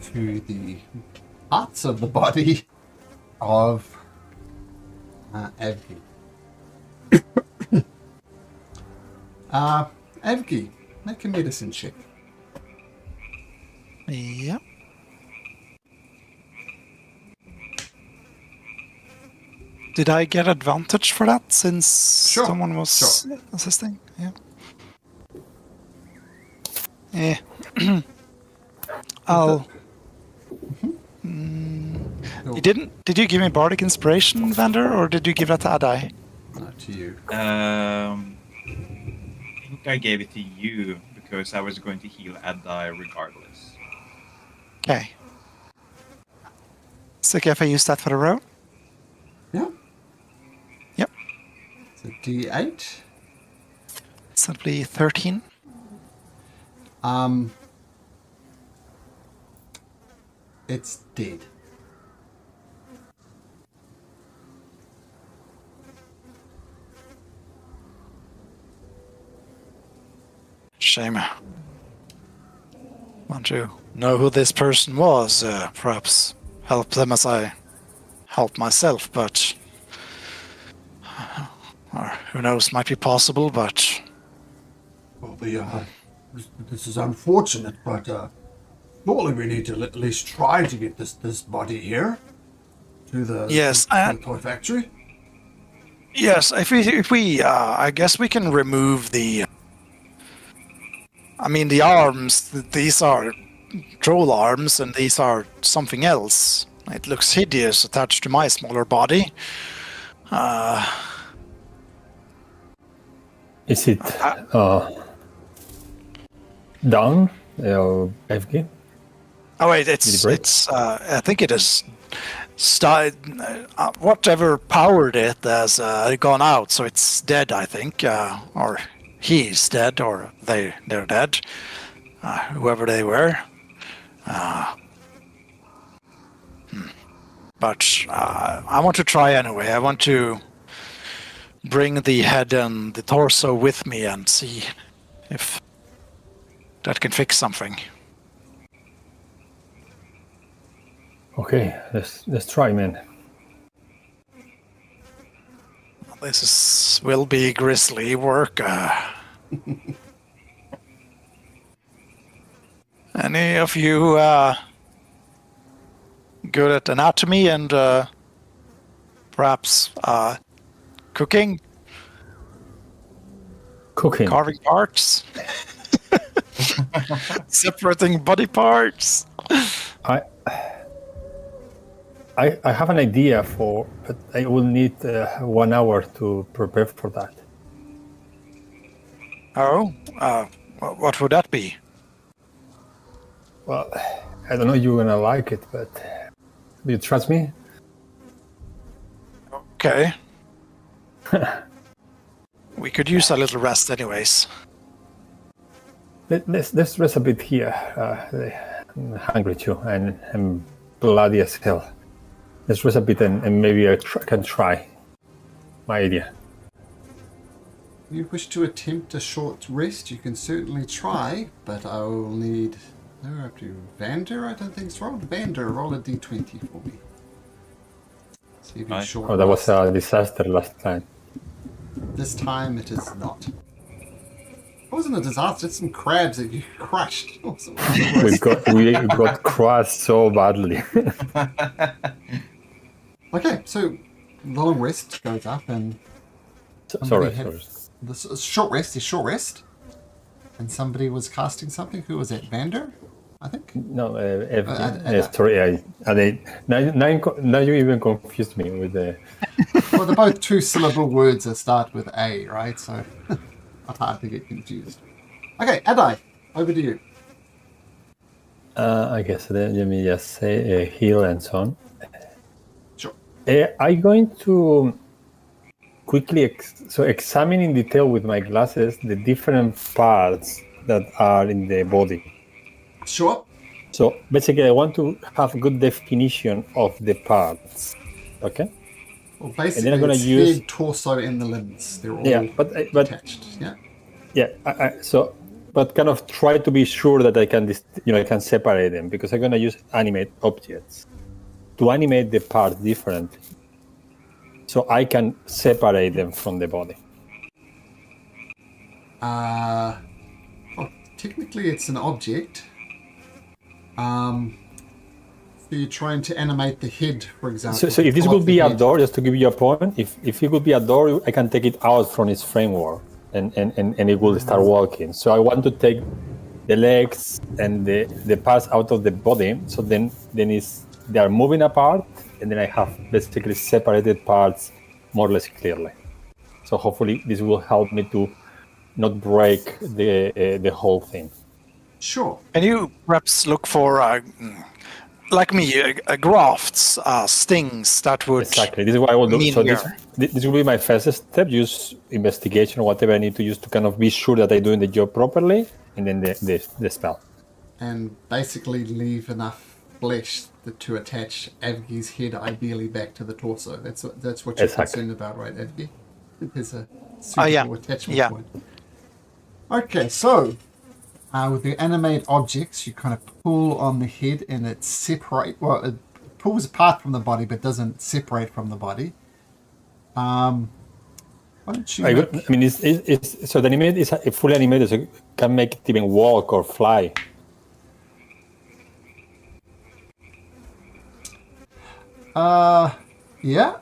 to the parts of the body of Avgi. Avgi, make a medicine check. Yeah. Did I get advantage for that since someone was assisting? Yeah. Yeah. I'll. You didn't? Did you give me bardic inspiration, Vander, or did you give that to Adai? Not to you. I think I gave it to you because I was going to heal Adai regardless. Okay. It's okay if I use that for the row? Yeah. Yep. It's a D8. Simply 13. It's dead. Shame. Want to know who this person was? Perhaps help them as I help myself, but... or who knows, might be possible, but... Well, this is unfortunate, but surely we need to at least try to get this body here to the toy factory. Yes, if we I guess we can remove the... I mean, the arms, these are troll arms, and these are something else. It looks hideous attached to my smaller body. Is it down, FG? Oh wait, it's I think it is. Whatever powered it has gone out, so it's dead. I think, or he's dead, or they're dead. Whoever they were. But I want to try anyway. I want to bring the head and the torso with me and see if that can fix something. Okay, let's try, man. Will be grisly work. Any of you good at anatomy and perhaps cooking? Cooking. Carving parts? Separating body parts? I have an idea but I will need 1 hour to prepare for that. Oh? What would that be? Well, I don't know if you're gonna like it, but do you trust me? Okay. We could use a little rest anyways. Let's rest a bit here. I'm hungry too, and I'm bloody as hell. Let's rest a bit, and maybe I can try my idea. If you wish to attempt a short rest, you can certainly try, but I will need... No, up to Vander, I don't think it's rolled. Vander, roll a d20 for me. See if it's short. Oh, that was a disaster last time. This time it is not. It wasn't a disaster, it's some crabs that you crushed. we got crushed so badly. Okay, so the long rest goes up and... Sorry. This short rest is short rest. And somebody was casting something. Who was that? Vander, I think? No, sorry. Now you even confused me with the... Well, they're both two-syllable words that start with A, right? So, not hard to get confused. Okay, Adai, over to you. I guess let me just say heal and so on. Sure. I'm going to quickly examine in detail with my glasses the different parts that are in the body. Sure. So basically, I want to have a good definition of the parts. Okay. Well, basically, and then I'm gonna it's use head, torso, and the limbs. They're all but attached. Yeah. Yeah. So but kind of try to be sure that I can, I can separate them because I'm gonna use animate objects to animate the parts differently, so I can separate them from the body. Well, technically it's an object. So you're trying to animate the head, for example. So if this pull would off the be a head. door, just to give you a point, if it would be a door, I can take it out from its framework and it will start walking. So I want to take the legs and the parts out of the body, so then they are moving apart, and then I have basically separated parts more or less clearly. So hopefully this will help me to not break the whole thing. Sure. Can you perhaps look for, like me, grafts, stings that would... Exactly. This is what I will do. mean So here. this will be my first step. Use investigation or whatever I need to use to kind of be sure that I'm doing the job properly, and then the spell. And basically leave enough flesh to attach Avgi's head ideally back to the torso. That's what you're Exactly. concerned about, right, Avgi? There's a suitable yeah. attachment Yeah. point. Okay, so with the animate objects, you kind of pull on the head and it it pulls apart from the body but doesn't separate from the body. Why don't you So the animate is fully animated, so you can make it even walk or fly. yeah,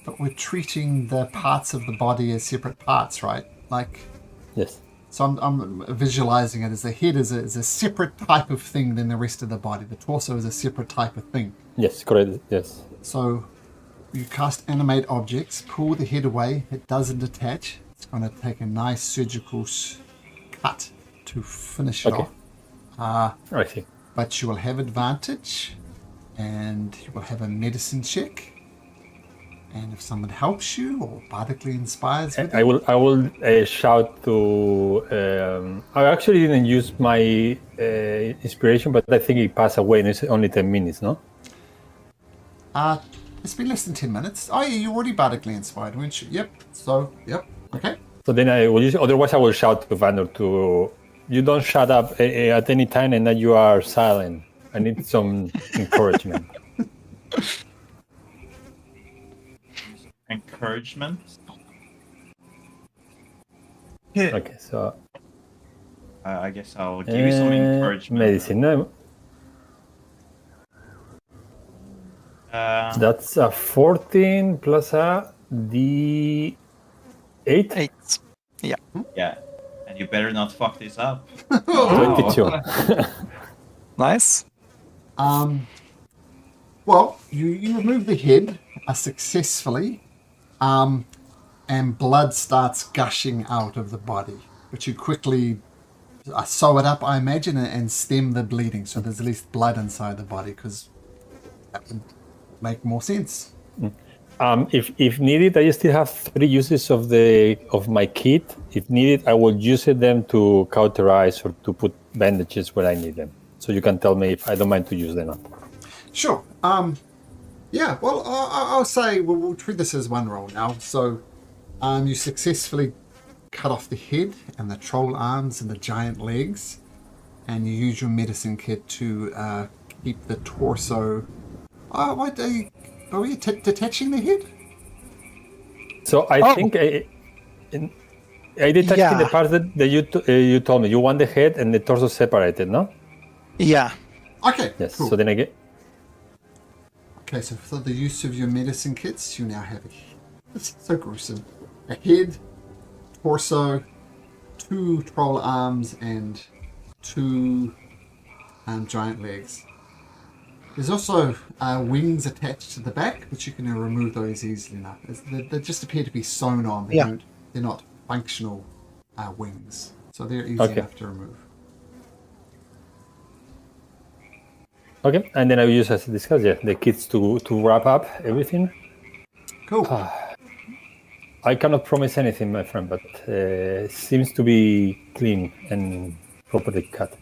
but we're treating the parts of the body as separate parts, right? Like, Yes. so I'm visualizing it as the head is a separate type of thing than the rest of the body. The torso is a separate type of thing. Yes, correct. Yes. So you cast animate objects, pull the head away, it doesn't attach. It's going to take a nice surgical cut to finish it Okay. off. I see. But you will have advantage, and you will have a medicine check. And if someone helps you or bardically inspires with I will shout to. I actually didn't use my inspiration, but I think it passed away, and it's only 10 minutes, no? it's been less than 10 minutes. Oh, yeah, you're already bardically inspired, weren't you? Yep. So, yep. Okay. So then I will use. Otherwise, I will shout to Vandor to. You don't shut up at any time, and that you are silent. I need some encouragement. Encouragement. Okay, so I guess I'll give you some encouragement. medicine. No, that's a 14 plus a D8. 8. Yeah. Yeah, and you better not fuck this up. 22. Nice. Well, you remove the head successfully, and blood starts gushing out of the body. But you quickly sew it up, I imagine, and stem the bleeding. So there's at least blood inside the body, because that would make more sense. If needed, I still have 3 uses of my kit. If needed, I will use them to cauterize or to put bandages where I need them. So you can tell me if I don't mind to use them up. Sure. Yeah, well, I'll say we'll treat this as one roll now. So you successfully cut off the head and the troll arms and the giant legs, and you use your medicine kit to keep the torso. Are we detaching the head? So I think I detached the parts that you told me. You want the head and the torso separated, no? Yeah. Okay. Yes. Cool. So then I get. Okay, so for the use of your medicine kits, you now have this is so gruesome. A head, torso, 2 troll arms, and 2 giant legs. There's also wings attached to the back, but you can remove those easily enough. They just appear to be sewn on. They're not functional wings, so they're easy enough to remove. Okay, and then I will use, as discussed, the kits to wrap up everything. Cool. I cannot promise anything, my friend, but seems to be clean and properly cut.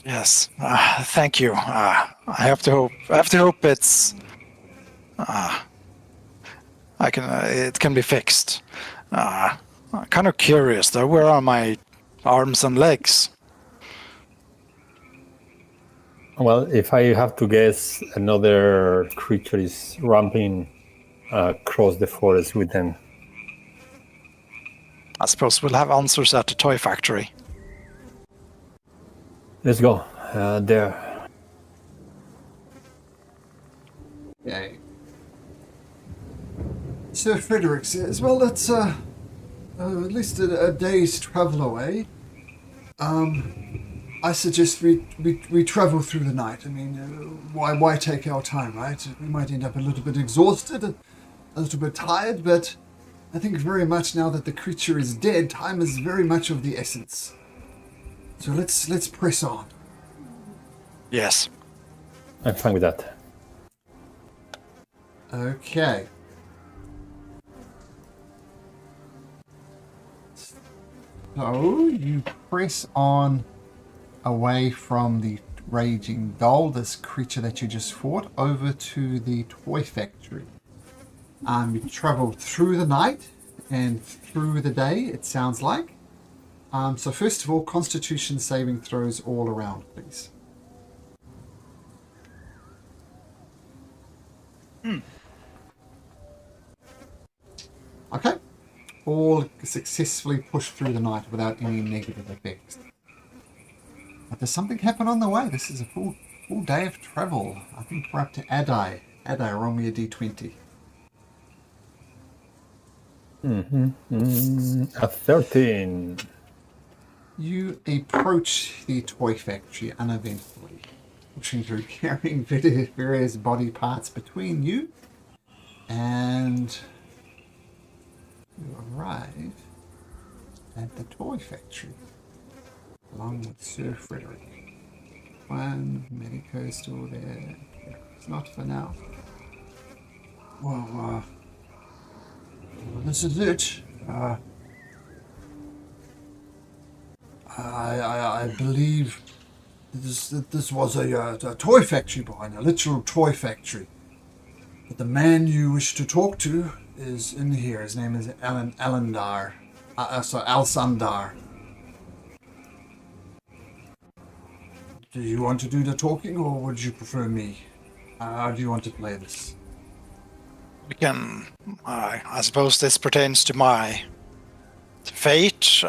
Yes. Thank you. I have to hope it's. It can be fixed. I'm kind of curious though. Where are my arms and legs. Well, if I have to guess, another creature is ramping across the forest with them. I suppose we'll have answers at the toy factory. Let's go. There. Okay. Sir Frederick says, well, that's at least a day's travel away. I suggest we travel through the night. I mean, why take our time, right? We might end up a little bit exhausted, a little bit tired, but I think very much now that the creature is dead, time is very much of the essence. So let's press on. Yes. I'm fine with that. Okay. So you press on away from the raging doll, this creature that you just fought, over to the toy factory. You travel through the night and through the day, it sounds like. So first of all, Constitution saving throws all around, please. Okay. All successfully pushed through the night without any negative effects. But there's something happen on the way. This is a full day of travel. I think we're up to Adai. Adai, roll me a d20. A 13. You approach the toy factory uneventfully, pushing through, carrying various body parts between you, and you arrive at the toy factory, along with Sir Frederick. One Medico still there. It's not for now. Well, this is it. I believe this was a toy factory behind, a literal toy factory. But the man you wish to talk to is in here. His name is Alsandar. Do you want to do the talking, or would you prefer me? How do you want to play this? We can. I suppose this pertains to my fate.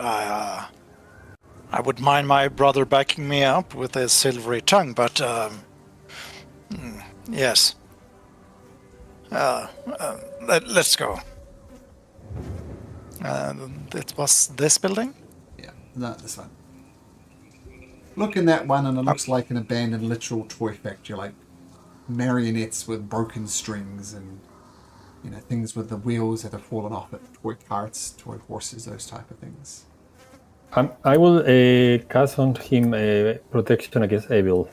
I would mind my brother backing me up with his silvery tongue, but yes. Let's go. It was this building? Yeah, no, this one. Look in that one, and it looks like an abandoned literal toy factory, like marionettes with broken strings and, you know, things with the wheels that have fallen off it, toy carts, toy horses, those type of things. I will cast on him protection against evil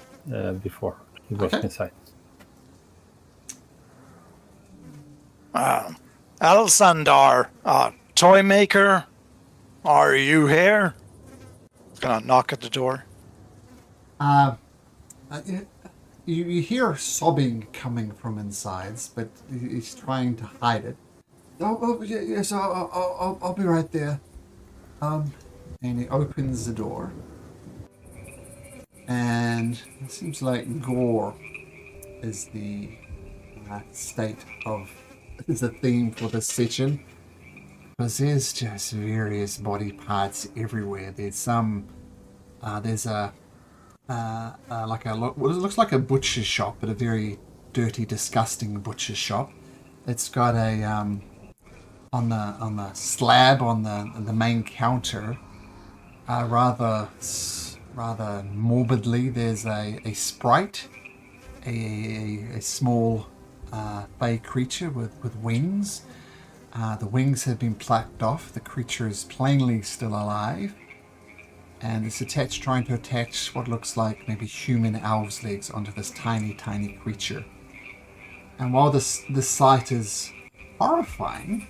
before he goes inside. Alsandar, toy maker, are you here? Gonna knock at the door. You hear sobbing coming from inside, but he's trying to hide it. Oh yes, I'll be right there. And he opens the door, and it seems like gore is the is the theme for this session, because there's just various body parts everywhere. There's some, there's a what looks like a butcher shop, but a very dirty, disgusting butcher shop. It's got a on the slab on the main counter. Rather morbidly, there's a sprite, a small fey creature with wings. The wings have been plucked off. The creature is plainly still alive, and it's trying to attach what looks like maybe human elves' legs onto this tiny creature. And while this sight is horrifying,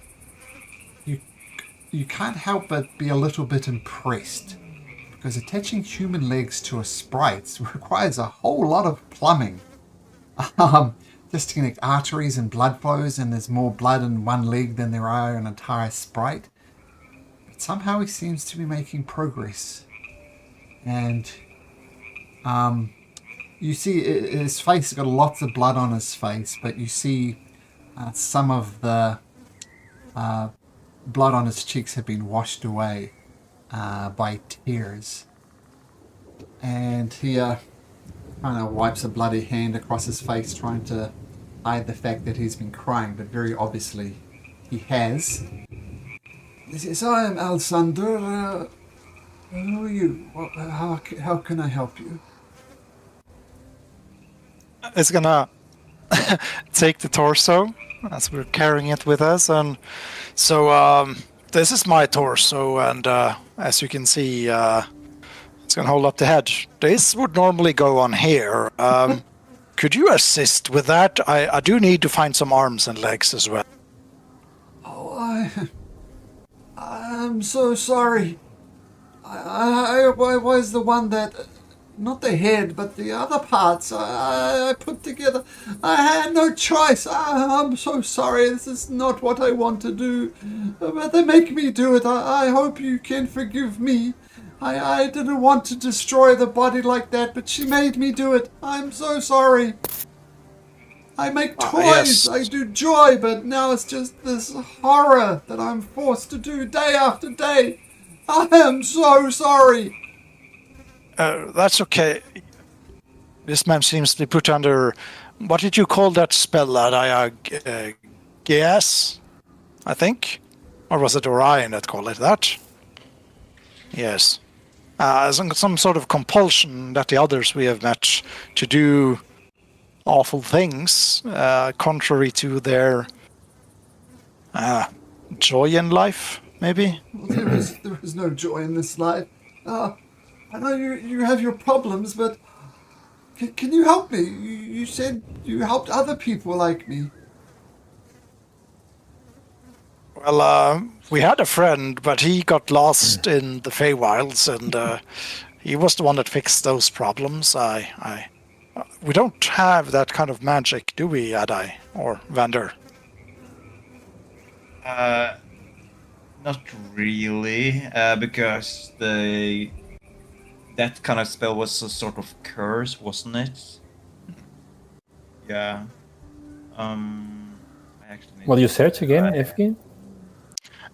you can't help but be a little bit impressed, because attaching human legs to a sprite requires a whole lot of plumbing. Just to connect arteries and blood flows, and there's more blood in one leg than there are in an entire sprite. But somehow he seems to be making progress. and you see his face has got lots of blood on his face, but you see some of the blood on his cheeks have been washed away by tears. And he kind of wipes a bloody hand across his face, trying to hide the fact that he's been crying, but very obviously he has. He says, I am Alexander. Who are you? How can I help you? It's gonna take the torso as we're carrying it with us, and so this is my torso, and as you can see, it's gonna hold up the head. This would normally go on here. Could you assist with that? I do need to find some arms and legs as well. Oh, I'm so sorry. I was the one that, not the head, but the other parts I put together. I had no choice. I'm so sorry. This is not what I want to do. But they make me do it. I hope you can forgive me. I didn't want to destroy the body like that, but she made me do it. I'm so sorry. I make toys, yes. I do joy, but now it's just this horror that I'm forced to do day after day. I am so sorry. That's okay. This man seems to be put under. What did you call that spell, lad? Guess, I think, or was it Orion that called it that? Yes. Some sort of compulsion that the others we have met to do awful things, contrary to their joy in life, maybe? Well, there is no joy in this life. I know you have your problems, but can you help me? You said you helped other people like me. Well, we had a friend, but he got lost in the Feywilds, and he was the one that fixed those problems. We don't have that kind of magic, do we, Adai or Vander? Not really, because that kind of spell was a sort of curse, wasn't it? Yeah. I actually need Will you to- search again, Evgeny?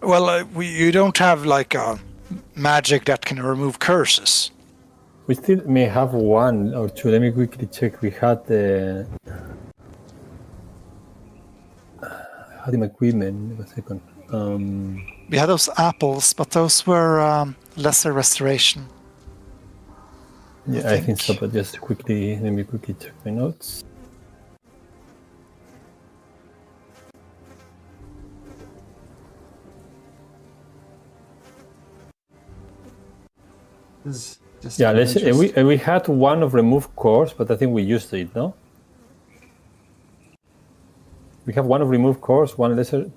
Well, you don't have like a magic that can remove curses. We still may have one or two. Let me quickly check. We had the equipment. Wait a second. We had those apples, but those were lesser restoration. Yeah, I think so. But just quickly, let me quickly check my notes. Yeah, we had one of remove course, but I think we used it, no? We have one of remove course,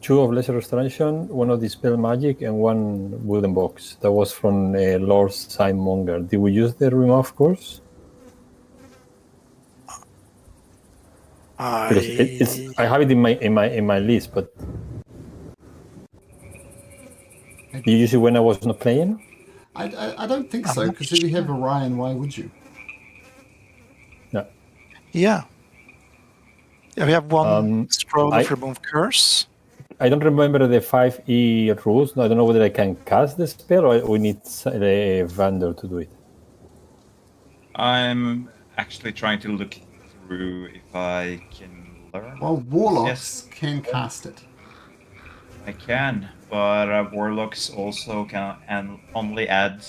two of lesser restoration, one of dispel magic, and one wooden box. That was from Lord Simonmonger. Did we use the remove course? I have it in my list, but did you use it when I was not playing? I don't think so, because if you have Orion, why would you? No. Yeah, we have one scroll of remove curse. I don't remember the 5e rules. No, I don't know whether I can cast the spell or we need the Vander to do it. I'm actually trying to look through if I can learn. Well, warlocks can cast it. I can, but warlocks also can and only add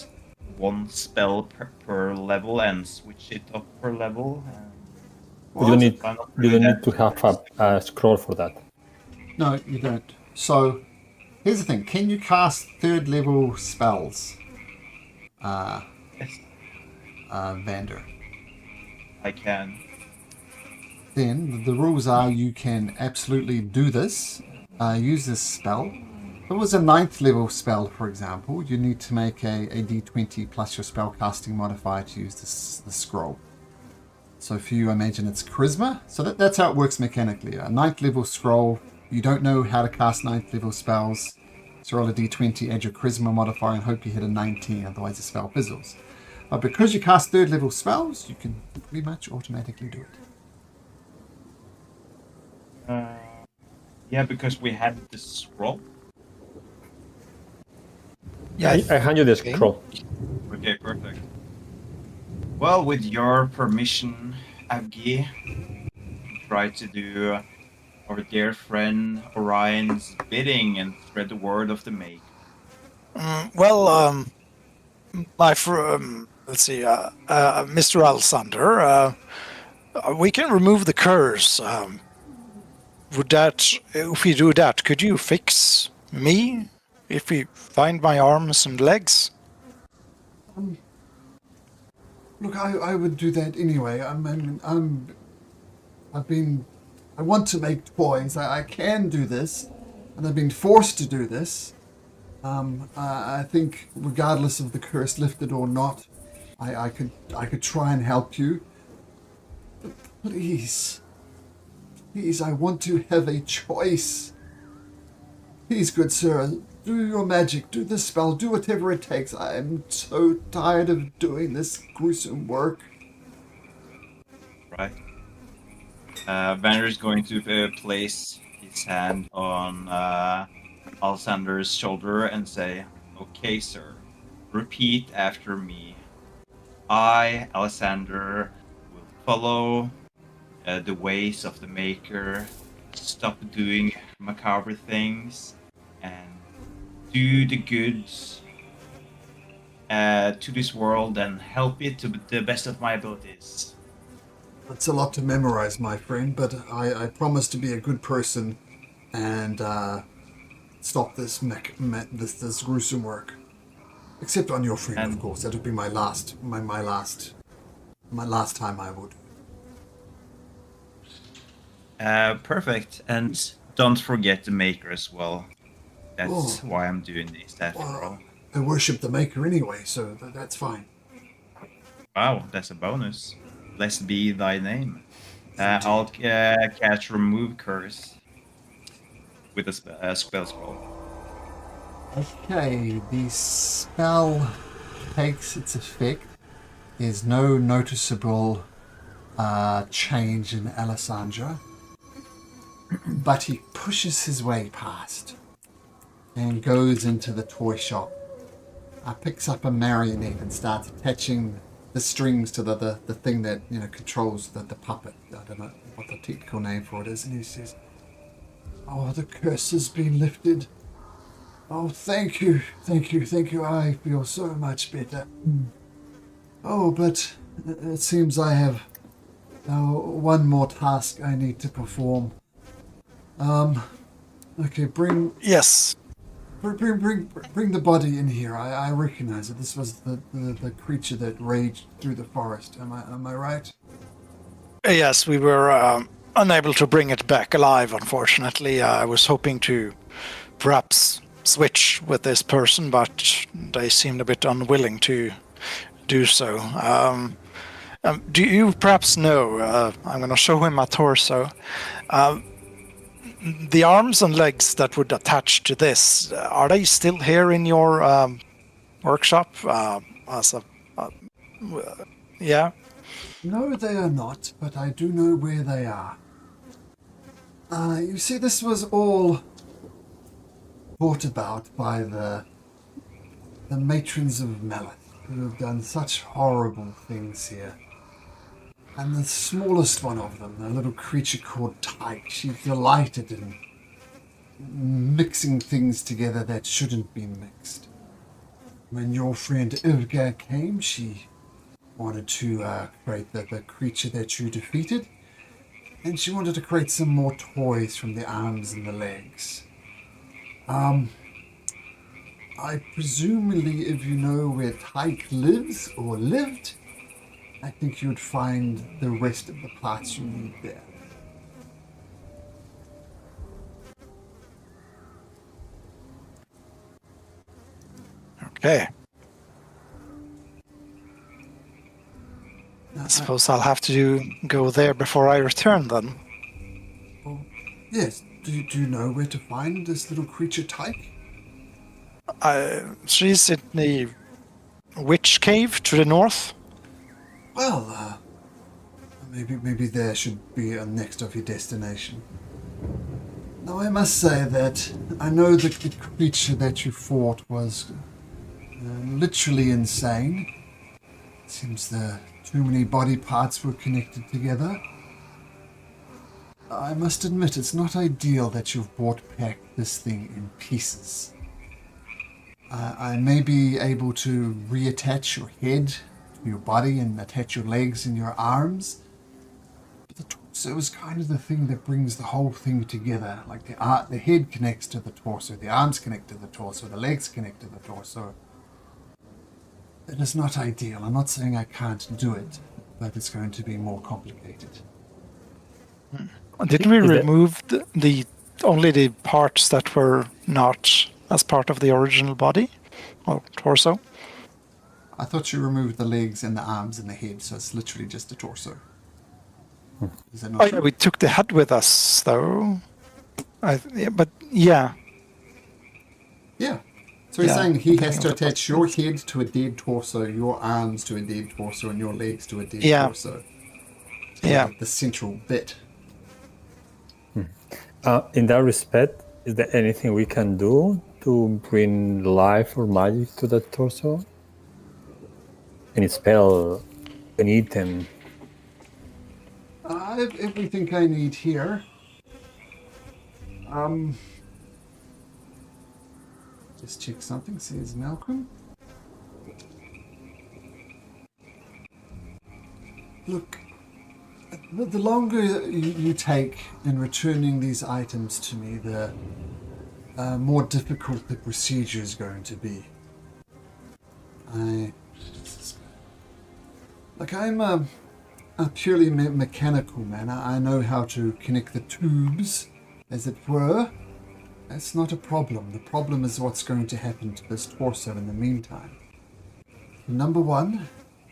one spell per level and switch it up per level. You don't need to have a scroll for that. No, you don't. So, here's the thing. Can you cast third level spells? Yes. Vander? I can. Then, the rules are you can absolutely do this. Use this spell. If it was a 9th level spell, for example, you need to make a d20 plus your spellcasting modifier to use the scroll. So for you, imagine it's charisma. So that's how it works mechanically. A 9th level scroll, you don't know how to cast 9th level spells. So roll a d20, add your charisma modifier, and hope you hit a 19, otherwise the spell fizzles. But because you cast 3rd level spells, you can pretty much automatically do it. Yeah, because we had the scroll. Yeah, I hand you the okay. scroll. Okay, perfect. Well, with your permission, Avgi, try to do our dear friend Orion's bidding and spread the word of the Maker. Well, let's see, Mr. Alexander, we can remove the curse. Would that, if we do that, could you fix me if we find my arms and legs? Look, I would do that anyway. I want to make toys. I can do this, and I've been forced to do this. I think regardless of the curse lifted or not, I could try and help you. But please, I want to have a choice. Please, good sir, do your magic, do the spell, do whatever it takes. I am so tired of doing this gruesome work. Right. Banner is going to place his hand on Alexander's shoulder and say, "Okay, sir. Repeat after me. I, Alexander, will follow the ways of the Maker, stop doing macabre things, and do the goods to this world and help it to the best of my abilities." That's a lot to memorize, my friend, but I promise to be a good person and stop this this gruesome work. Except on your friend, of course. That would be my last time I would. Perfect. And don't forget the Maker as well. That's why I'm doing this after all. I worship the Maker anyway, so that's fine. Wow, that's a bonus. Blessed be thy name. I'll cast Remove Curse with a spell scroll. Okay, the spell takes its effect. There's no noticeable change in Alessandro, but he pushes his way past and goes into the toy shop. Picks up a marionette and starts attaching the strings to the thing that controls the puppet. I don't know what the technical name for it is, and he says, "Oh, the curse has been lifted. Oh, thank you. I feel so much better. Oh, but it seems I have one more task I need to perform. Okay, bring the body in here. I recognize it. This was the creature that raged through the forest. Am I right?" Yes, we were unable to bring it back alive, unfortunately. I was hoping to perhaps switch with this person, but they seemed a bit unwilling to do so. Do you perhaps know, I'm going to show him my torso, the arms and legs that would attach to this, are they still here in your workshop? Yeah? No, they are not, but I do know where they are. You see, this was all brought about by the matrons of Melith, who have done such horrible things here. And the smallest one of them, a little creature called Tyke, she delighted in mixing things together that shouldn't be mixed. When your friend Ilga came, she wanted to create the creature that you defeated, and she wanted to create some more toys from the arms and the legs. I presumably, if you know where Tyke lives or lived, I think you'd find the rest of the parts you need there. Okay. I suppose I'll have to go there before I return then. Well, yes. Do you know where to find this little creature Tyke? She's in the which cave to the north? Well, maybe there should be a next of your destination. Now, I must say that I know that the creature that you fought was literally insane. Seems the too many body parts were connected together. I must admit, it's not ideal that you've brought back this thing in pieces. I may be able to reattach your head to your body and attach your legs and your arms. But the torso is kind of the thing that brings the whole thing together. Like the head connects to the torso, the arms connect to the torso, the legs connect to the torso. It is not ideal. I'm not saying I can't do it, but it's going to be more complicated. Did we Is that- remove the only the parts that were not as part of the original body or torso? I thought you removed the legs and the arms and the head, so it's literally just the torso. Is that not Oh true? yeah, we took the head with us though. But yeah, Yeah. So he's Yeah, saying he I'm has thinking to of the attach your head to a dead torso, your arms to a dead torso, and your legs to a dead Yeah. torso. So Yeah. like the central bit. In that respect, is there anything we can do to bring life or magic to that torso? Any spell, an item? I have everything I need here. Just check something, says Malcolm. Look, the longer you take in returning these items to me, the more difficult the procedure is going to be. I'm a purely mechanical man. I know how to connect the tubes, as it were. That's not a problem. The problem is what's going to happen to this torso in the meantime. Number one,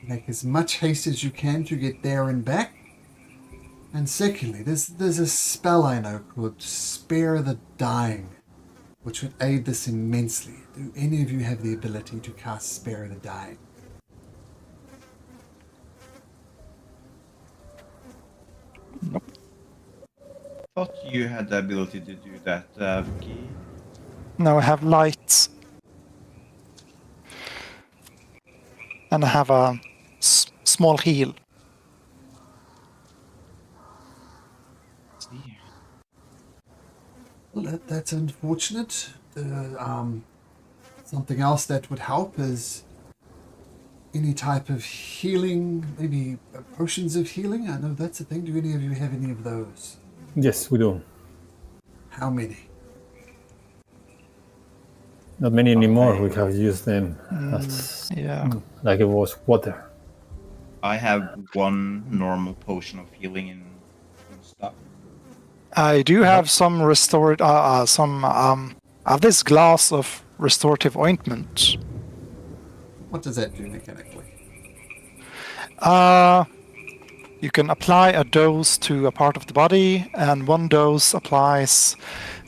make as much haste as you can to get there and back. And secondly, there's a spell I know called Spare the Dying, which would aid this immensely. Do any of you have the ability to cast Spare the Dying? Thought you had the ability to do that, Vicky. now I have lights. And I have a small heal. See. Well, that's unfortunate. Something else that would help is any type of healing, maybe potions of healing. I know that's a thing. Do any of you have any of those? Yes, we do. How many? Not many anymore. We have used them as Yeah. like it was water. I have one normal potion of healing in stock. I do have some restored, I have this glass of restorative ointment. What does that do mechanically? You can apply a dose to a part of the body, and one dose applies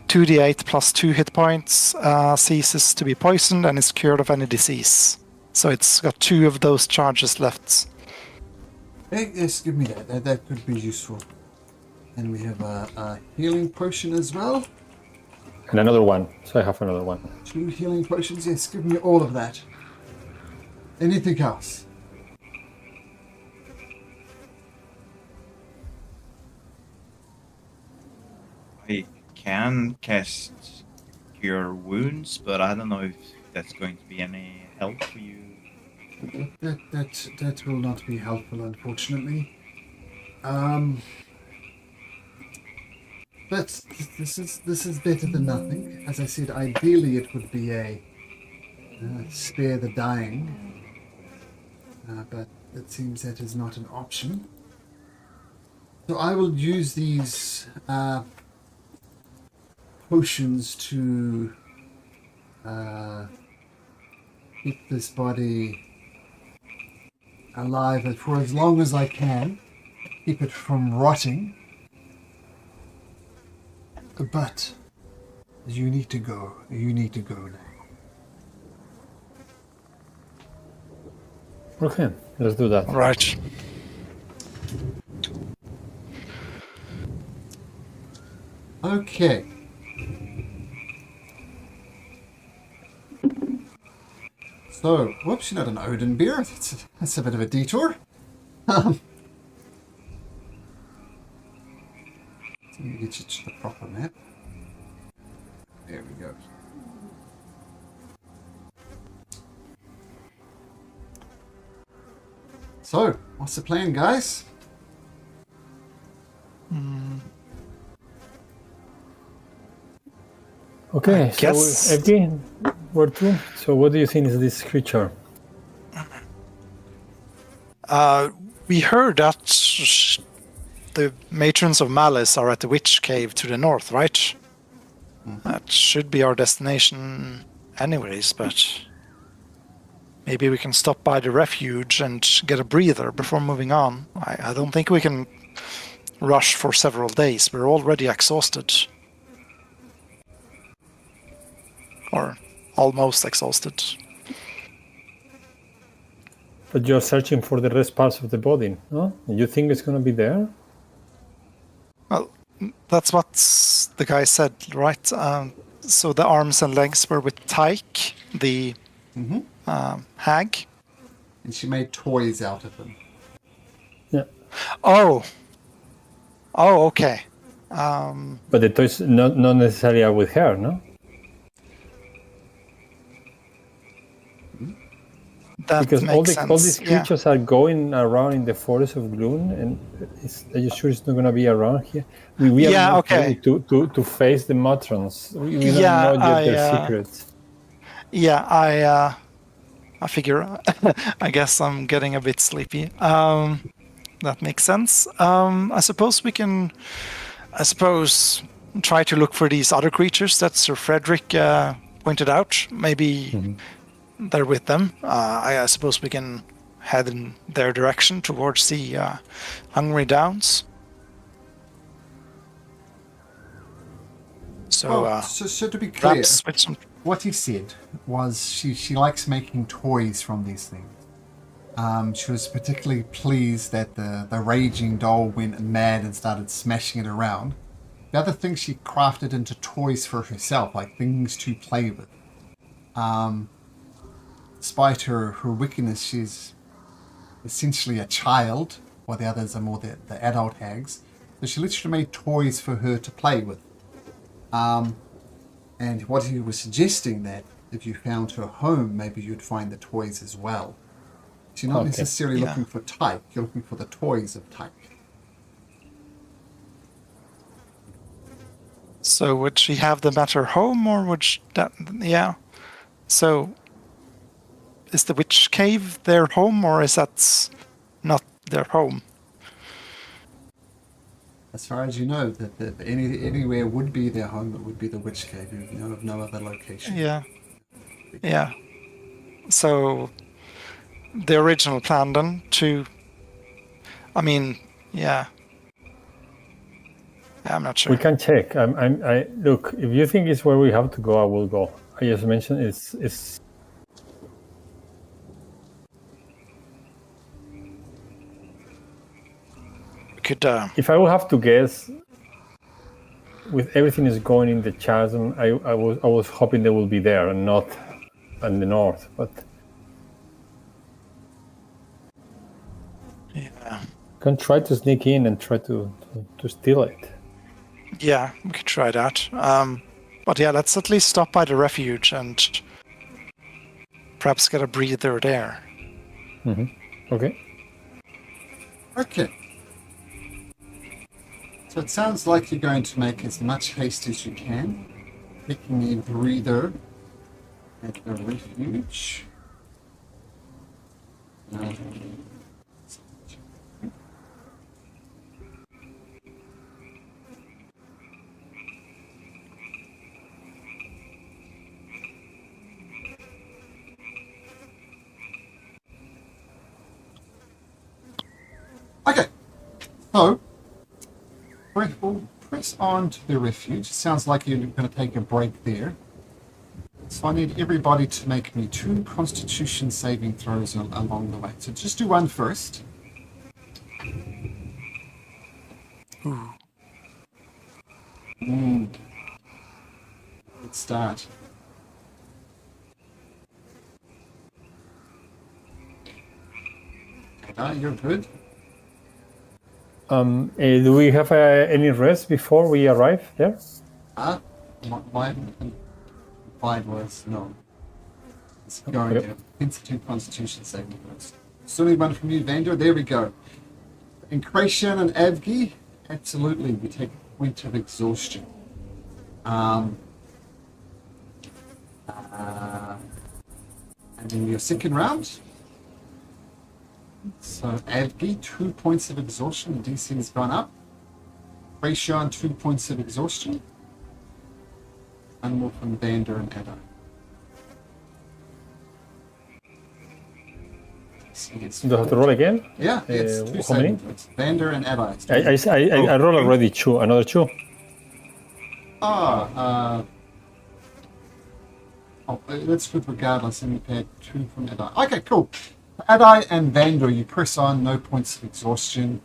2d8 plus 2 hit points, ceases to be poisoned, and is cured of any disease. So it's got 2 of those charges left. Hey, yes, give me that. That could be useful. And we have a healing potion as well. And another one. So I have another one. 2 healing potions. Yes, give me all of that. Anything else? I can cast Cure Wounds, but I don't know if that's going to be any help for you. That will not be helpful, unfortunately. But this is better than nothing. As I said, ideally it would be a spare the dying, but it seems that is not an option. So I will use these potions to keep this body alive for as long as I can, keep it from rotting. But you need to go. You need to go now. Okay, let's do that. Right. Okay. So, whoops, you're not an Odin beer. That's a bit of a detour. Let me get you to the proper map. There we go. So, what's the plan, guys? Okay, so guess- Evgeny, where to? So what do you think is this creature? We heard that the matrons of Malice are at the witch cave to the north, right? That should be our destination anyways, but maybe we can stop by the refuge and get a breather before moving on. I don't think we can rush for several days. We're already exhausted. Or almost exhausted. But you're searching for the rest parts of the body, no? You think it's going to be there? Well, that's what the guy said, right? So the arms and legs were with Tyke, the hag. And she made toys out of them. Yeah. Oh, okay. But the toys not necessarily are with her, no? That Because makes sense. all these Yeah. creatures are going around in the forest of gloom, and are you sure it's not going to be around here? We are Yeah, not okay. ready to face the matrons. We don't Yeah, know yet their secrets. Yeah, I figure. I guess I'm getting a bit sleepy. That makes sense. I suppose we can. I suppose try to look for these other creatures that Sir Frederick pointed out. Maybe they're with them. I suppose we can head in their direction towards the Hungry Downs. So, So to be clear, perhaps with some. what he said was she likes making toys from these things. She was particularly pleased that the raging doll went mad and started smashing it around. The other thing she crafted into toys for herself, like things to play with. Despite her wickedness, she's essentially a child, while the others are more the adult hags. So she literally made toys for her to play with. And what he was suggesting that if you found her home, maybe you'd find the toys as well. So you're not necessarily looking for Tyke, you're looking for the toys of Tyke. So would she have them at her home, or would she, that? Yeah. So is the witch cave their home, or is that not their home? As far as you know, that anywhere would be their home, it would be the witch cave. You know of no other location. Yeah. Yeah. So the original plan then to. I mean, yeah. I'm not sure. We can check. I look. If you think it's where we have to go, I will go. I just mentioned it's. Could If I would have to guess, with everything is going in the chasm, I was hoping they will be there and not in the north. But yeah. can try to sneak in and try to steal it. Yeah, we could try that. But yeah, let's at least stop by the refuge and perhaps get a breather there. Okay. Okay. So it sounds like you're going to make as much haste as you can, picking a breather at the refuge. Okay, so we'll press on to the refuge. Sounds like you're going to take a break there. So I need everybody to make me 2 Constitution saving throws along the way. So just do one first. Ooh. Good start. Okay, you're good. Do we have any rest before we arrive there? Mine was no. It's going Yep. to Institute Constitution saving throws. Still need one from you, Vander. There we go. And Krayshan and Avgi, absolutely, we take a point of exhaustion. And in your second round, so Avgi, 2 points of exhaustion. The DC has gone up. Krayshan, 2 points of exhaustion. And more from Vander and Ada. Do I have to roll again? Yeah, it's 2 how many? saving throws. Vander and Ada. I rolled already 2, another 2. That's good regardless, and you had 2 from Adai. Okay, cool. Adai and Vander, you press on, no points of exhaustion.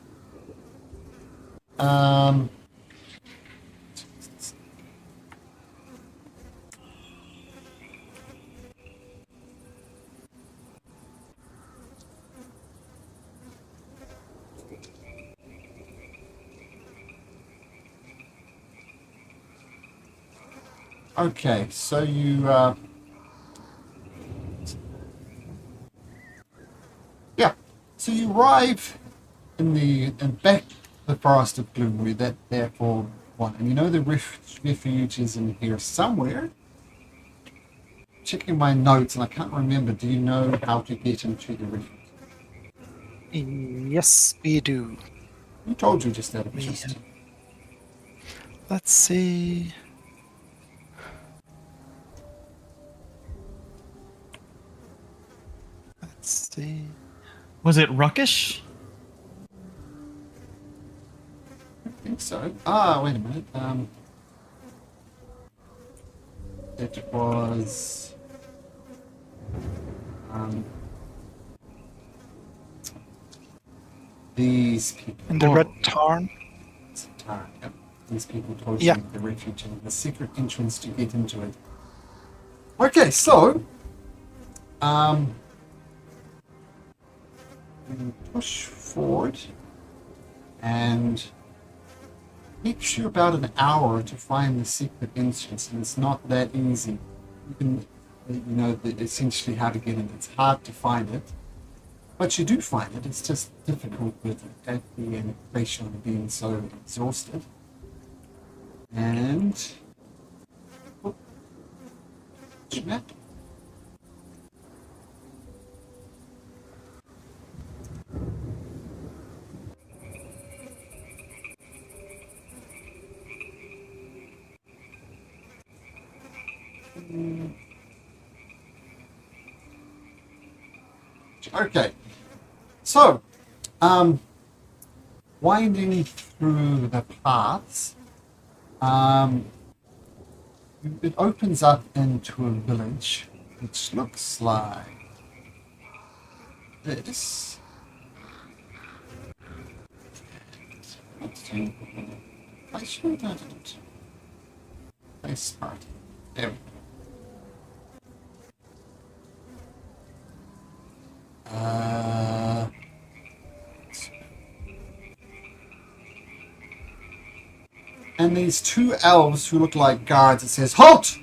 Okay, so you so you arrive in back the Forest of Gloom, where that therefore one, and you know the refuge is in here somewhere. Checking my notes, and I can't remember. Do you know how to get into the refuge? Yes, we do. Who told you just out of interest? Let's see. Let's see. Was it Ruckish? I think so. Wait a minute. It was. These people. In the Red Tarn. Yep. These people told Yeah. you the refuge and the secret entrance to get into it. Okay, so we push forward, and it takes you about an hour to find the secret entrance, and it's not that easy. You can, essentially how to get in. It's hard to find it, but you do find it. It's just difficult with Acme and Facial being so exhausted. And map. Okay, so winding through the paths, it opens up into a village, which looks like this. I sure didn't. Nice part. There we go. And these 2 elves who look like guards, it says, "Halt!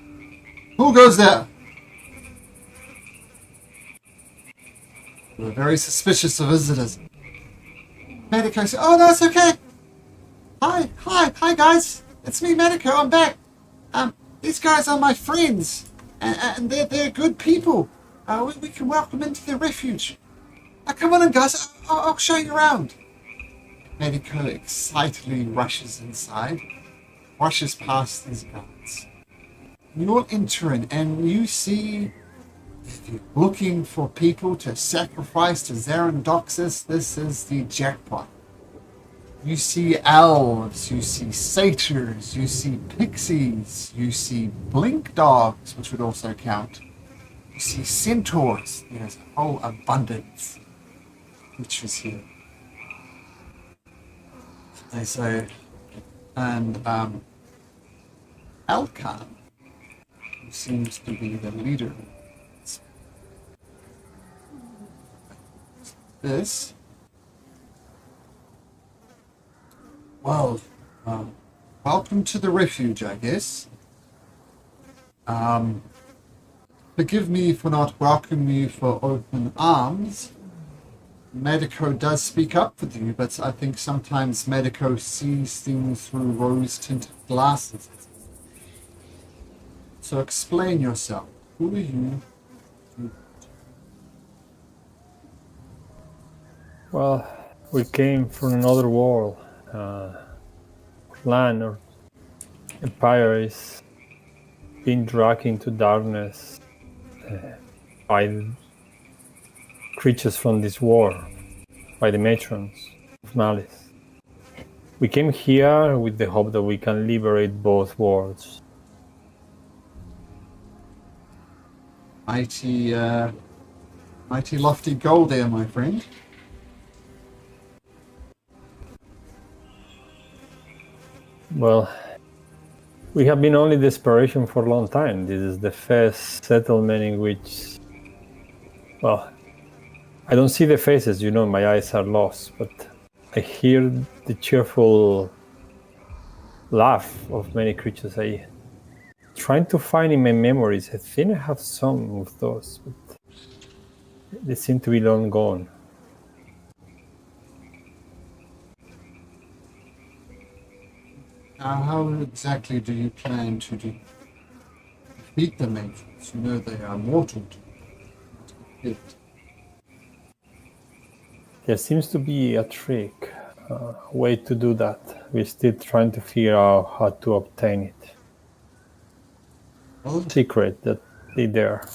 Who goes there?" We're very suspicious of visitors. Medico says, "Oh, no, it's okay. Hi, guys. It's me, Medico. I'm back. These guys are my friends, and they're good people. We can welcome into the refuge. Come on in, guys. I'll show you around." Medico excitedly rushes inside, rushes past these guards. You all enter in, and you see, if you're looking for people to sacrifice to Zarandoxus, this is the jackpot. You see elves, you see satyrs, you see pixies, you see blink dogs, which would also count. You see centaurs. There's a whole abundance of creatures here. They say, and Alkan, who seems to be the leader. This. Well, welcome to the refuge, I guess. Forgive me for not welcoming you for open arms. Medico does speak up for you, but I think sometimes Medico sees things through rose-tinted glasses. So explain yourself. Who are you? Well, we came from another world. Land or empire is being dragged into darkness by creatures from this war, by the matrons of Malice. We came here with the hope that we can liberate both worlds. Mighty lofty goal there, my friend. Well, we have been only desperation for a long time. This is the first settlement in which, well, I don't see the faces, my eyes are lost, but I hear the cheerful laugh of many creatures. I trying to find in my memories. I think I have some of those, but they seem to be long gone. Now, how exactly do you plan to defeat the matrons? You know they are mortal to you. There seems to be a trick, a way to do that. We're still trying to figure out how to obtain it. Well, Secret that they there.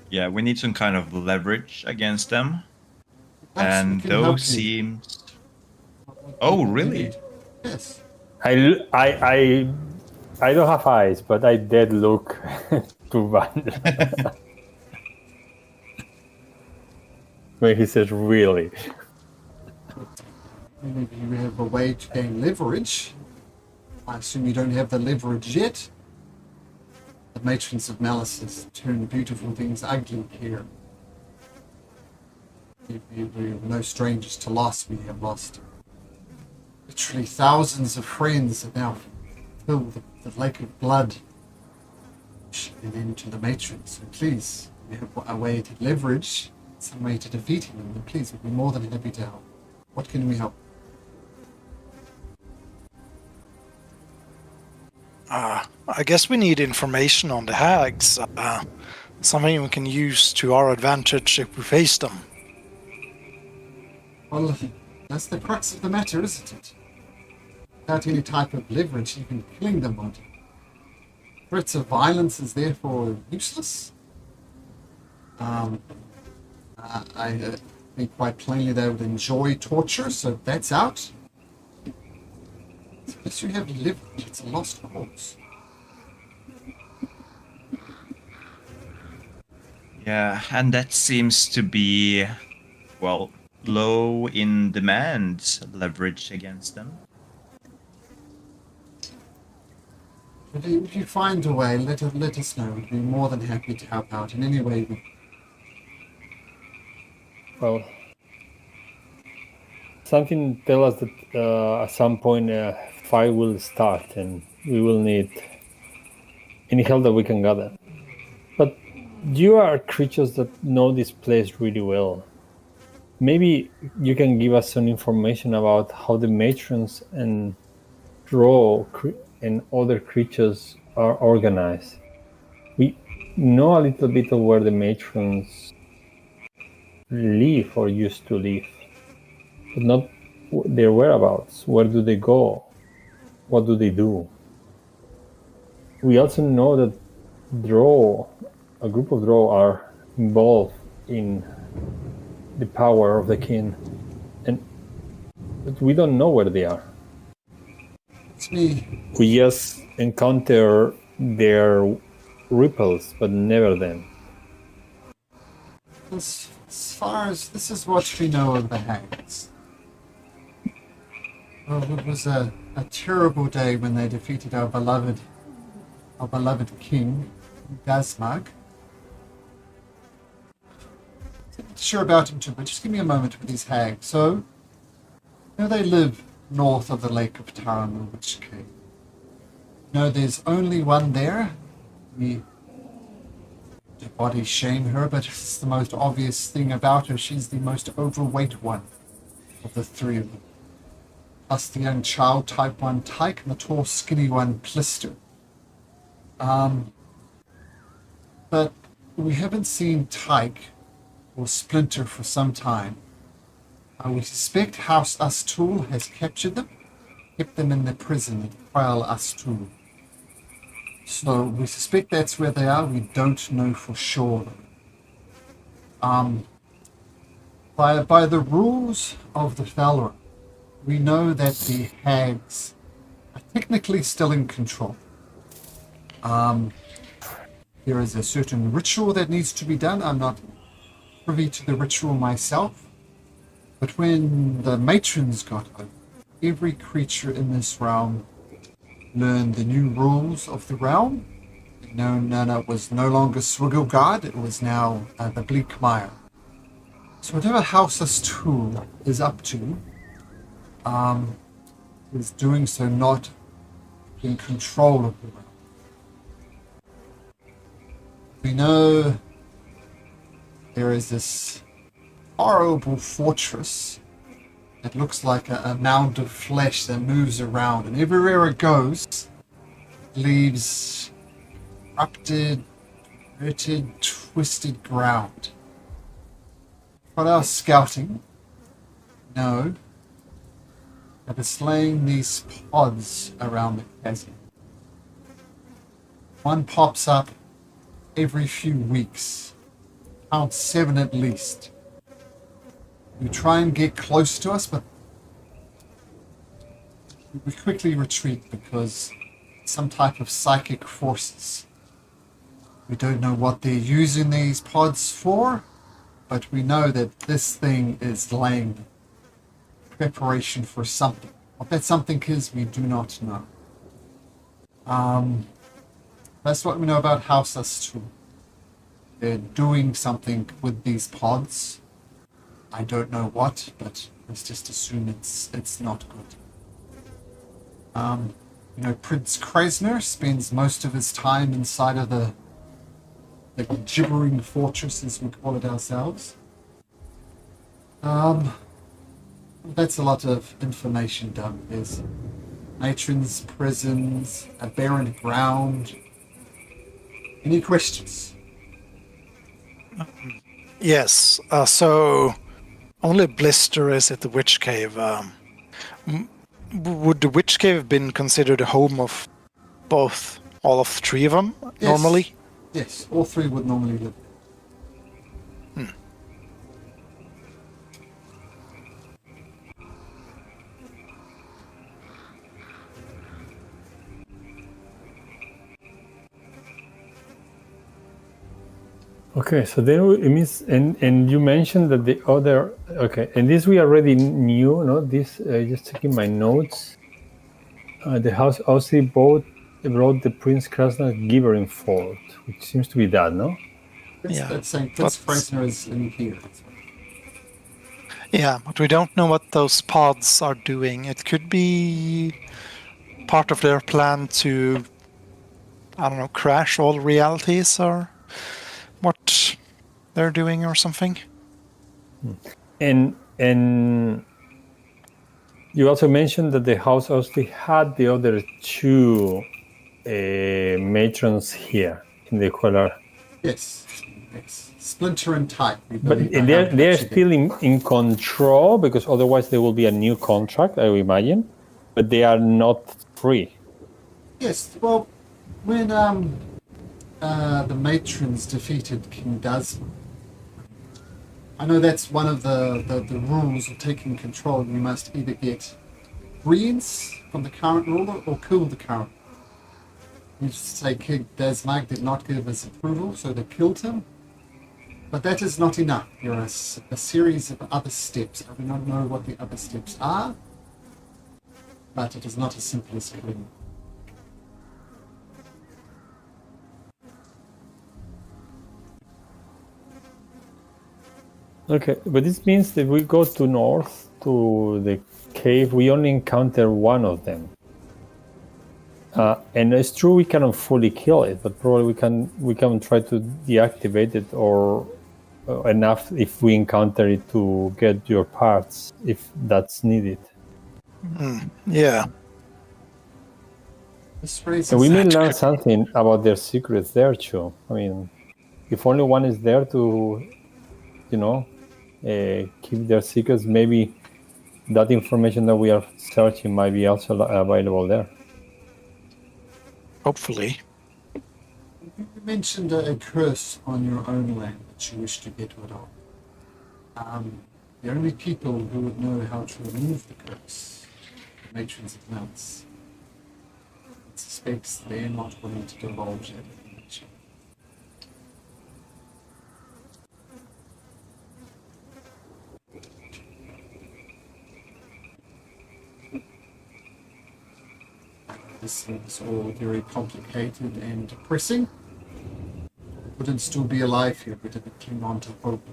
Yeah, we need some kind of leverage against them. perhaps we And can help those you. seems... What Oh, do you really? need? Yes. I don't have eyes, but I did look to Van. When he says really. Maybe you have a way to gain leverage. I assume you don't have the leverage yet. The matrons of Malice has turned beautiful things ugly here. We're no strangers to loss. We have lost literally thousands of friends that now fill the lake of blood and into the matrons. So please, we have a way to leverage, some way to defeating them. And please, we'd be more than happy to help. What can we help? I guess we need information on the hags. Something we can use to our advantage if we face them. Well, that's the crux of the matter, isn't it? Without any type of leverage, you can killing them on. Threats of violence is therefore useless. I think quite plainly they would enjoy torture, so that's out. Unless you have leverage, it's a lost cause. Yeah, and that seems to be, well, low in demand leverage against them. But if you find a way, let us know. We'd be more than happy to help out in any way we. Well, something tell us that at some point a fight will start and we will need any help that we can gather. But you are creatures that know this place really well. Maybe you can give us some information about how the matrons and drow and other creatures are organized. We know a little bit of where the matrons live or used to live, but not their whereabouts. Where do they go? What do they do? We also know that drow, a group of drow, are involved in the power of the king, and But we don't know where they are. It's me. We just encounter their ripples, but never them. As far as this is what we know of the hags. Well, it was a terrible day when they defeated our beloved king, Gazmag. Not sure about him too, but just give me a moment with these hags. So, you know they live north of the Lake of Taran, Witch Cave. No, there's only one there. We body shame her, but it's the most obvious thing about her. She's the most overweight one of the three of them. Plus the young child type one, Tyke, and the tall skinny one, Plister. But we haven't seen Tyke or Splinter for some time. We suspect House Astul has captured them, kept them in the prison at Trial Astul. So we suspect that's where they are. We don't know for sure. By the rules of the Valor, we know that the hags are technically still in control. There is a certain ritual that needs to be done. I'm not privy to the ritual myself. But when the matrons got over, every creature in this realm learned the new rules of the realm. No, it was no longer Swigglgard, it was now the Bleak Mire. So whatever House Astul is up to, is doing so not in control of the realm. We know there is this horrible fortress that looks like a mound of flesh that moves around, and everywhere it goes leaves corrupted, hurted, twisted ground. For our scouting, know that it's laying these pods around the chasm. One pops up every few weeks. Count 7 at least. We try and get close to us, but we quickly retreat because some type of psychic forces. We don't know what they're using these pods for, but we know that this thing is laying preparation for something. What that something is, we do not know. That's what we know about House Astul. They're doing something with these pods. I don't know what, but let's just assume it's not good. Prince Krasner spends most of his time inside of the gibbering fortress, as we call it ourselves. That's a lot of information done. There's matrons, prisons, a barren ground. Any questions? Yes. So only Blister is at the Witch Cave. Would the Witch Cave have been considered a home of all of three of them normally? Yes, all three would normally live. Okay, so then it means, and you mentioned that the other, okay, and this we already knew, no? This, just checking my notes. The House Aussie brought the Prince Krasner Gibbering Fort, which seems to be that, no? That's saying Prince Krasner is in here. Yeah, but we don't know what those pods are doing. It could be part of their plan to, I don't know, crash all realities or what they're doing or something. And you also mentioned that the House Austin had the other two matrons here in the Quellar. Yes. Splinter and Tyke. But they're still in control, because otherwise there will be a new contract, I imagine. But they are not free. Yes, well, when the matrons defeated King Dazma, I know that's one of the rules of taking control. You must either get greens from the current ruler or kill the current. You say King Dasmag did not give his approval, so they killed him. But that is not enough. There are a series of other steps. I do not know what the other steps are, but it is not as simple as killing. Okay, but this means that we go to north to the cave. We only encounter one of them, and it's true we cannot fully kill it, but probably we can try to deactivate it or enough if we encounter it to get your parts if that's needed. Yeah. This raises And we may learn something about their secrets there too. I mean, if only one is there to, keep their secrets, maybe that information that we are searching might be also available there. Hopefully. You mentioned a curse on your own land that you wish to get rid of. The only people who would know how to remove the curse are the matrons of mounts. It suspects they're not willing to divulge that information. This seems all very complicated and depressing. Wouldn't still be alive here, we didn't cling on to hope.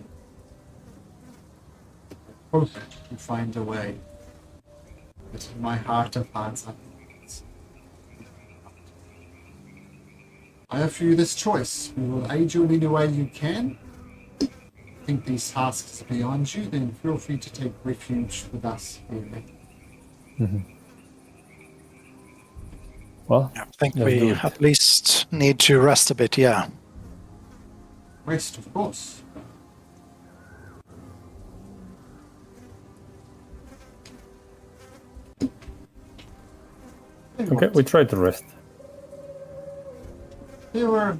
Hope to find a way. But in my heart of hearts, I offer you this choice. We will aid you in any way you can. Think these tasks are beyond you, then feel free to take refuge with us here. Mm-hmm. Well, I think we at least need to rest a bit, yeah. Rest, of course. Okay, we try to rest. There were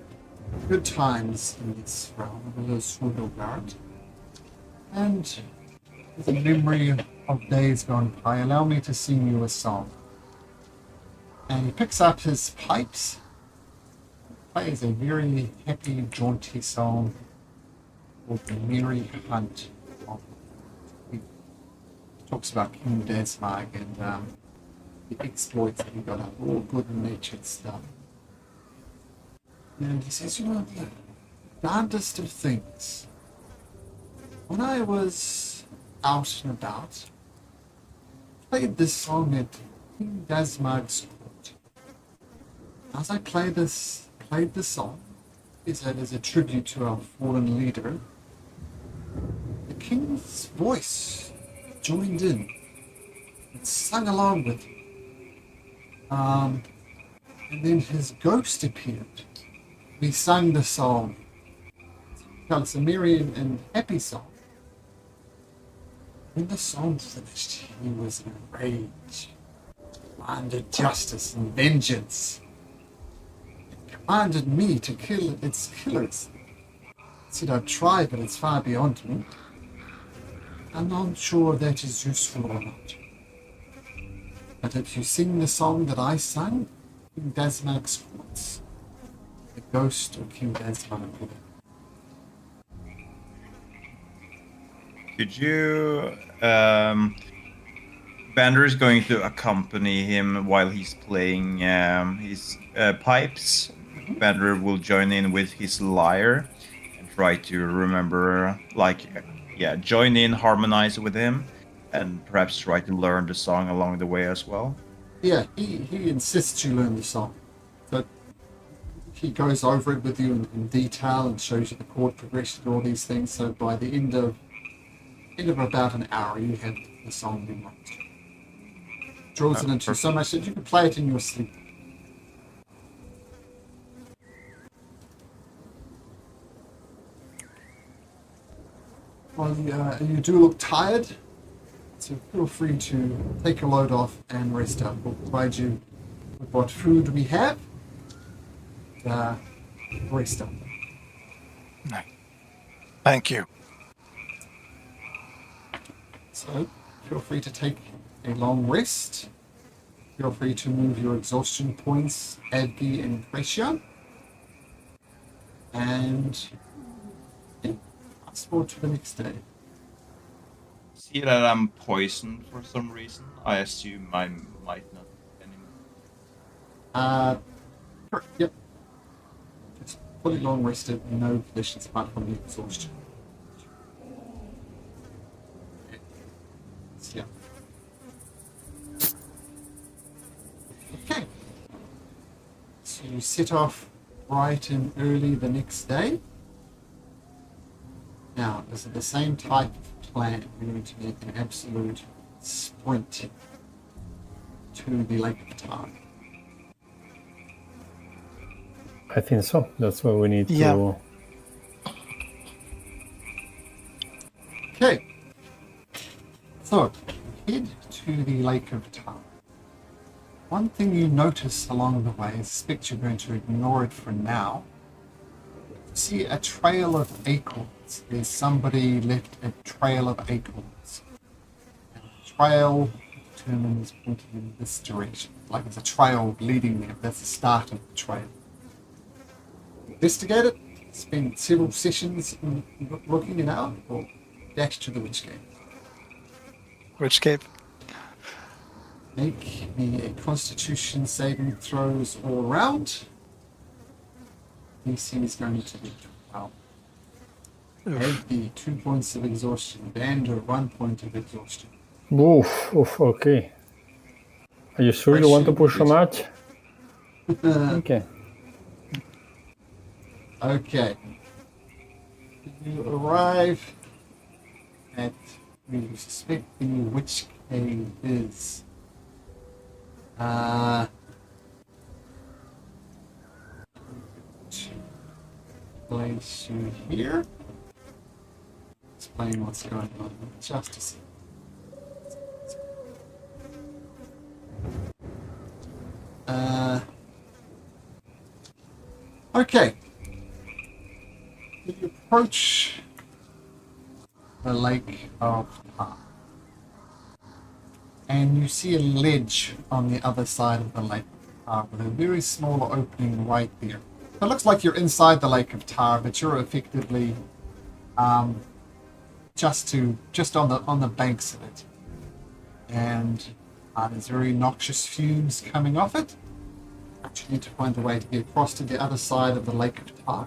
good times in this realm of the Swidelgard. And with the memory of days gone by, allow me to sing you a song. And he picks up his pipes, plays a very happy, jaunty song called The Merry Hunt. He talks about King Dasmag and the exploits that he got up, all good-natured stuff. And he says, the darndest of things. When I was out and about, I played this song at King Dasmag's court. As I played the song, as a tribute to our fallen leader, the king's voice joined in and sang along with him. And then his ghost appeared. He sang the song. It's a merry and happy song. When the song finished, he was enraged, demanded justice and vengeance. Commanded me to kill its killers. Said I'd try, but it's far beyond me. I'm not sure that is useful or not. But if you sing the song that I sang, King Dasmag's courts, the ghost of King Dasmag will. Could you... Bander is going to accompany him while he's playing his pipes. Bander will join in with his lyre and try to remember, join in, harmonize with him, and perhaps try to learn the song along the way as well. Yeah, he insists you learn the song. But he goes over it with you in detail and shows you the chord progression and all these things. So by the end of about an hour, you have the song memorized. Draws it into so much that you can play it in your sleep. Well, you do look tired, so feel free to take a load off and rest up. We'll provide you with what food we have. Rest up. Thank you. So feel free to take a long rest. Feel free to move your exhaustion points, Adby and Gracia. And yeah, fast forward to the next day. See that I'm poisoned for some reason. I assume I might not anymore. Yep. Just fully long rested, no conditions apart from the exhaustion. Yeah. Okay. So you set off bright and early the next day. Now, is it the same type of plan? You're going to make an absolute sprint to the Lake of Tar. I think so. That's what we need Yeah. to. Okay. So, head to the Lake of Tar. One thing you notice along the way, I suspect you're going to ignore it for now. See a trail of acorns. There's somebody left a trail of acorns. And the trail determines pointing in this direction. Like there's a trail leading there. That's the start of the trail. Investigate it. Spend several sessions looking it out, or dash to the witch cave. Which cave? Make me a Constitution saving throws all around. DC is going to be 12. Add the 2 points of exhaustion and a 1 point of exhaustion. Oof, okay. Are you sure you want to push so much? Okay. Okay. You arrive at where you suspect the witch cave is. Place you here. Explain what's going on with justice. Okay. You approach the Lake of Tar, and you see a ledge on the other side of the Lake of Tar with a very small opening right there. It looks like you're inside the Lake of Tar, but you're effectively just on the banks of it, and there's very noxious fumes coming off it. You need to find a way to get across to the other side of the Lake of Tar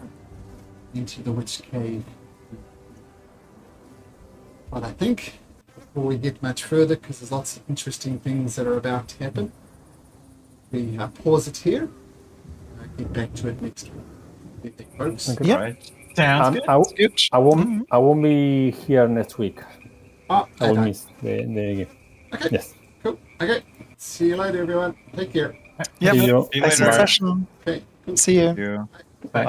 into the witch cave. But I think before we get much further, because there's lots of interesting things that are about to happen, we pause it here. Get back to it next week. Folks. Okay. Yep. Right. Sounds good. I won't be here next week. Oh, I will okay. miss the game. Okay. Yes. Cool. Okay. See you later, everyone. Take care. Yep. See you. See you Excellent later. session. Okay. Cool. See you. Yeah. Bye.